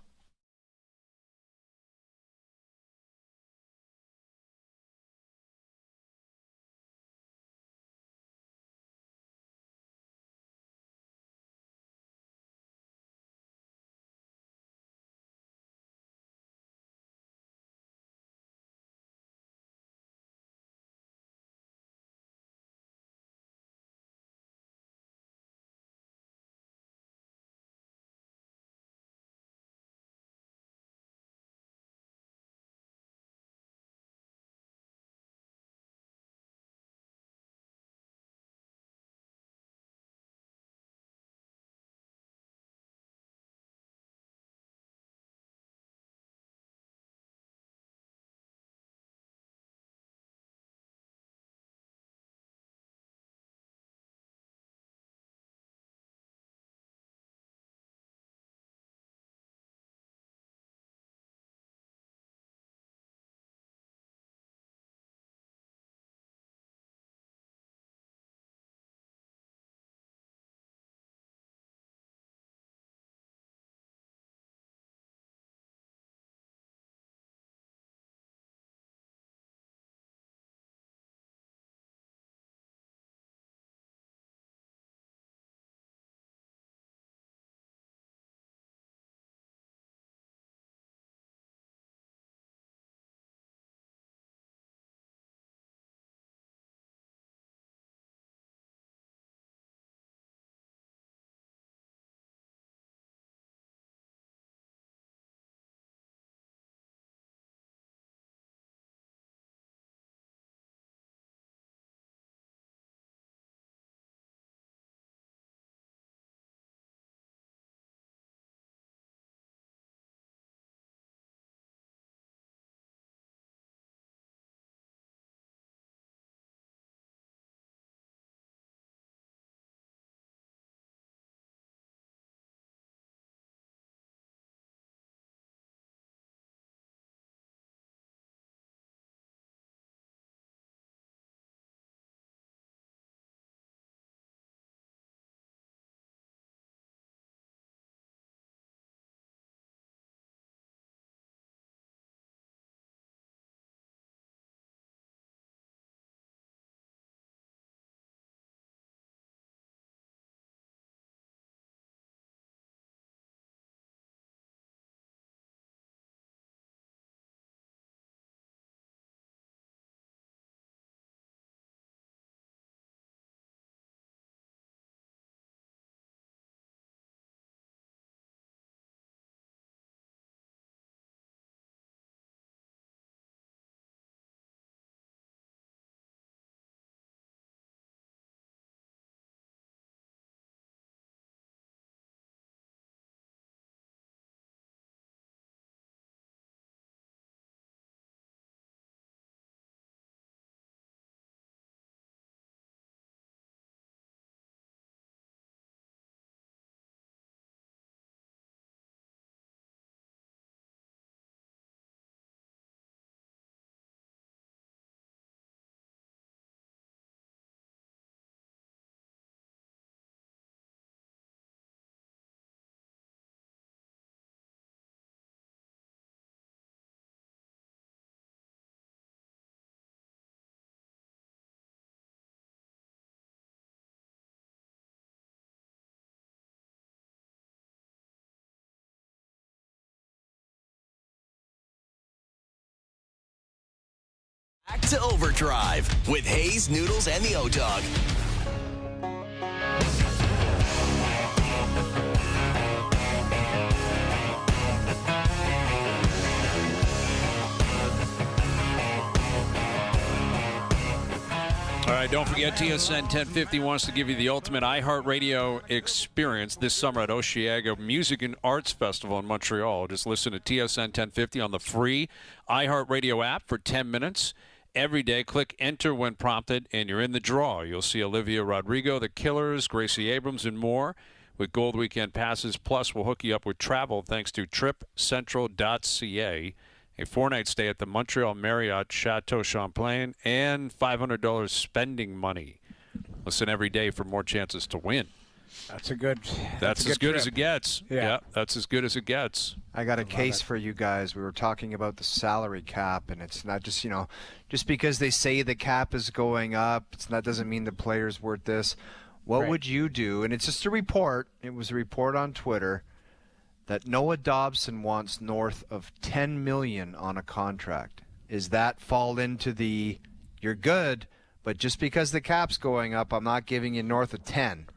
to OverDrive with Hayes, Noodles, and the O-Dog. All right, don't forget TSN 1050 wants to give you the ultimate iHeartRadio experience this summer at Osheaga Music and Arts Festival in Montreal. Just listen to TSN 1050 on the free iHeartRadio app for 10 minutes every day. Click enter when prompted, and you're in the draw. You'll see Olivia Rodrigo, The Killers, Gracie Abrams, and more with Gold Weekend passes. Plus, we'll hook you up with travel thanks to tripcentral.ca. A 4-night stay at the Montreal Marriott Chateau Champlain, and $500 spending money. Listen every day for more chances to win. That's a good. That's as good as it gets. Yeah, that's as good as it gets. I got a case for you guys. We were talking about the salary cap, and it's not just, just because they say the cap is going up, that doesn't mean the player's worth this. What would you do? And it's just a report. It was a report on Twitter that Noah Dobson wants north of $10 million on a contract. Is that fall into the you're good, but just because the cap's going up, I'm not giving you north of 10?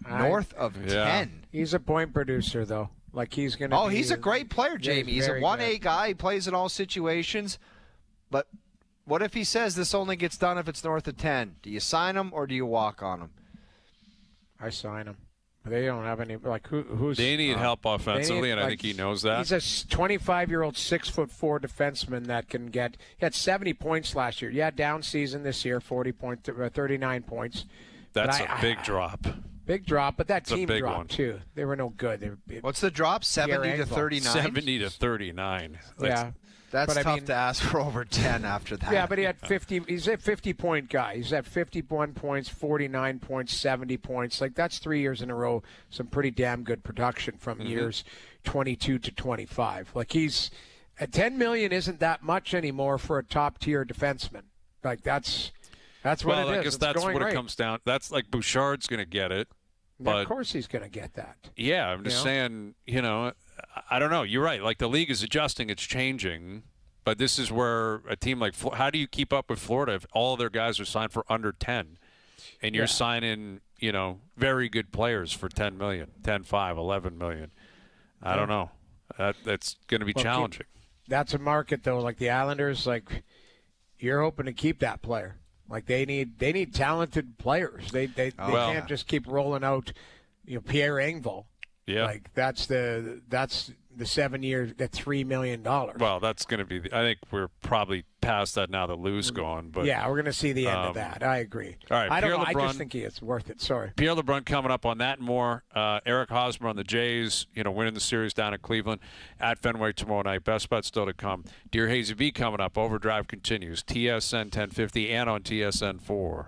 North of 10. He's a point producer, though. Like he's going to. Oh, he's a great player, Jamie. He's a 1A guy. He plays in all situations. But what if he says this only gets done if it's north of 10? Do you sign him or do you walk on him? I sign him. They don't have any, who's... They need help offensively, and I think he knows that. He's a 25-year-old, 6'4" defenseman that can get... He had 70 points last year. Yeah, down season this year, 39 points. That's a big drop. Big drop, but that team dropped, one. too. They were no good. What's the drop, 70 to 39? 70 to 39. Yeah. That's tough to ask for over 10 after that. Yeah, but he had 50. He's a 50-point guy. He's at 51 points, 49 points, 70 points. That's 3 years in a row. Some pretty damn good production from years 22 to 25. He's at $10 million isn't that much anymore for a top-tier defenseman. That's what it is. Well, I guess that's what it comes down. That's Bouchard's going to get it. But, of course he's going to get that. Yeah, I'm just saying, I don't know. You're right. The league is adjusting. It's changing. But this is where a team like how do you keep up with Florida if all their guys are signed for under 10? And you're signing, very good players for $10 million, 10-5, $11 million. I don't know. That's going to be challenging. That's a market, though. The Islanders, you're hoping to keep that player. They need talented players. They can't just keep rolling out, Pierre Engvall. Yeah. That's the 7 years, the $3 million. Well, that's going to be. I think we're probably past that now that Lou's gone. But yeah, we're going to see the end of that. I agree. All right, I don't know. LeBrun, I just think it's worth it. Sorry. Pierre LeBrun coming up on that and more. Eric Hosmer on the Jays, winning the series down in Cleveland at Fenway tomorrow night. Best bet still to come. Dear Hazy B coming up. OverDrive continues. TSN 1050 and on TSN 4.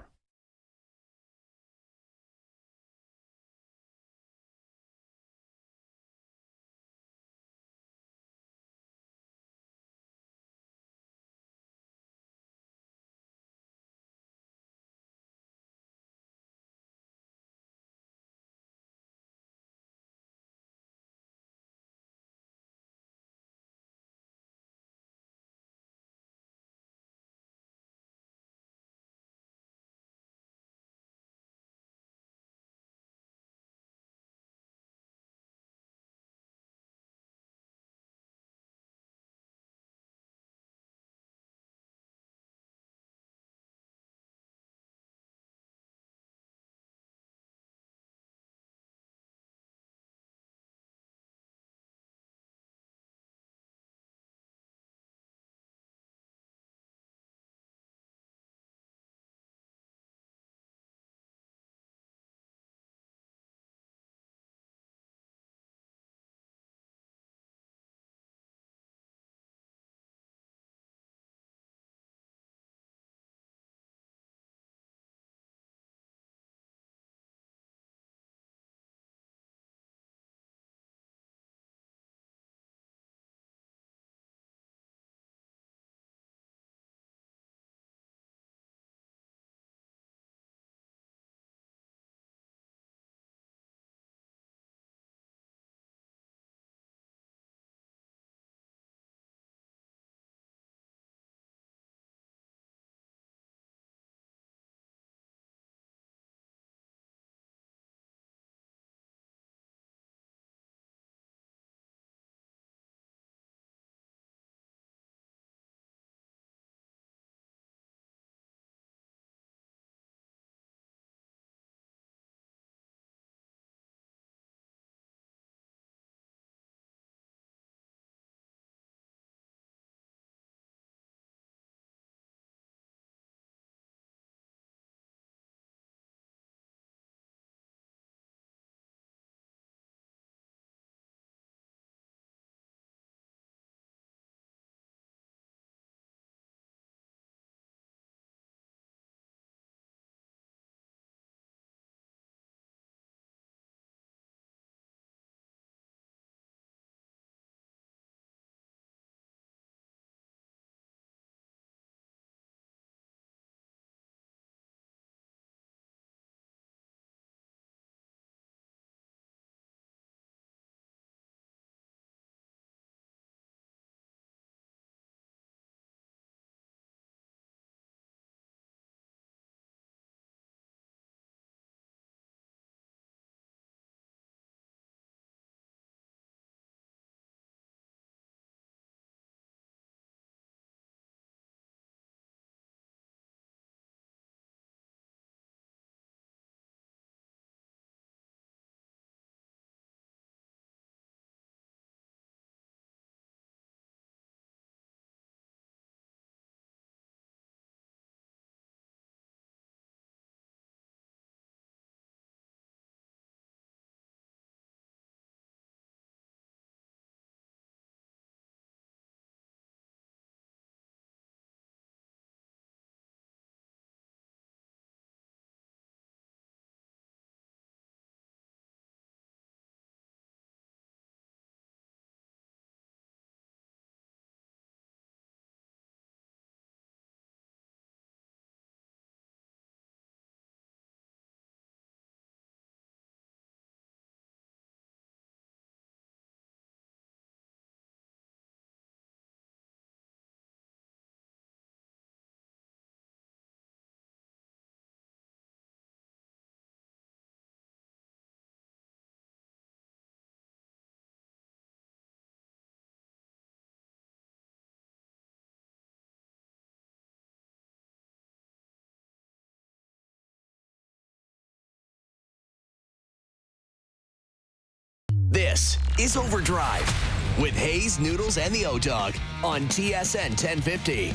This is OverDrive with Hayes, Noodles, and the O-Dog on TSN 1050.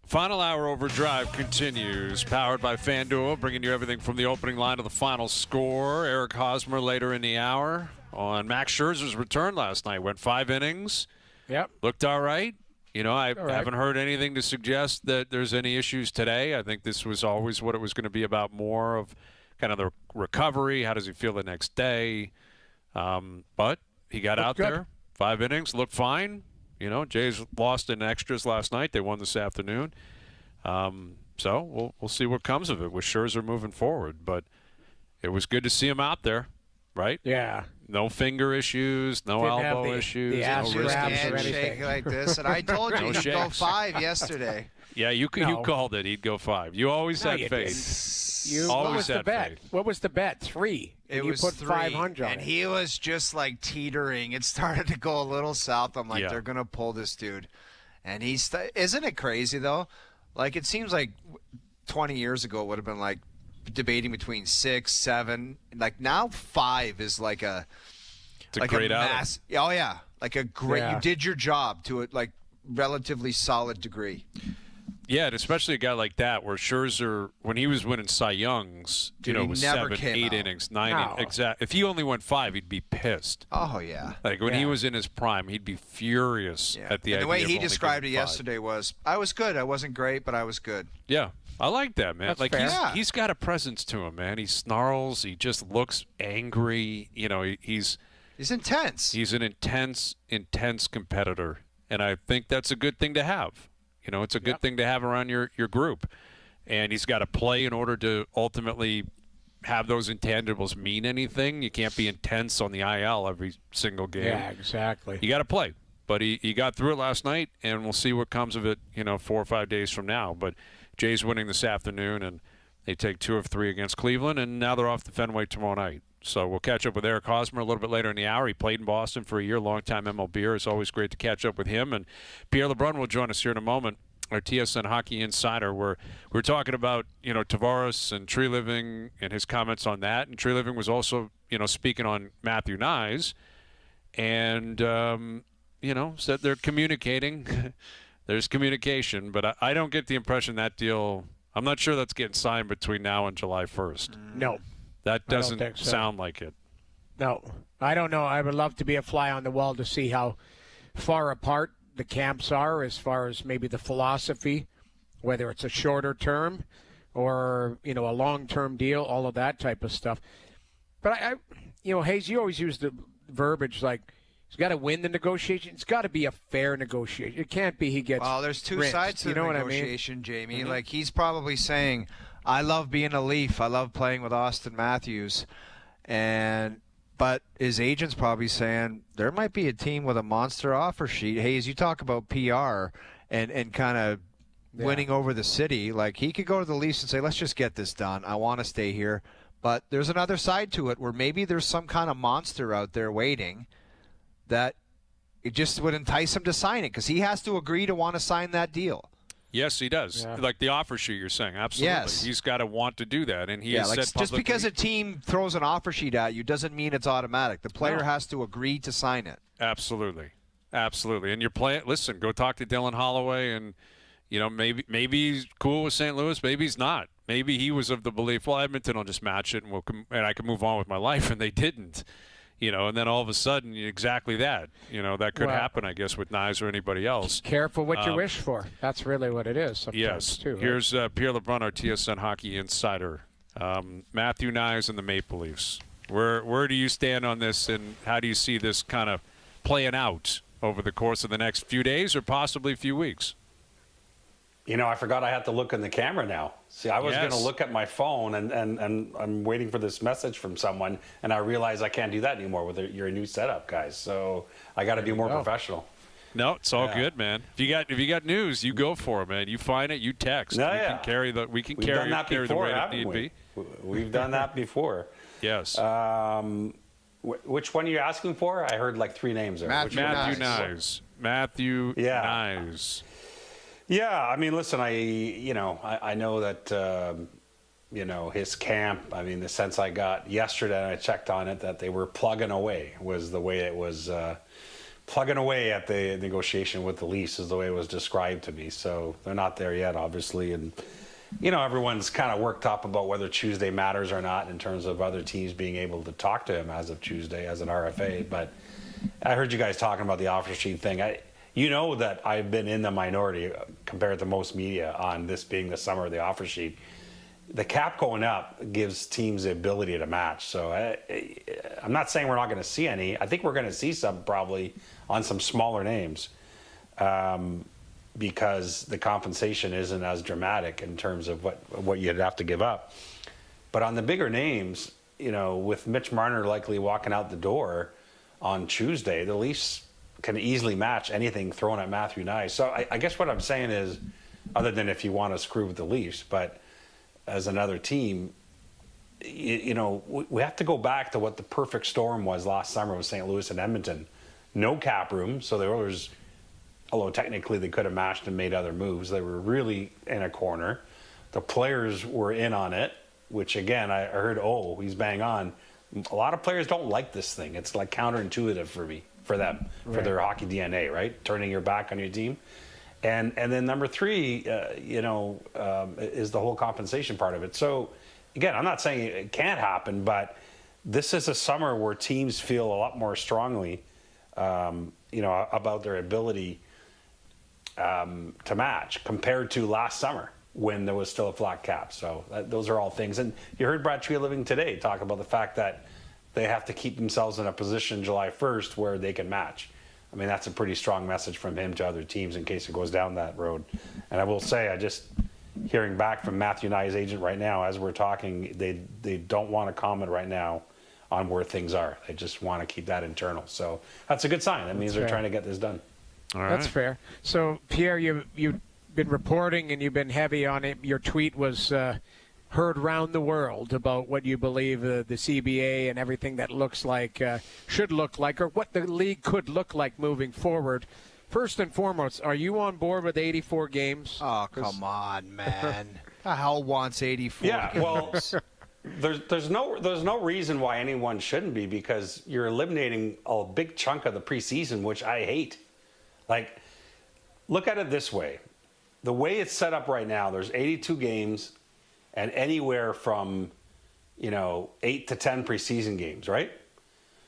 Final hour OverDrive continues, powered by FanDuel, bringing you everything from the opening line to the final score. Eric Hosmer later in the hour on Max Scherzer's return last night. Went 5 innings. Yep. Looked all right. You know, I haven't heard anything to suggest that there's any issues today. I think this was always what it was going to be about, more of kind of the recovery. How does he feel the next day? But he got out there, 5 innings, looked fine. You know, Jays lost in extras last night. They won this afternoon. So we'll see what comes of it with Scherzer moving forward. But it was good to see him out there, right? Yeah. No finger issues, no Didn't have elbow issues, the ass no wrist grabs or issues. anything. Like this, and I told you No he'd go shakes. 5 yesterday. Yeah, you called it. He'd go 5. You always had you faith. what Always was the had bet? faith. What was the bet? 3. It And you was put 3, 500 on and it. he was just like teetering. It started to go a little south. I'm like, Yeah. they're gonna pull this dude, and isn't it crazy though? Like it seems like 20 years ago it would have been like debating between 6, 7. Like now 5 is like a great outing. mass. Oh yeah, like a great. Yeah. You did your job to a like relatively solid degree. Yeah, and especially a guy like that, where Scherzer, when he was winning Cy Youngs, Dude, you know, he was never 7, came 8 out. innings, 9 No. innings. Exact. If he only went 5, he'd be pissed. Oh yeah. Like when he Yeah. was in his prime, he'd be furious Yeah. at the And idea the way of he only described it getting 5. yesterday was, I was good. I wasn't great, but I was good. Yeah, I like that, man. That's like fair. he's got a presence to him, man. He snarls. He just looks angry. You know, he's intense. an intense competitor, and I think that's a good thing to have. You know, it's a good thing to have around your group. And he's got to play in order to ultimately have those intangibles mean anything. You can't be intense on the IL every single game. Yeah, exactly. You got to play. But he got through it last night, and we'll see what comes of it, 4 or 5 days from now. But Jays winning this afternoon, and they take 2 of 3 against Cleveland, and now they're off to Fenway tomorrow night. So we'll catch up with Eric Hosmer a little bit later in the hour. He played in Boston for a year, longtime MLBer. It's always great to catch up with him. And Pierre LeBrun will join us here in a moment, our TSN Hockey Insider, where we're talking about, Tavares and Tree Living and his comments on that. And Tree Living was also, speaking on Matthew Nyes and, said they're communicating. There's communication, but I don't get the impression that deal, I'm not sure that's getting signed between now and July 1st. No. That I don't doesn't think so. sound like it. No. I don't know. I would love to be a fly on the wall to see how far apart the camps are as far as maybe the philosophy, whether it's a shorter term or, a long-term deal, all of that type of stuff. But I Hayes, you always use the verbiage like he's got to win the negotiation. It's got to be a fair negotiation. It can't be he gets Well, there's 2 rinsed. sides to You the know what I mean? negotiation, Jamie. Mm-hmm. Like he's probably saying, I love being a Leaf. I love playing with Austin Matthews. But his agent's probably saying there might be a team with a monster offer sheet. Hey, as you talk about PR and kind of winning over the city, like he could go to the Leafs and say, let's just get this done. I want to stay here. But there's another side to it where maybe there's some kind of monster out there waiting that it just would entice him to sign it because he has to agree to want to sign that deal. Yes, he does. Yeah. Like the offer sheet you're saying. Absolutely. Yes. He's got to want to do that. And he has said just publicly, because a team throws an offer sheet at you doesn't mean it's automatic. The player No. has to agree to sign it. Absolutely. Absolutely. And you're playing, listen, go talk to Dylan Holloway and, maybe he's cool with St. Louis. Maybe he's not. Maybe he was of the belief, well, Edmonton will just match it and I can move on with my life. And they didn't. And then all of a sudden, exactly that. That could happen, I guess, with Nyes or anybody else. Careful what you wish for. That's really what it is sometimes, Yes. too. Right? Here's Pierre LeBrun, our TSN Hockey Insider. Matthew Nyes and the Maple Leafs. Where do you stand on this, and how do you see this kind of playing out over the course of the next few days or possibly a few weeks? I forgot I had to look in the camera now. See, I was going to Yes. look at my phone, and I'm waiting for this message from someone, and I realize I can't do that anymore with your new setup, guys. So I got to be more professional. No, it's all good, man. If you got news, you go for it, man. You find it, you text. No, we yeah. can carry the We've done that carry the before, weight if haven't need we? be. We've done that before. Yes. Which one are you asking for? I heard like 3 names there. Matthew Nyes. Matthew Nyes. Yeah, I mean, listen, I know that, his camp, I mean, the sense I got yesterday, and I checked on it, that they were plugging away was the way it was, plugging away at the negotiation with the Leafs is the way it was described to me. So they're not there yet, obviously. And, everyone's kind of worked up about whether Tuesday matters or not in terms of other teams being able to talk to him as of Tuesday as an RFA. But I heard you guys talking about the offer sheet thing. You know that I've been in the minority compared to most media on this being the summer of the offer sheet. The cap going up gives teams the ability to match. So I'm not saying we're not going to see any. I think we're going to see some probably on some smaller names because the compensation isn't as dramatic in terms of what you'd have to give up. But on the bigger names, with Mitch Marner likely walking out the door on Tuesday, the Leafs can easily match anything thrown at Matthew Nyes. So I guess what I'm saying is, other than if you want to screw with the Leafs, but as another team, we have to go back to what the perfect storm was last summer with St. Louis and Edmonton. No cap room, so the Oilers, although technically they could have matched and made other moves, they were really in a corner. The players were in on it, which again, I heard, he's bang on. A lot of players don't like this thing. It's like counterintuitive for them, for their hockey DNA, right? Turning your back on your team. And then number 3, is the whole compensation part of it. So, again, I'm not saying it can't happen, but this is a summer where teams feel a lot more strongly, about their ability to match compared to last summer when there was still a flat cap. So those are all things. And you heard Brad Treliving today talk about the fact that they have to keep themselves in a position July 1st where they can match. I mean, that's a pretty strong message from him to other teams in case it goes down that road. And I will say, hearing back from Matthew Nyes' agent right now, as we're talking, they don't want to comment right now on where things are. They just want to keep that internal. So that's a good sign. That means they're trying to get this done. All right. That's fair. So, Pierre, you've been reporting and you've been heavy on it. Your tweet was heard round the world about what you believe the CBA and everything that looks like, should look like, or what the league could look like moving forward. First and foremost, are you on board with 84 games? Oh, come on, man. The hell wants 84 games? Well, there's no reason why anyone shouldn't be, because you're eliminating a big chunk of the preseason, which I hate. Like, look at it this way. The way it's set up right now, there's 82 games and anywhere from, 8 to 10 preseason games, right?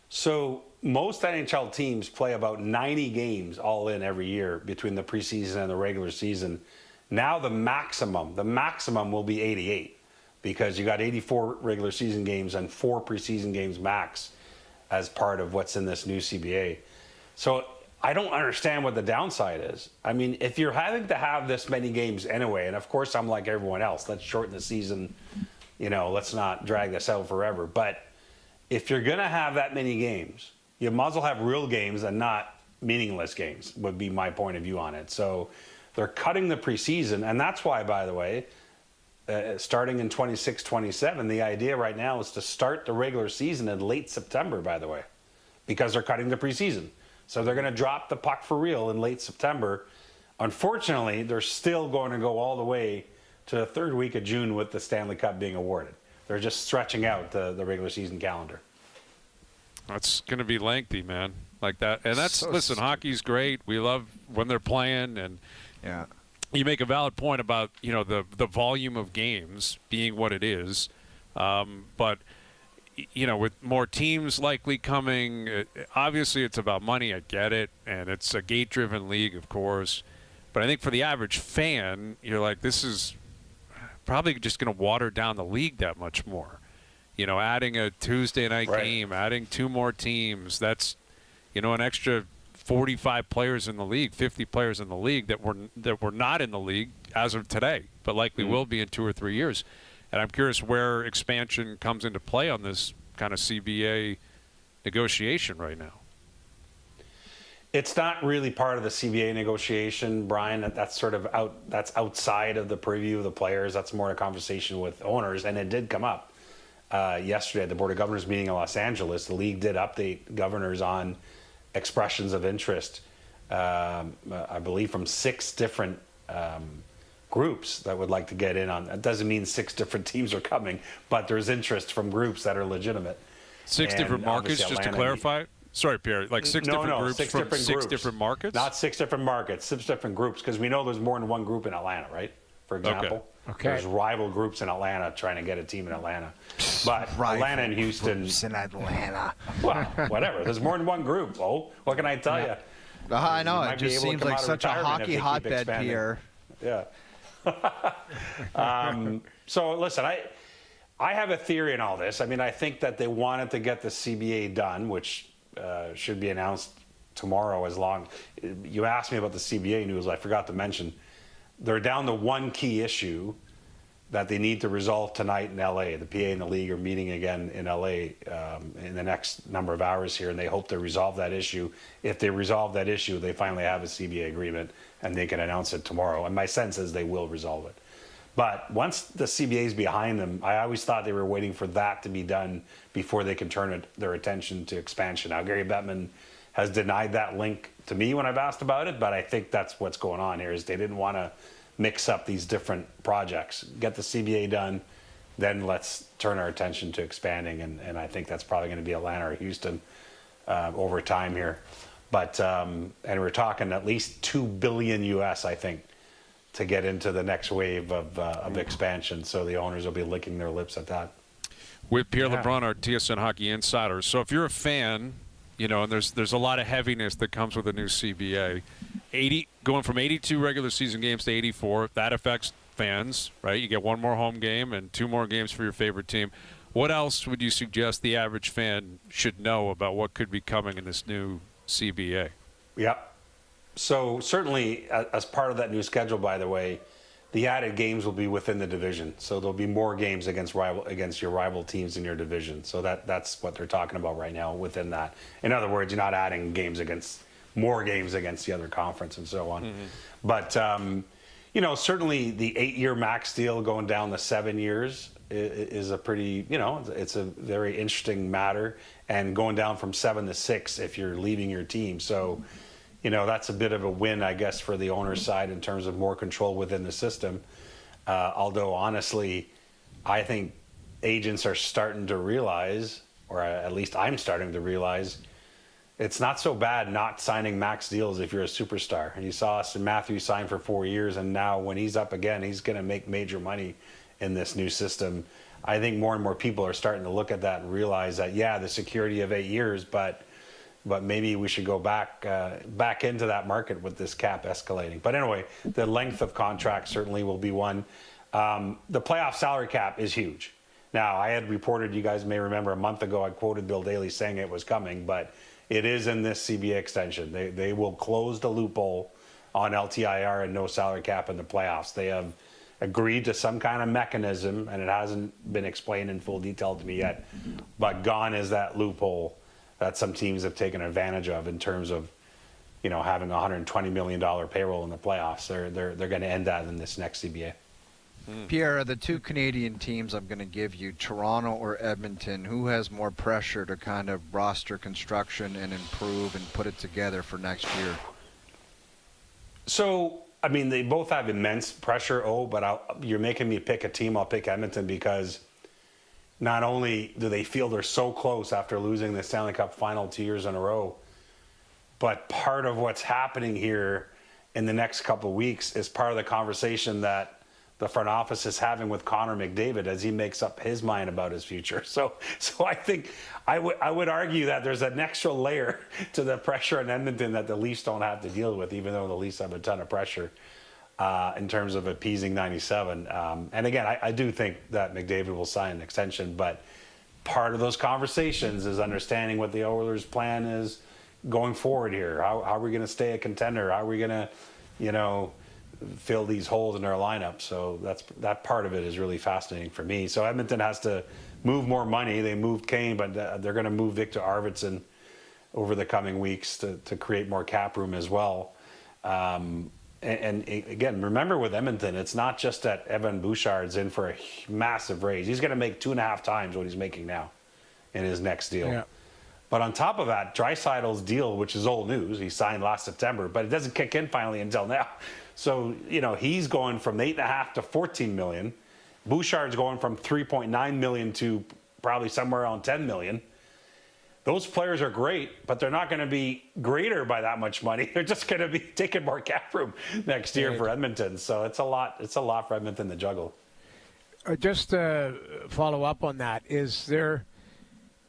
So most NHL teams play about 90 games all in every year between the preseason and the regular season. Now the maximum will be 88 because you got 84 regular season games and 4 preseason games max as part of what's in this new CBA. So I don't understand what the downside is. I mean, if you're having to have this many games anyway, and of course I'm like everyone else, let's shorten the season, let's not drag this out forever. But if you're going to have that many games, you might as well have real games and not meaningless games, would be my point of view on it. So they're cutting the preseason, and that's why, by the way, starting in 26-27, the idea right now is to start the regular season in late September, by the way, because they're cutting the preseason. So they're going to drop the puck for real in late September. Unfortunately, they're still going to go all the way to the 3rd week of June with the Stanley Cup being awarded. They're just stretching out the regular season calendar. That's going to be lengthy, man. Like that. And that's, listen, hockey's great. We love when they're playing. And you make a valid point about, the volume of games being what it is. But with more teams likely coming, obviously it's about money. I get it. And it's a gate-driven league, of course. But I think for the average fan, you're like, this is probably just going to water down the league that much more. Adding a Tuesday night game, adding 2 more teams, that's, an extra 45 players in the league, 50 players in the league that were not in the league as of today, but likely will be in 2 or 3 years. And I'm curious where expansion comes into play on this kind of CBA negotiation right now. It's not really part of the CBA negotiation, Brian. That's sort of that's outside of the preview of the players. That's more a conversation with owners, and it did come up. yesterday at the Board of Governors meeting in Los Angeles. The league did update governors on expressions of interest, I believe from 6 different groups that would like to get in on. That doesn't mean 6 different teams are coming, but there's interest from groups that are legitimate. 6 different markets, just to clarify? Sorry, Pierre, like 6 different groups from 6 different markets? Not 6 different markets, 6 different groups, because we know there's more than one group in Atlanta, right? For example. Okay. There's rival groups in Atlanta trying to get a team in Atlanta. But Atlanta and Houston. Groups in Atlanta. Well, whatever. There's more than one group. Oh, what can I tell you? I know. It just seems like such a hockey hotbed here. Yeah. So listen, I have a theory in all this. I mean, I think that they wanted to get the CBA done, which should be announced tomorrow. As long you asked me about the CBA news, I forgot to mention they're down to one key issue that they need to resolve tonight in LA. The PA and the league are meeting again in LA in the next number of hours here, and they hope to resolve that issue. If they resolve that issue, they finally have a CBA agreement, and they can announce it tomorrow. And my sense is they will resolve it. But once the CBA is behind them, I always thought they were waiting for that to be done before they can turn their attention to expansion. Now, Gary Bettman has denied that link to me when I've asked about it, but I think that's what's going on here is they didn't want to mix up these different projects. Get the CBA done, then let's turn our attention to expanding, and I think that's probably going to be Atlanta or Houston over time here. But and we're talking at least $2 billion US, I think, to get into the next wave of expansion. So the owners will be licking their lips at that. With Pierre LeBrun, our TSN Hockey Insider. So if you're a fan, you know, and there's a lot of heaviness that comes with a new CBA. Going from 82 regular season games to 84, that affects fans, right? You get one more home game and 2 more games for your favorite team. What else would you suggest the average fan should know about what could be coming in this new CBA? Yep. So certainly, as part of that new schedule, by the way, the added games will be within the division. So there'll be more games against your rival teams in your division. So that's what they're talking about right now within that. In other words, you're not adding more games against the other conference and so on. Mm-hmm. But you know, certainly the 8-year max deal going down to 7 years is a pretty, you know, it's a very interesting matter, and going down from 7 to 6 if you're leaving your team. So, you know, that's a bit of a win, I guess, for the owner's side in terms of more control within the system. Although, honestly, I think agents are starting to realize, or at least I'm starting to realize, it's not so bad not signing max deals if you're a superstar. And you saw Austin Matthews sign for 4 years, and now when he's up again, he's going to make major money in this new system. I think more and more people are starting to look at that and realize that, yeah, the security of 8 years, but maybe we should go back into that market with this cap escalating. But anyway, the length of contract certainly will be one. The playoff salary cap is huge. Now, I had reported, you guys may remember a month ago, I quoted Bill Daly saying it was coming, but it is in this CBA extension. They will close the loophole on LTIR and no salary cap in the playoffs. They have agreed to some kind of mechanism, and it hasn't been explained in full detail to me yet, but gone is that loophole that some teams have taken advantage of in terms of, you know, having a $120 million payroll in the playoffs. They're going to end that in this next CBA. Pierre, the 2 Canadian teams I'm going to give you, Toronto or Edmonton, who has more pressure to kind of roster construction and improve and put it together for next year? So, I mean, they both have immense pressure, but you're making me pick a team. I'll pick Edmonton because not only do they feel they're so close after losing the Stanley Cup final 2 years in a row, but part of what's happening here in the next couple of weeks is part of the conversation that the front office is having with Connor McDavid as he makes up his mind about his future. So I think I would argue that there's an extra layer to the pressure in Edmonton that the Leafs don't have to deal with, even though the Leafs have a ton of pressure in terms of appeasing 97. And again, I do think that McDavid will sign an extension, but part of those conversations is understanding what the Oilers' plan is going forward here. How are we going to stay a contender? How are we going to, you know, fill these holes in our lineup? So that part of it is really fascinating for me. So Edmonton has to move more money. They moved Kane, but they're going to move Victor Arvidsson over the coming weeks to create more cap room as well. And again, remember with Edmonton, it's not just that Evan Bouchard's in for a massive raise. He's going to make 2.5 times what he's making now in his next deal. Yeah. But on top of that, Draisaitl's deal, which is old news, he signed last September, but it doesn't kick in finally until now. So, he's going from $8.5 to $14 million. Bouchard's going from $3.9 million to probably somewhere around $10 million. Those players are great, but they're not going to be greater by that much money. They're just going to be taking more cap room next year for Edmonton. So it's a lot. It's a lot for Edmonton to juggle. Just to follow up on that, is there?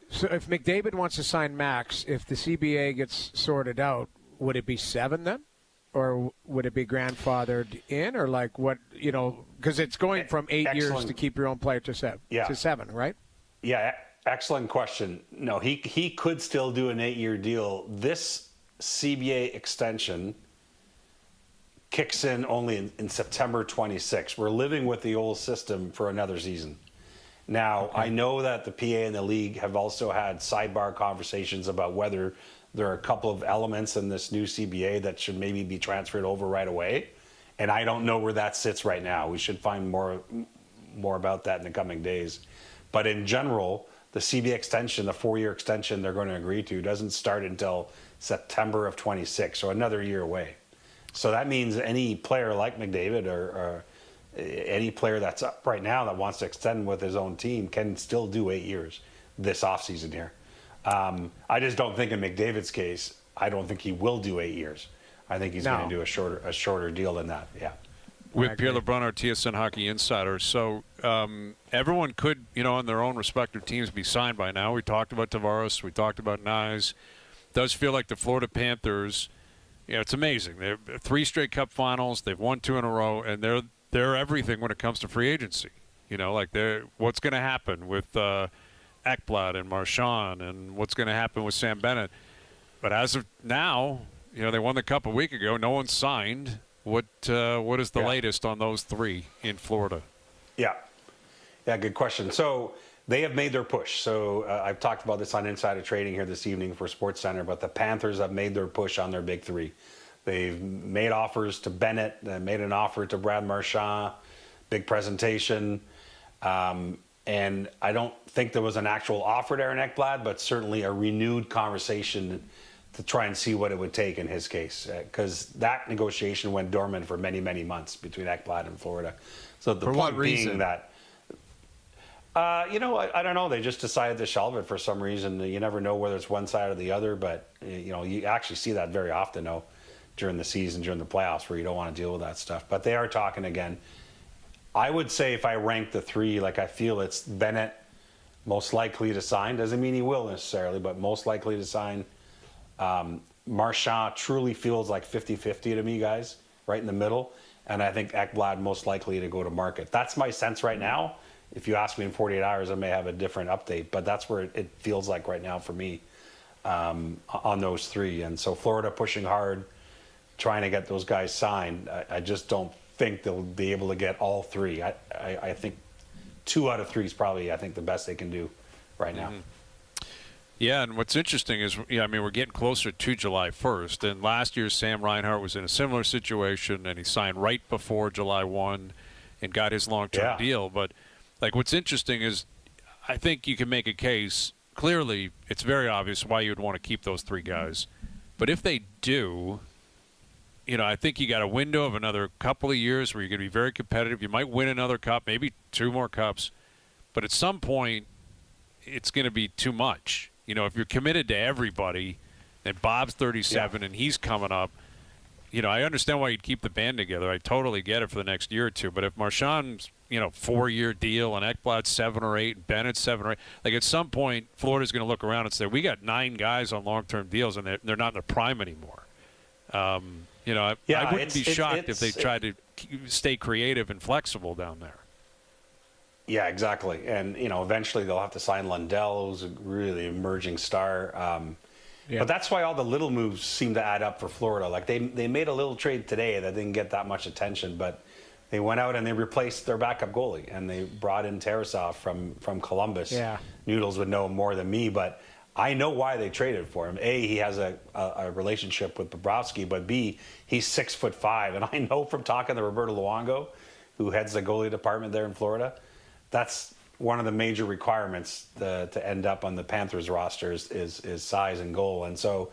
So if McDavid wants to sign max, if the CBA gets sorted out, would it be 7 then, or would it be grandfathered in, or like what? Because it's going from 8 years to keep your own player to 7. To 7, right? Yeah. Excellent question. No, he could still do an 8-year deal. This CBA extension kicks in only in September 26. We're living with the old system for another season. Now, I know that the PA and the league have also had sidebar conversations about whether there are a couple of elements in this new CBA that should maybe be transferred over right away. And I don't know where that sits right now. We should find more about that in the coming days. But in general, the CBA extension, the 4-year extension they're going to agree to, doesn't start until September of 26, so another year away. So that means any player like McDavid or any player that's up right now that wants to extend with his own team can still do 8 years this offseason here. I just don't think in McDavid's case, I don't think he will do 8 years. I think he's going to do a shorter deal than that, yeah. With Pierre LeBrun, our TSN Hockey Insider. So everyone could, on their own respective teams be signed by now. We talked about Tavares. We talked about Nyes. Does feel like the Florida Panthers, it's amazing. They're 3 straight Cup finals. They've won 2 in a row, and they're everything when it comes to free agency. What's going to happen with Ekblad and Marchand, and what's going to happen with Sam Bennett. But as of now, they won the Cup a week ago. No one signed. What is the latest on those 3 in Florida? Yeah, good question. So they have made their push. So I've talked about this on Insider Trading here this evening for SportsCenter, but the Panthers have made their push on their big 3. They've made offers to Bennett. They made an offer to Brad Marchand. Big presentation. And I don't think there was an actual offer to Aaron Ekblad, but certainly a renewed conversation to try and see what it would take in his case, because that negotiation went dormant for many, many months between Ekblad and Florida. So the point being that, I don't know. They just decided to shelve it for some reason. You never know whether it's one side or the other, but you actually see that very often, though, during the season, during the playoffs, where you don't want to deal with that stuff. But they are talking again. I would say if I rank the 3, I feel it's Bennett most likely to sign. Doesn't mean he will necessarily, but most likely to sign. Marchand truly feels like 50-50 to me, guys, right in the middle. And I think Ekblad most likely to go to market. That's my sense right now. If you ask me in 48 hours, I may have a different update. But that's where it feels like right now for me on those 3. And so Florida pushing hard, trying to get those guys signed. I just don't think they'll be able to get all 3. I think 2 out of 3 is probably, I think, the best they can do right now. Mm-hmm. Yeah, and what's interesting is, we're getting closer to July 1st. And last year, Sam Reinhart was in a similar situation, and he signed right before July 1 and got his long-term deal. But, what's interesting is I think you can make a case. Clearly, it's very obvious why you would want to keep those 3 guys. But if they do, I think you got a window of another couple of years where you're going to be very competitive. You might win another cup, maybe 2 more cups. But at some point, it's going to be too much. If you're committed to everybody, and Bob's 37 and he's coming up, I understand why you'd keep the band together. I totally get it for the next year or 2. But if Marchand's, 4-year deal and Ekblad's 7 or 8 and Bennett's 7 or 8, at some point, Florida's going to look around and say, we got 9 guys on long-term deals and they're not in their prime anymore. I wouldn't be shocked if they tried to stay creative and flexible down there. Yeah, exactly. And, eventually they'll have to sign Lundell, who's a really emerging star. But that's why all the little moves seem to add up for Florida. They made a little trade today that didn't get that much attention, but they went out and they replaced their backup goalie, and they brought in Tarasov from Columbus. Yeah. Noodles would know more than me, but I know why they traded for him. A, he has a relationship with Bobrovsky, but B, he's 6'5", and I know from talking to Roberto Luongo, who heads the goalie department there in Florida, that's one of the major requirements to end up on the Panthers rosters is size and goal. And so,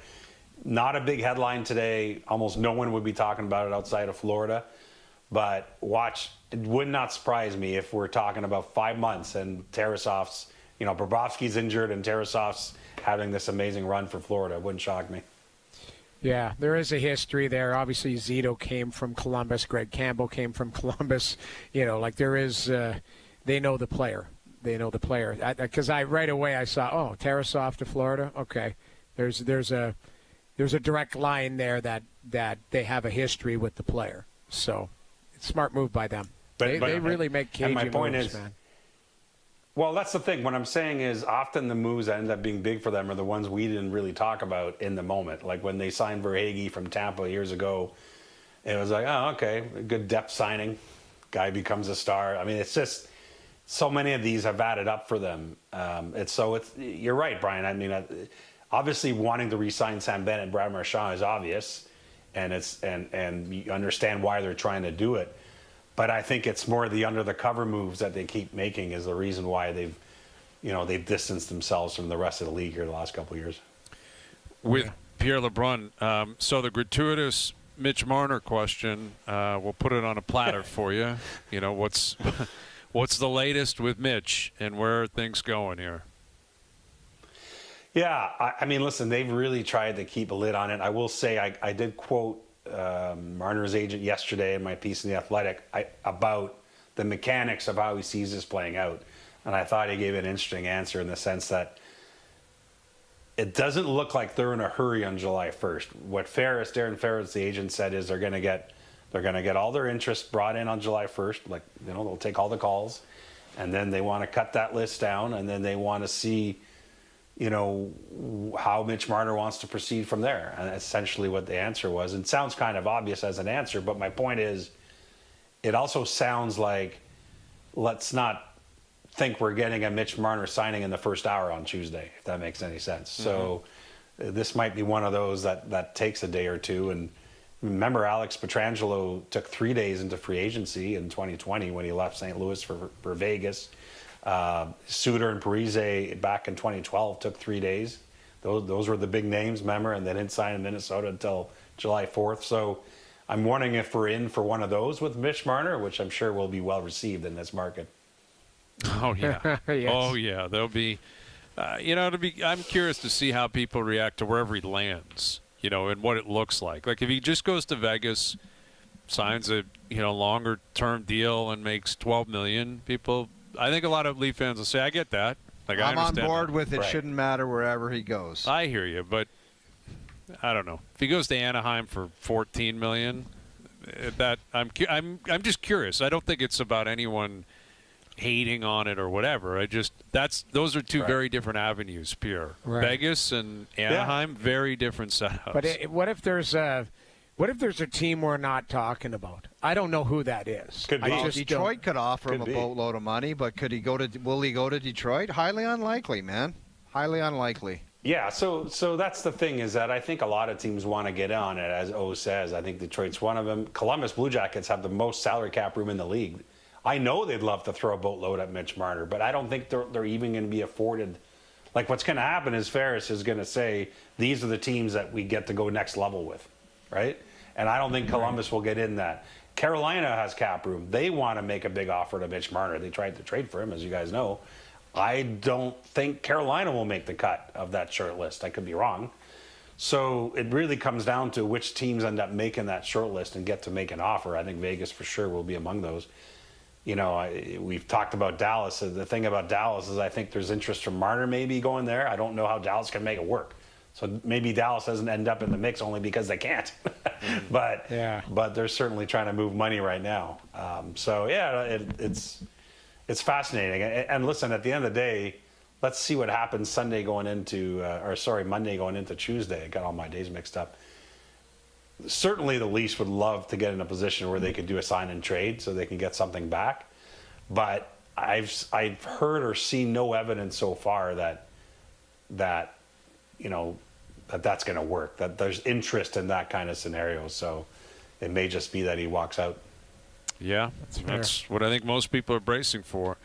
not a big headline today. Almost no one would be talking about it outside of Florida. But watch, it would not surprise me if we're talking about 5 months and Tarasov's, Bobrovsky's injured and Tarasov's having this amazing run for Florida. It wouldn't shock me. Yeah, there is a history there. Obviously, Zito came from Columbus. Greg Campbell came from Columbus. There is, they know the player. They know the player. Because right away I saw, Tarasov to Florida. Okay, there's a direct line there that they have a history with the player. So, it's a smart move by them. They really make cagey moves, man. Well, that's the thing. What I'm saying is often the moves that end up being big for them are the ones we didn't really talk about in the moment. Like when they signed Verhaeghe from Tampa years ago, it was like, oh, okay, a good depth signing. Guy becomes a star. I mean, it's just so many of these have added up for them. You're right, Brian. I mean, obviously wanting to re-sign Sam Bennett and Brad Marchand is obvious, and you understand why they're trying to do it. But I think it's more the under-the-cover moves that they keep making is the reason why they've distanced themselves from the rest of the league here the last couple of years. With Pierre LeBrun, so the gratuitous Mitch Marner question, we'll put it on a platter for you. What's the latest with Mitch and where are things going here? Yeah, I mean, listen, they've really tried to keep a lid on it. I will say I did quote Marner's agent yesterday in my piece in The Athletic about the mechanics of how he sees this playing out. And I thought he gave an interesting answer in the sense that it doesn't look like they're in a hurry on July 1st. What Darren Ferris, the agent, said is they're going to get all their interest brought in on July 1st. Like, they'll take all the calls, and then they want to cut that list down, and then they want to see how Mitch Marner wants to proceed from there. And essentially what the answer was. It sounds kind of obvious as an answer, but my point is it also sounds like let's not think we're getting a Mitch Marner signing in the first hour on Tuesday, if that makes any sense. Mm-hmm. So this might be one of those that takes a day or two. And remember, Alex Pietrangelo took 3 days into free agency in 2020 when he left St. Louis for Vegas. Suter and Parise back in 2012 took 3 days. Those were the big names, remember, and they didn't sign in Minnesota until July 4th. So I'm wondering if we're in for one of those with Mitch Marner, which I'm sure will be well received in this market. Oh, yeah. Yes. Oh, yeah. There'll be, I'm curious to see how people react to wherever he lands, and what it looks like. Like if he just goes to Vegas, signs a, longer-term deal and makes $12 million, I think a lot of Leaf fans will say, I get that. Like, I'm on board that. with it. Right. Shouldn't matter wherever he goes. I hear you, but I don't know. If he goes to Anaheim for $14 million, I'm just curious. I don't think it's about anyone hating on it or whatever. Those are two very different avenues, Pierre. Right. Vegas and Anaheim, very different setups. But what if there's a team we're not talking about? I don't know who that is. Could be. Detroit could offer him a boatload of money, but will he go to Detroit? Highly unlikely, man. Highly unlikely. Yeah, so that's the thing is that I think a lot of teams want to get on it, as O says. I think Detroit's one of them. Columbus Blue Jackets have the most salary cap room in the league. I know they'd love to throw a boatload at Mitch Marner, but I don't think they're even going to be afforded. Like what's going to happen is Ferris is going to say, these are the teams that we get to go next level with, right? And I don't think Columbus will get in that. Carolina has cap room. They want to make a big offer to Mitch Marner. They tried to trade for him, as you guys know. I don't think Carolina will make the cut of that short list. I could be wrong. So it really comes down to which teams end up making that short list and get to make an offer. I think Vegas for sure will be among those. We've talked about Dallas. The thing about Dallas is I think there's interest from Marner maybe going there. I don't know how Dallas can make it work. So maybe Dallas doesn't end up in the mix only because they can't. But they're certainly trying to move money right now. It's fascinating. And listen, at the end of the day, let's see what happens Monday going into Tuesday. I got all my days mixed up. Certainly the Leafs would love to get in a position where they could do a sign and trade so they can get something back. But I've heard or seen no evidence so far that that's going to work, that there's interest in that kind of scenario. So it may just be that he walks out. Yeah, that's what I think most people are bracing for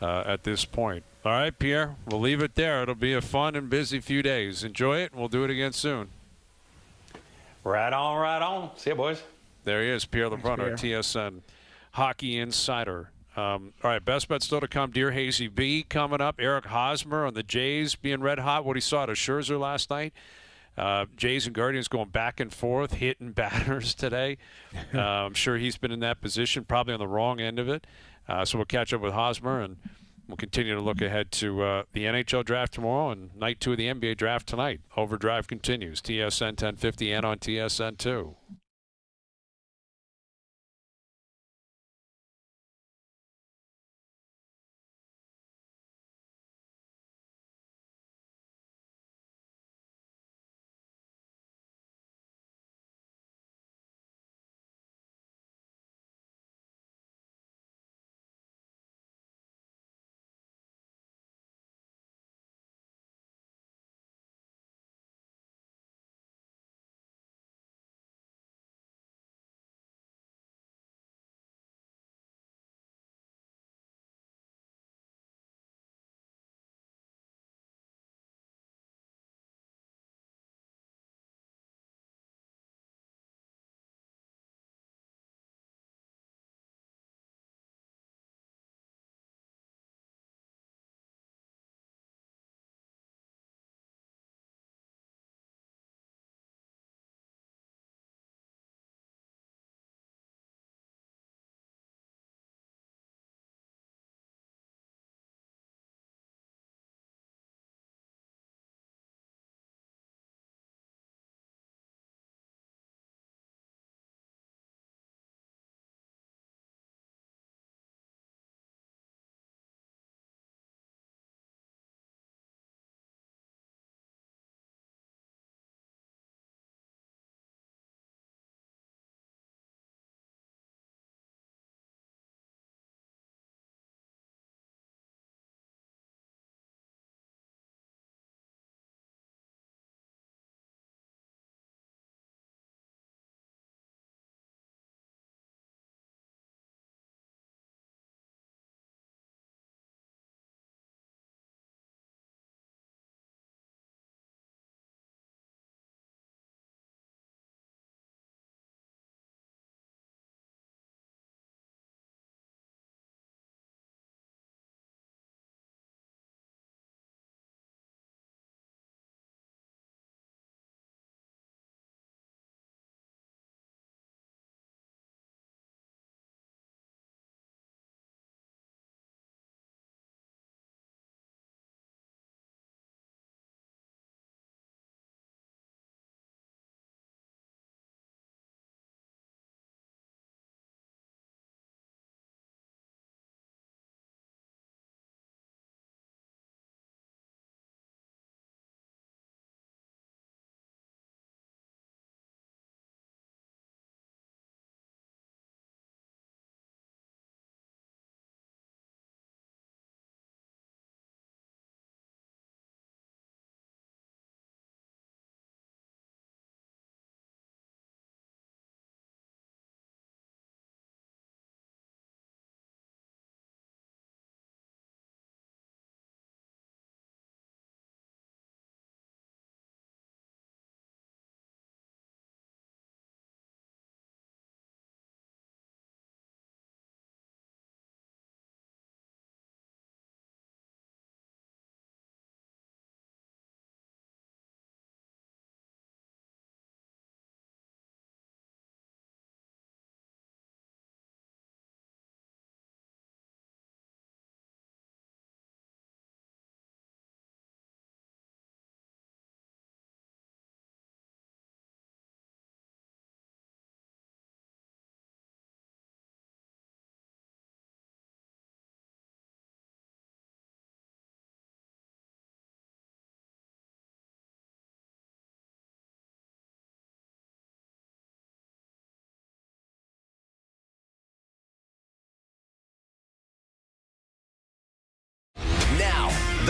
at this point. All right, Pierre, we'll leave it there. It'll be a fun and busy few days. Enjoy it, and we'll do it again soon. Right on, right on. See you, boys. There he is, Pierre LeBrun, our TSN hockey insider. All right, best bet still to come. Dear Hazy B coming up. Eric Hosmer on the Jays being red hot. What he saw to Scherzer last night. Jays and Guardians going back and forth, hitting batters today. I'm sure he's been in that position, probably on the wrong end of it. So we'll catch up with Hosmer, and we'll continue to look ahead to the NHL draft tomorrow and night 2 of the NBA draft tonight. OverDrive continues. TSN 1050 and on TSN 2.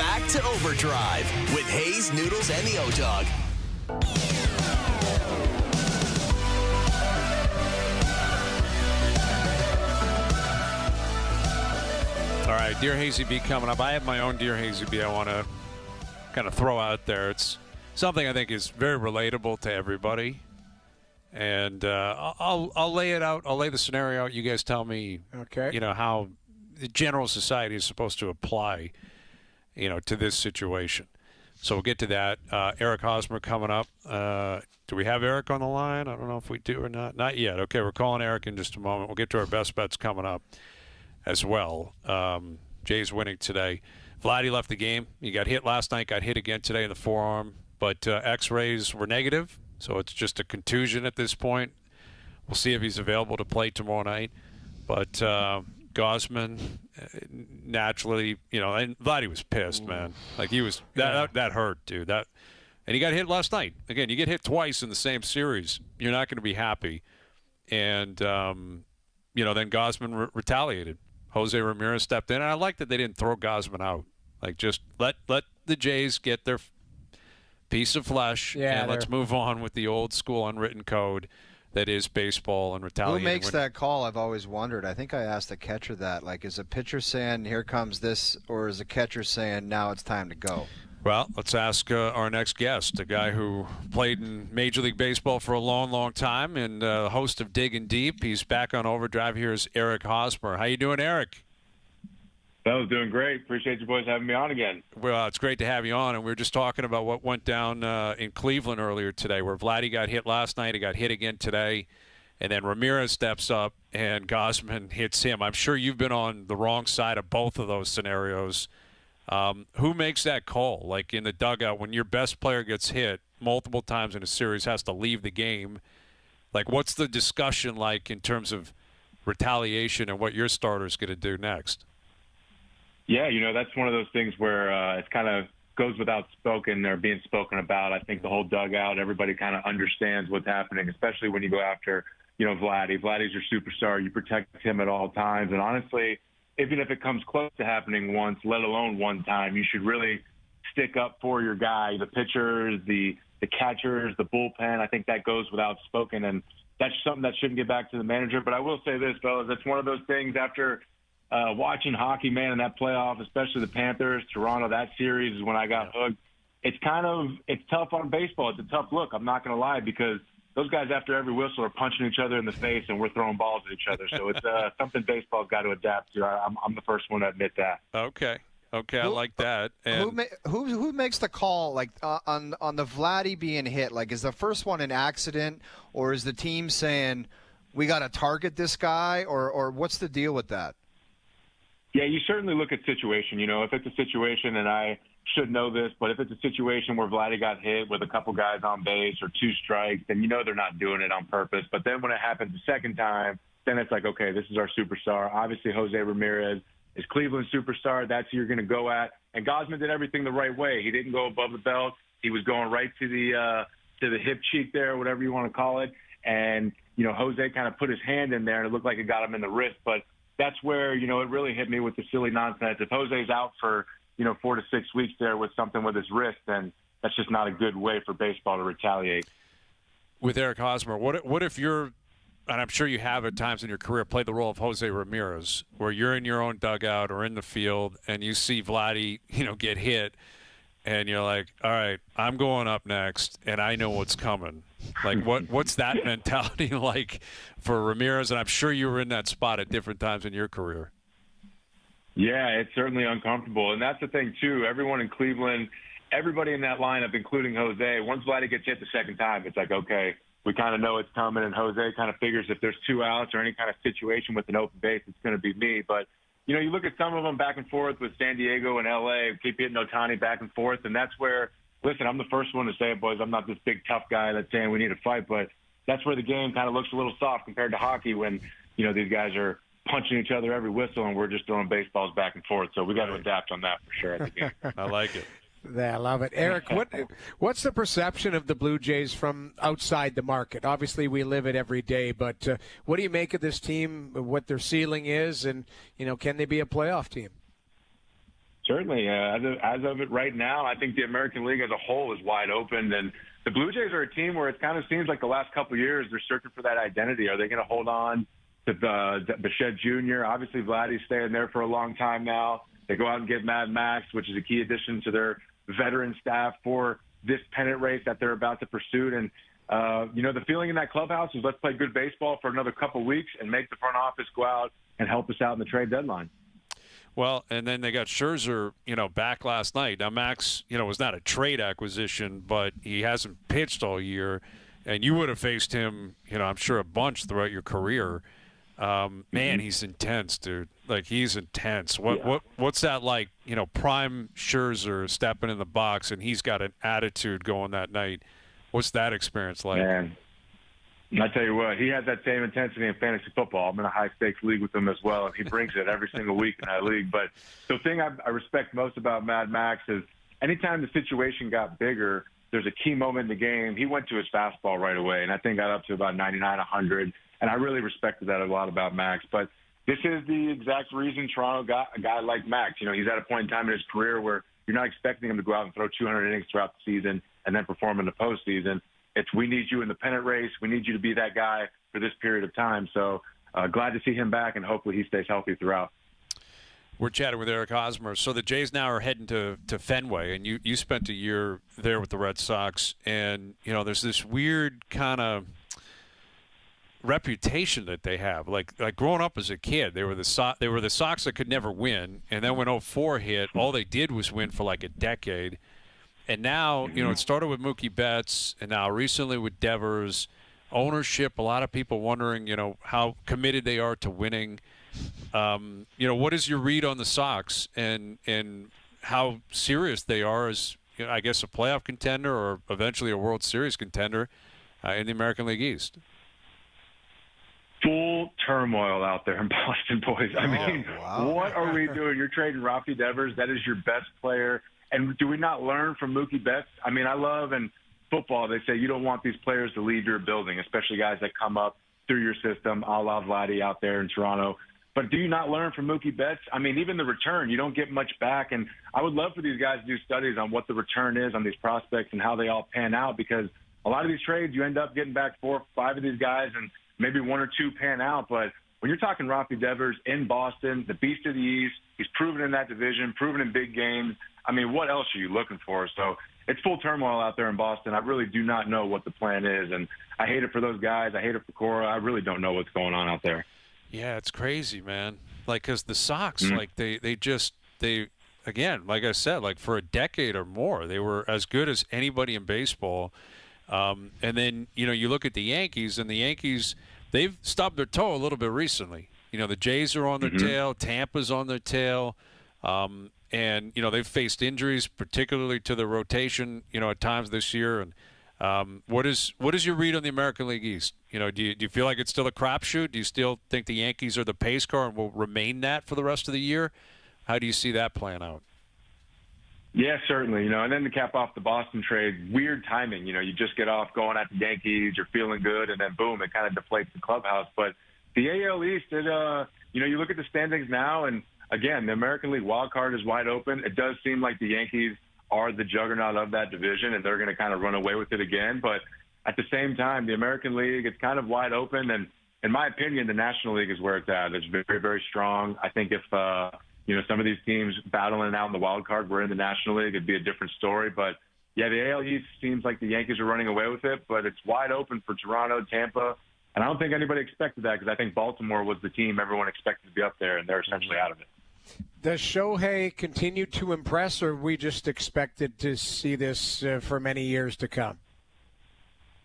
Back to OverDrive with Hayes, Noodles, and the O-Dog. All right, Dear Hazy B coming up. I have my own Dear Hazy B I want to kind of throw out there. It's something I think is very relatable to everybody. And I'll lay it out. I'll lay the scenario out. You guys tell me, Okay. how the general society is supposed to apply, to this situation. So we'll get to that. Eric Hosmer coming up. Do we have Eric on the line? I don't know if we do or not. Not yet. Okay, we're calling Eric in just a moment. We'll get to our best bets coming up as well. Jays winning today. Vladdy left the game. He got hit last night, got hit again today in the forearm. But X-rays were negative, so it's just a contusion at this point. We'll see if he's available to play tomorrow night. But Gausman, naturally, and Vladdy was pissed, man. Like he was that hurt, dude. And he got hit last night. Again, you get hit twice in the same series, you're not going to be happy. And then Gausman retaliated. Jose Ramirez stepped in, and I like that they didn't throw Gausman out. Like just let the Jays get their piece of flesh, and let's move on with the old school unwritten code that is baseball and retaliation. Who makes that call? I've always wondered. I think I asked the catcher that. Like, is a pitcher saying, here comes this, or is a catcher saying, now it's time to go? Well, let's ask our next guest, a guy who played in Major League Baseball for a long, long time and host of Digging Deep. He's back on OverDrive. Here's Eric Hosmer. How you doing, Eric? I was doing great. Appreciate you boys having me on again. Well, it's great to have you on, and we were just talking about what went down in Cleveland earlier today, where Vladdy got hit last night, he got hit again today, and then Ramirez steps up and Gausman hits him. I'm sure you've been on the wrong side of both of those scenarios. Who makes that call? Like in the dugout, when your best player gets hit multiple times in a series, has to leave the game. Like, what's the discussion like in terms of retaliation and what your starter's going to do next? Yeah, that's one of those things where it kind of goes without spoken or being spoken about. I think the whole dugout, everybody kind of understands what's happening, especially when you go after, Vladdy. Vladdy's your superstar. You protect him at all times. And honestly, even if it comes close to happening once, let alone one time, you should really stick up for your guy, the pitchers, the catchers, the bullpen. I think that goes without spoken, and that's something that shouldn't get back to the manager. But I will say this, fellas, it's one of those things after watching hockey, man, in that playoff, especially the Panthers, Toronto, that series is when I got hooked. It's tough on baseball. It's a tough look. I'm not going to lie, because those guys after every whistle are punching each other in the face, and we're throwing balls at each other. So it's something baseball's got to adapt to. I'm the first one to admit that. Okay, I like that. And who makes the call, like on the Vladdy being hit? Like, is the first one an accident, or is the team saying we got to target this guy, or what's the deal with that? Yeah, you certainly look at situation. If it's a situation, and I should know this, but if it's a situation where Vladdy got hit with a couple guys on base or two strikes, then they're not doing it on purpose. But then when it happens the second time, then it's like, okay, this is our superstar. Obviously, Jose Ramirez is Cleveland's superstar. That's who you're going to go at. And Gausman did everything the right way. He didn't go above the belt. He was going right to the hip cheek there, whatever you want to call it. And, Jose kind of put his hand in there, and it looked like it got him in the wrist. But that's where, it really hit me with the silly nonsense. If Jose's out for, 4 to 6 weeks there with something with his wrist, then that's just not a good way for baseball to retaliate. With Eric Hosmer, what if you're, and I'm sure you have at times in your career, played the role of Jose Ramirez, where you're in your own dugout or in the field and you see Vladdy, get hit, and you're like, all right, I'm going up next, and I know what's coming. Like, what's that mentality like for Ramirez? And I'm sure you were in that spot at different times in your career. Yeah, it's certainly uncomfortable. And that's the thing, too. Everyone in Cleveland, everybody in that lineup, including Jose, once Vladdy gets hit the second time, it's like, okay, we kind of know it's coming. And Jose kind of figures if there's 2 outs or any kind of situation with an open base, it's going to be me. But, you look at some of them back and forth with San Diego and L.A., keep hitting Ohtani back and forth. And that's where, listen, I'm the first one to say it, boys. I'm not this big tough guy that's saying we need to fight. But that's where the game kind of looks a little soft compared to hockey when, these guys are punching each other every whistle, and we're just throwing baseballs back and forth. So we got to adapt on that for sure at the game. I like it. Yeah, I love it. Eric, what's the perception of the Blue Jays from outside the market? Obviously, we live it every day, but what do you make of this team, what their ceiling is, and, can they be a playoff team? Certainly. As of it right now, I think the American League as a whole is wide open. And the Blue Jays are a team where it kind of seems like the last couple of years they're searching for that identity. Are they going to hold on to Bichette Jr.? Obviously, Vladdy's staying there for a long time now. They go out and get Mad Max, which is a key addition to their veteran staff for this pennant race that they're about to pursue. And, the feeling in that clubhouse is let's play good baseball for another couple of weeks and make the front office go out and help us out in the trade deadline. Well, and then they got Scherzer, back last night. Now, Max, was not a trade acquisition, but he hasn't pitched all year. And you would have faced him, I'm sure a bunch throughout your career. Man, he's intense, dude. Like, he's intense. What's that like, prime Scherzer stepping in the box, and he's got an attitude going that night. What's that experience like? Man, I tell you what, he has that same intensity in fantasy football. I'm in a high-stakes league with him as well, and he brings it every single week in that league. But the thing I respect most about Mad Max is anytime the situation got bigger, there's a key moment in the game. He went to his fastball right away, and I think got up to about 99, 100. And I really respected that a lot about Max. But this is the exact reason Toronto got a guy like Max. He's at a point in time in his career where you're not expecting him to go out and throw 200 innings throughout the season and then perform in the postseason. It's we need you in the pennant race. We need you to be that guy for this period of time. So glad to see him back, and hopefully he stays healthy throughout. We're chatting with Eric Hosmer. So the Jays now are heading to Fenway, and you spent a year there with the Red Sox. And, there's this weird kind of reputation that they have. Like growing up as a kid, they were the Sox that could never win. And then when 2004 hit, all they did was win for like a decade. And now, it started with Mookie Betts, and now recently with Devers. Ownership, a lot of people wondering, how committed they are to winning. What is your read on the Sox and how serious they are as, I guess, a playoff contender or eventually a World Series contender in the American League East? Full turmoil out there in Boston, boys. I mean, What are we doing? You're trading Rafi Devers. That is your best player. And do we not learn from Mookie Betts? I mean, I love in football, they say you don't want these players to leave your building, especially guys that come up through your system, a la Vladdy out there in Toronto. But do you not learn from Mookie Betts? I mean, even the return, you don't get much back. And I would love for these guys to do studies on what the return is on these prospects and how they all pan out, because a lot of these trades, you end up getting back 4 or 5 of these guys and maybe 1 or 2 pan out. But when you're talking Rafi Devers in Boston, the beast of the East, he's proven in that division, proven in big games. I mean, what else are you looking for? So it's full turmoil out there in Boston. I really do not know what the plan is, and I hate it for those guys. I hate it for Cora. I really don't know what's going on out there. Yeah, it's crazy, man. Like, because the Sox, like, they again, like I said, like for a decade or more, they were as good as anybody in baseball. And then, you look at the Yankees, and the Yankees, they've stubbed their toe a little bit recently. The Jays are on their tail. Tampa's on their tail. And, they've faced injuries, particularly to the rotation, at times this year. And what is your read on the American League East? Do you feel like it's still a crapshoot? Do you still think the Yankees are the pace car and will remain that for the rest of the year? How do you see that playing out? Yeah, certainly. And then to cap off the Boston trade, weird timing. You just get off going at the Yankees, you're feeling good, and then boom, it kind of deflates the clubhouse. But the AL East, you look at the standings now, and again, the American League wild card is wide open. It does seem like the Yankees are the juggernaut of that division, and they're going to kind of run away with it again. But at the same time, the American League, it's kind of wide open. And in my opinion, the National League is where it's at. It's very, very strong. I think if, some of these teams battling out in the wild card were in the National League, it'd be a different story. But, yeah, the AL East seems like the Yankees are running away with it, but it's wide open for Toronto, Tampa. And I don't think anybody expected that, because I think Baltimore was the team everyone expected to be up there, and they're essentially out of it. Does Shohei continue to impress, or we just expected to see this for many years to come?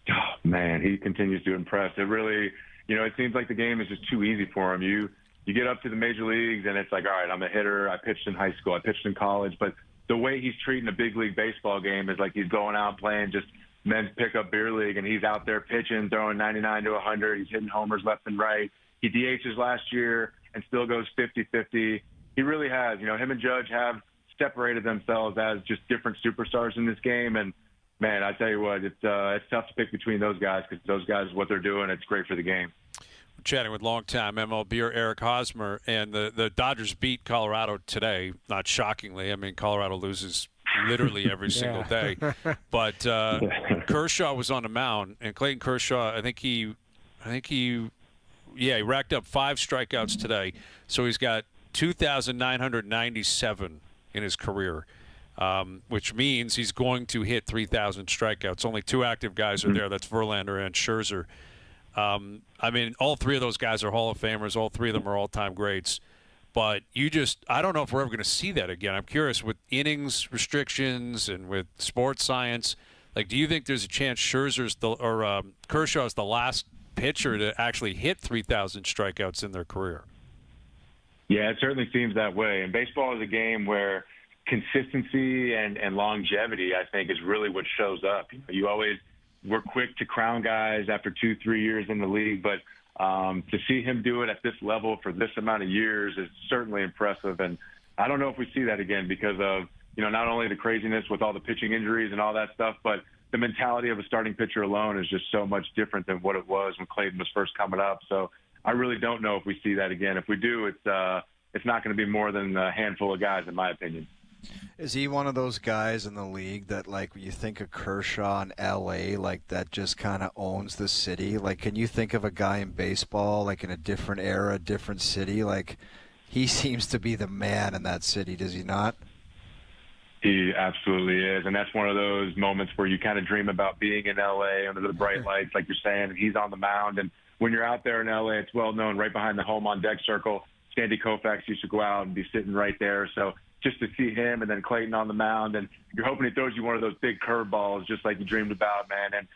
Oh, man, he continues to impress. It really, it seems like the game is just too easy for him. You get up to the major leagues, and it's like, all right, I'm a hitter. I pitched in high school. I pitched in college. But the way he's treating a big league baseball game is like he's going out playing just men's pickup beer league, and he's out there pitching, throwing 99 to 100. He's hitting homers left and right. He DHs last year and still goes 50-50. He really has. Him and Judge have separated themselves as just different superstars in this game. And, man, I tell you what, it's tough to pick between those guys, because those guys, what they're doing, it's great for the game. chatting with longtime MLBer Eric Hosmer, and the Dodgers beat Colorado today. Not shockingly, I mean Colorado loses literally every single day. But Kershaw was on the mound, and Clayton Kershaw, I think he racked up 5 strikeouts today, so he's got 2,997 in his career. Which means he's going to hit 3,000 strikeouts. Only 2 active guys are there. That's Verlander and Scherzer. I mean, all 3 of those guys are Hall of Famers. All 3 of them are all-time greats. But I don't know if we're ever going to see that again. I'm curious, with innings restrictions and with sports science, like, do you think there's a chance Kershaw is the last pitcher to actually hit 3,000 strikeouts in their career? Yeah, it certainly seems that way. And baseball is a game where consistency and longevity, I think, is really what shows up. We're quick to crown guys after 2-3 years in the league, but to see him do it at this level for this amount of years is certainly impressive. And I don't know if we see that again because of, not only the craziness with all the pitching injuries and all that stuff, but the mentality of a starting pitcher alone is just so much different than what it was when Clayton was first coming up. So I really don't know if we see that again. If we do, it's not going to be more than a handful of guys, in my opinion. Is he one of those guys in the league that, like, you think of Kershaw in L.A., like, that just kind of owns the city? Like, can you think of a guy in baseball, like, in a different era, different city? Like, he seems to be the man in that city, does he not? He absolutely is, and that's one of those moments where you kind of dream about being in L.A. under the bright lights, like you're saying, and he's on the mound. And when you're out there in L.A., it's well known, right behind the home on deck circle, Sandy Koufax used to go out and be sitting right there. So just to see him and then Clayton on the mound, and you're hoping he throws you one of those big curveballs just like you dreamed about, man. And,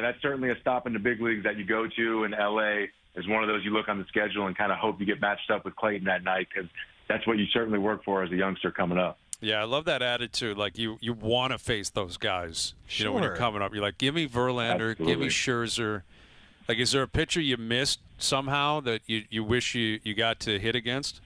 that's certainly a stop in the big leagues that you go to, and L.A. is one of those you look on the schedule and kind of hope you get matched up with Clayton that night because that's what you certainly work for as a youngster coming up. Yeah, I love that attitude. Like, you want to face those guys. Sure. When you're coming up. You're like, give me Verlander, Absolutely. give me Scherzer. Like, is there a pitcher you missed somehow that you wish you got to hit against?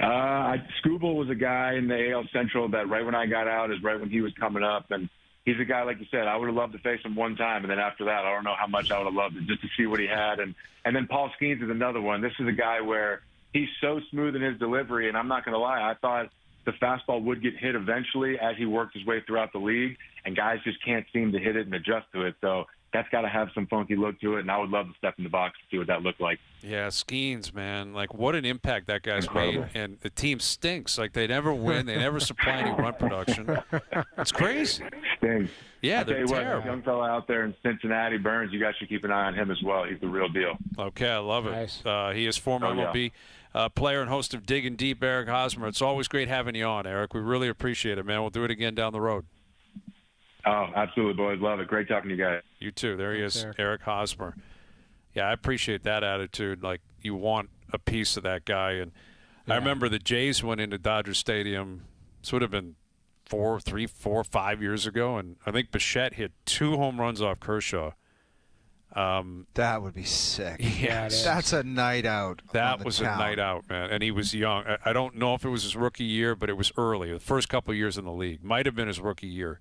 Skubal was a guy in the AL Central that right when I got out is right when he was coming up. And he's a guy, like you said, I would have loved to face him one time. And then after that, I don't know how much I would have loved it just to see what he had. And then Paul Skeens is another one. This is a guy where he's so smooth in his delivery. And I'm not going to lie, I thought the fastball would get hit eventually as he worked his way throughout the league. And guys just can't seem to hit it and adjust to it. So that's got to have some funky look to it, and I would love to step in the box and see what that looked like. Yeah, Skeens, man. Like, what an impact that guy's Incredible. made. And the team stinks. Like, they never win. They never supply any run production. It's crazy. Stinks. Yeah, I'll tell they're you what, terrible. young fella out there in Cincinnati, Burns, you guys should keep an eye on him as well. He's the real deal. Okay, I love it. Nice. He is former Oh, yeah. MLB player and host of Digging Deep, Eric Hosmer. It's always great having you on, Eric. We really appreciate it, man. We'll do it again down the road. Oh, absolutely, boys. Love it. Great talking to you guys. You too. There he is, Eric. Eric Hosmer. Yeah, I appreciate that attitude. Like, you want a piece of that guy. And I remember the Jays went into Dodger Stadium. This would have been 4, 5 years ago. And I think Bichette hit 2 home runs off Kershaw. That would be sick. Yes. That's a night out. That was a night out, man. And he was young. I don't know if it was his rookie year, but it was early. The first couple of years in the league. Might have been his rookie year.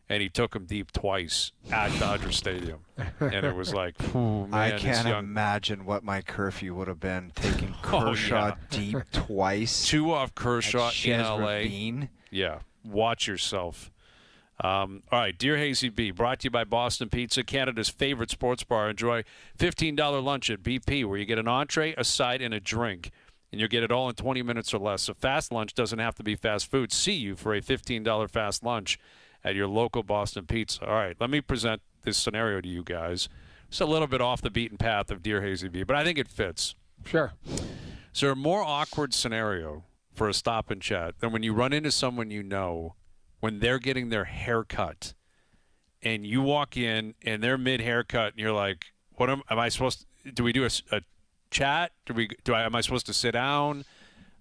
And he took him deep twice at Dodger Stadium. And it was like, man, I this can't young... imagine what my curfew would have been taking Kershaw deep twice. 2 off Kershaw at in Chez L.A. Ravine. Yeah, watch yourself. All right, Dear Hazy B, brought to you by Boston Pizza, Canada's favorite sports bar. Enjoy $15 lunch at BP, where you get an entree, a side, and a drink. And you'll get it all in 20 minutes or less. A fast lunch doesn't have to be fast food. See you for a $15 fast lunch at your local Boston Pizza. All right, let me present this scenario to you guys. It's a little bit off the beaten path of Dear Hazy B, but I think it fits. Sure. Is there a more awkward scenario for a stop and chat than when you run into someone you know when they're getting their hair cut and you walk in and they're mid-haircut and you're like, "What am I supposed to do? We do a chat? Am I supposed to sit down?"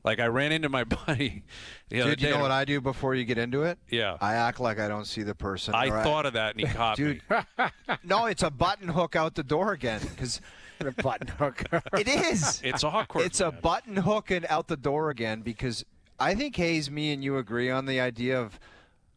Like, I ran into my buddy the other Dude, day. you know what I do before you get into it? Yeah. I act like I don't see the person. I thought of that, and he caught Dude, me. no, it's a button hook out the door again. Because A button hook. it is. It's awkward. It's a man. button hook and out the door again because I think, Hayes, me and you agree on the idea of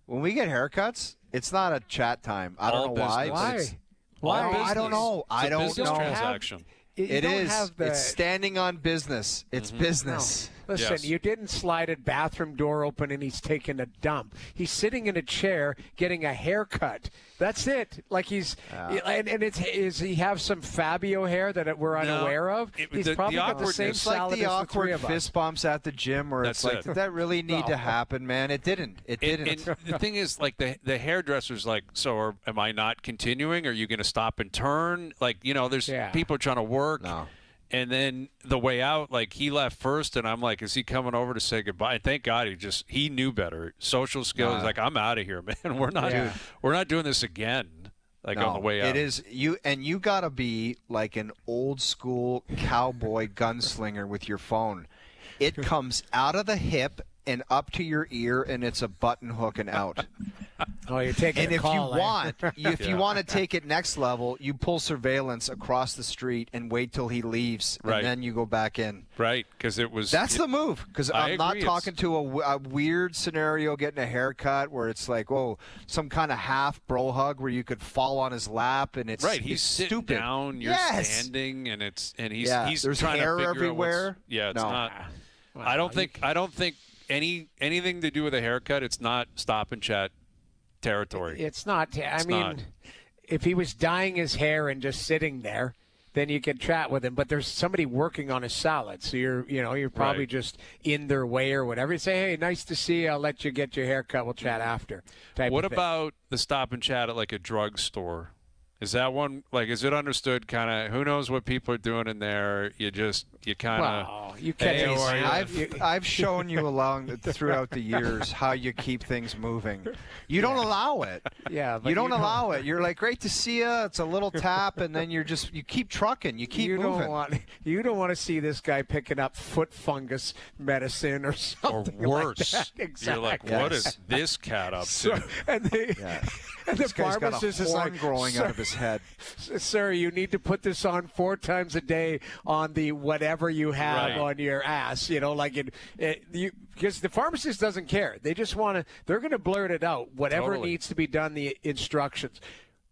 when we get haircuts, it's not a chat time. I don't know why. business. Why? All Why? business. I don't know. It's a I don't business know. transaction. It don't is. have the- It's standing on business. It's business. Listen, Yes. you didn't slide a bathroom door open and he's taking a dump. He's sitting in a chair getting a haircut. That's it. Like he's and is he have some Fabio hair that we're unaware of? He's probably got the same It's like salad the as the awkward three of us. fist bumps at the gym where That's it's like, it. did that really need to happen, man? It didn't. It didn't. And the thing is, like, the hairdresser's like, so am I not continuing? Are you going to stop and turn? Like, there's people trying to work. No. And then the way out, like, he left first, and I'm like, is he coming over to say goodbye? And thank God he knew better. Social skills. He's like, I'm out of here, man. We're not doing this again. Like, on the way out. It is you got to be like an old school cowboy gunslinger with your phone. It comes out of the hip and up to your ear, and it's a button hook and out. Oh, you're taking and a if call, you want to take it next level, you pull surveillance across the street and wait till he leaves, and then you go back in. Right, because That's the move. Because I'm not talking to a weird scenario, getting a haircut where it's like, some kind of half bro hug where you could fall on his lap, and it's right. He's it's sitting stupid. down, you're standing, and he's There's trying hair to figure everywhere. out it's not. I don't think anything to do with a haircut. It's not stop and chat territory. It's not. I mean, if he was dyeing his hair and just sitting there, then you could chat with him. But there's somebody working on his salad, so you're probably just in their way or whatever. You say, hey, nice to see you. I'll let you get your hair cut. We'll chat after. What about the stop and chat at like a drugstore? Is that one, like, is it understood kind of, who knows what people are doing in there? You kind of. You catch I've shown you throughout the years how you keep things moving. You don't allow it. Yeah. You don't allow it. You're like, great to see you. It's a little tap, and then you keep trucking. You keep moving. You don't want to see this guy picking up foot fungus medicine or something. Or worse. Like that. Exactly. You're like, what is this cat up to? And the pharmacist is like, growing out of his head. Sir, you need to put this on 4 times a day on the whatever you have on your ass. Because the pharmacist doesn't care. They just want to. They're going to blurt it out. Whatever needs to be done. The instructions.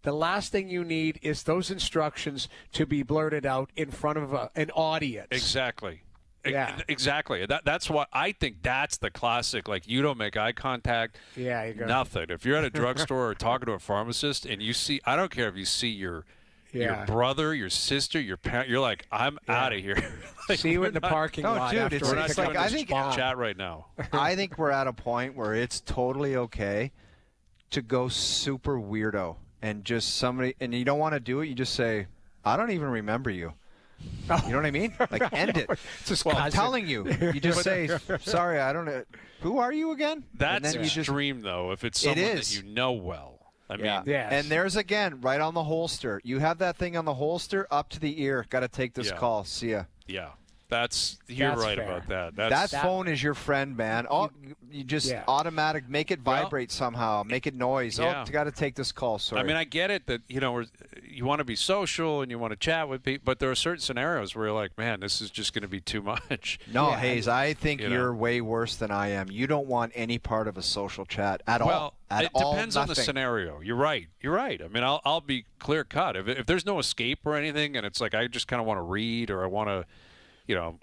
The last thing you need is those instructions to be blurted out in front of an audience. Exactly. Yeah. Exactly. That's why I think that's the classic. Like, you don't make eye contact. Yeah, you go. Nothing. If you're at a drugstore or talking to a pharmacist and you see, I don't care if you see your brother, your sister, your parent, you're like, I'm out of here. Like, see you in the parking lot. Dude, after it's like, I think chat right now. I think we're at a point where it's totally okay to go super weirdo and just somebody, and you don't want to do it. You just say, I don't even remember you. You know what I mean? Like, end it. I'm telling you. You just say, sorry, I don't know. Who are you again? That's extreme, though, if it's someone that you know well. I mean, and there's, again, right on the holster. You have that thing on the holster up to the ear. Got to take this call. See ya. Yeah. You're right fair. about that. That phone is your friend, man. You just automatic, make it vibrate somehow, make it noise. Yeah. Oh, got to take this call. Sorry. I mean, I get it that, you want to be social and you want to chat with people, but there are certain scenarios where you're like, man, this is just going to be too much. No, Hayes, I think you're way worse than I am. You don't want any part of a social chat at all. It depends on the scenario. You're right. I mean, I'll be clear cut. If there's no escape or anything, and it's like I just kind of want to read or I want to,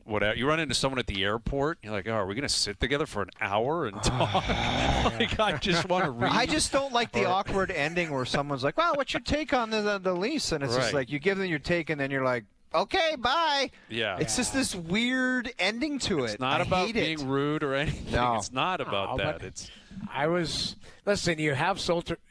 whatever. You run into someone at the airport, you're like, are we going to sit together for an hour and talk? Like, I just want to read. I just don't like the awkward ending where someone's like, well, what's your take on the lease? And it's just like, you give them your take, and then you're like, okay, bye. Yeah. It's just this weird ending to it. It's not about being rude or anything. No. It's not about that. Listen, you have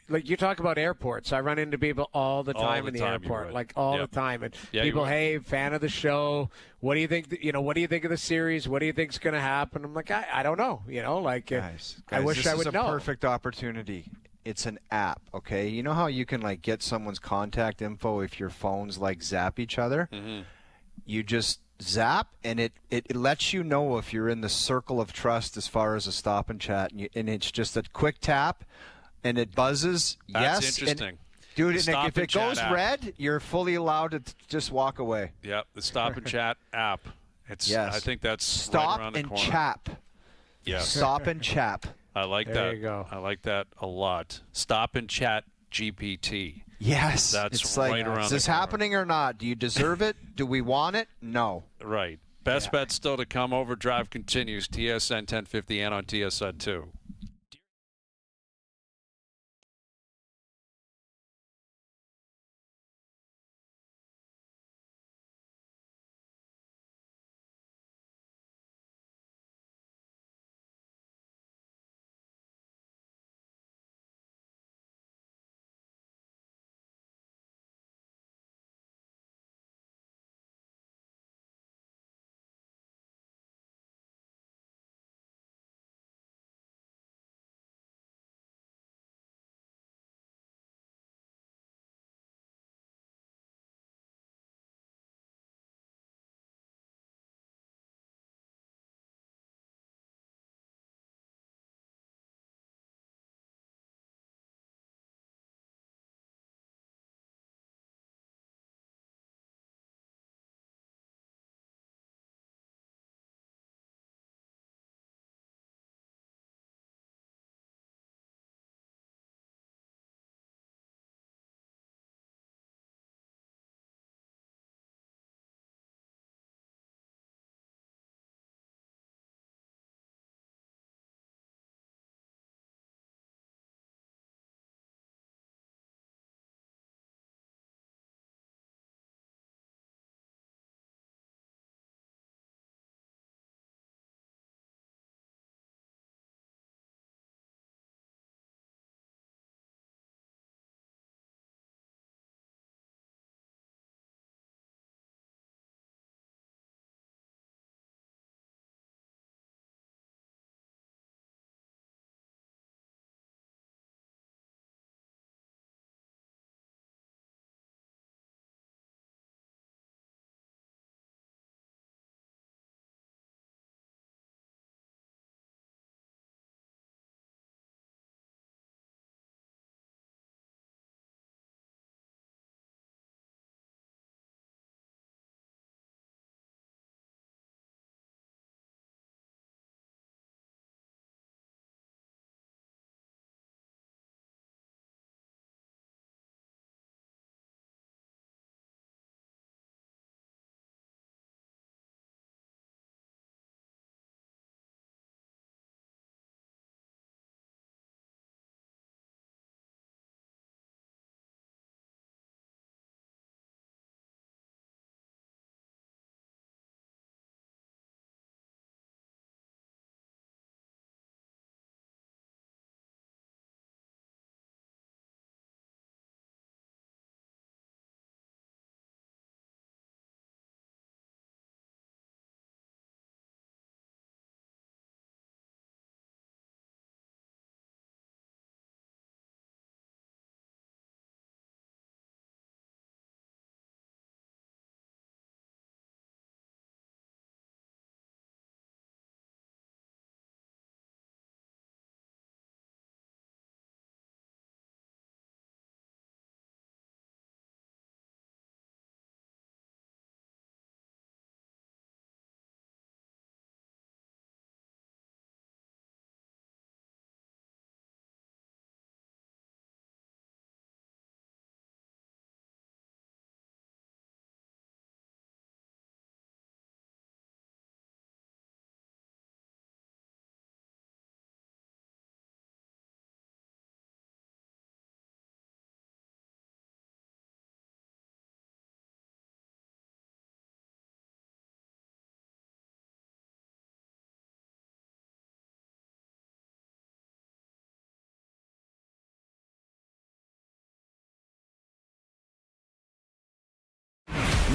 like you talk about airports. I run into people all the time in the airport, like all the time. And people, hey, fan of the show. What do you think? What do you think of the series? What do you think's going to happen? I'm like, I don't know. Guys, I wish I would know. This is a perfect opportunity. It's an app, okay? You know how you can like get someone's contact info if your phones like zap each other? Mm-hmm. You just zap, and it lets you know if you're in the circle of trust as far as a stop and chat, and it's just a quick tap, and it buzzes. That's interesting. And, dude, if it goes red, you're fully allowed to just walk away. Yep, the stop and chat app. I think that's stop right around the corner. and chap. Yes. Stop and chap. I like that. There you go. I like that a lot. Stop and chat GPT. Yes. That's it's right like, around is the this corner. happening or not? Do you deserve it? Do we want it? No. Right. Best bet still to come. OverDrive continues. TSN 1050 and on TSN 2.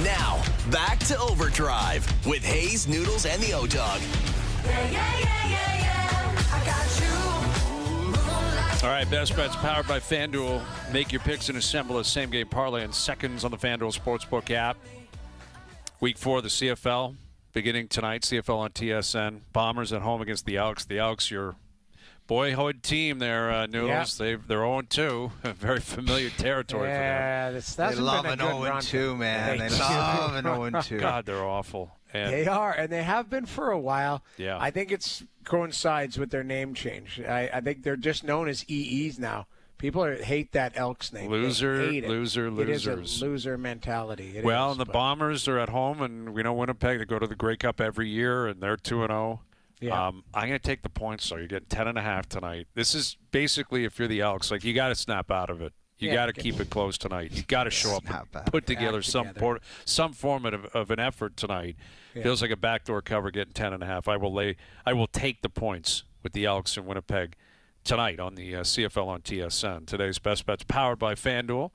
Now, back to Overdrive with Hayes, Noodles, and the O-Dog. All right, Best Bets powered by FanDuel. Make your picks and assemble a same-game parlay in seconds on the FanDuel Sportsbook app. Week 4 of the CFL, beginning tonight, CFL on TSN. Bombers at home against the Elks. The Elks, your boyhood team there, Noodles. Yeah. They're 0-2. Very familiar territory for them. Yeah, that's They love been a an good run. 0-2, man. They love an 0-2. God, they're awful. And They are, and they have been for a while. Yeah. I think it's coincides with their name change. I think they're just known as EEs now People hate that Elks name. Loser, They hate it. loser, It is losers. a loser mentality. It Well, is, and the but- Bombers are at home, and we know Winnipeg. They go to the Grey Cup every year, and they're 2-0. Yeah. I'm going to take the points, though. You're getting 10.5 tonight. This is basically, if you're the Elks, like, you got to snap out of it. You got to keep it close tonight. You got to show up, and put together some form of an effort tonight. Yeah. Feels like a backdoor cover, getting 10.5. I will take the points with the Elks in Winnipeg tonight on the CFL on TSN. Today's Best Bets powered by FanDuel.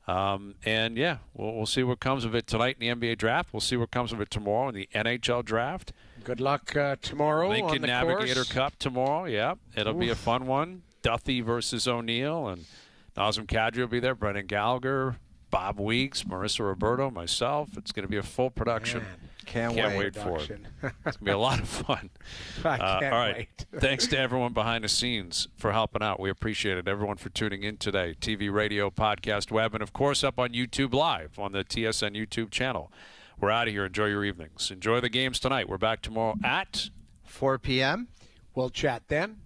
And, yeah, we'll see what comes of it tonight in the NBA draft. We'll see what comes of it tomorrow in the NHL draft. Good luck tomorrow Lincoln on the Navigator course. Cup tomorrow, yeah. It'll be a fun one. Duthie versus O'Neill, and Nazem Kadri will be there. Brendan Gallagher, Bob Weeks, Marissa Roberto, myself. It's going to be a full production. Man, Can't wait for it. It's going to be a lot of fun. I can't all right. wait. Thanks to everyone behind the scenes for helping out. We appreciate it. Everyone for tuning in today. TV, radio, podcast, web, and, of course, up on YouTube Live on the TSN YouTube channel. We're out of here. Enjoy your evenings. Enjoy the games tonight. We're back tomorrow at 4 p.m. We'll chat then.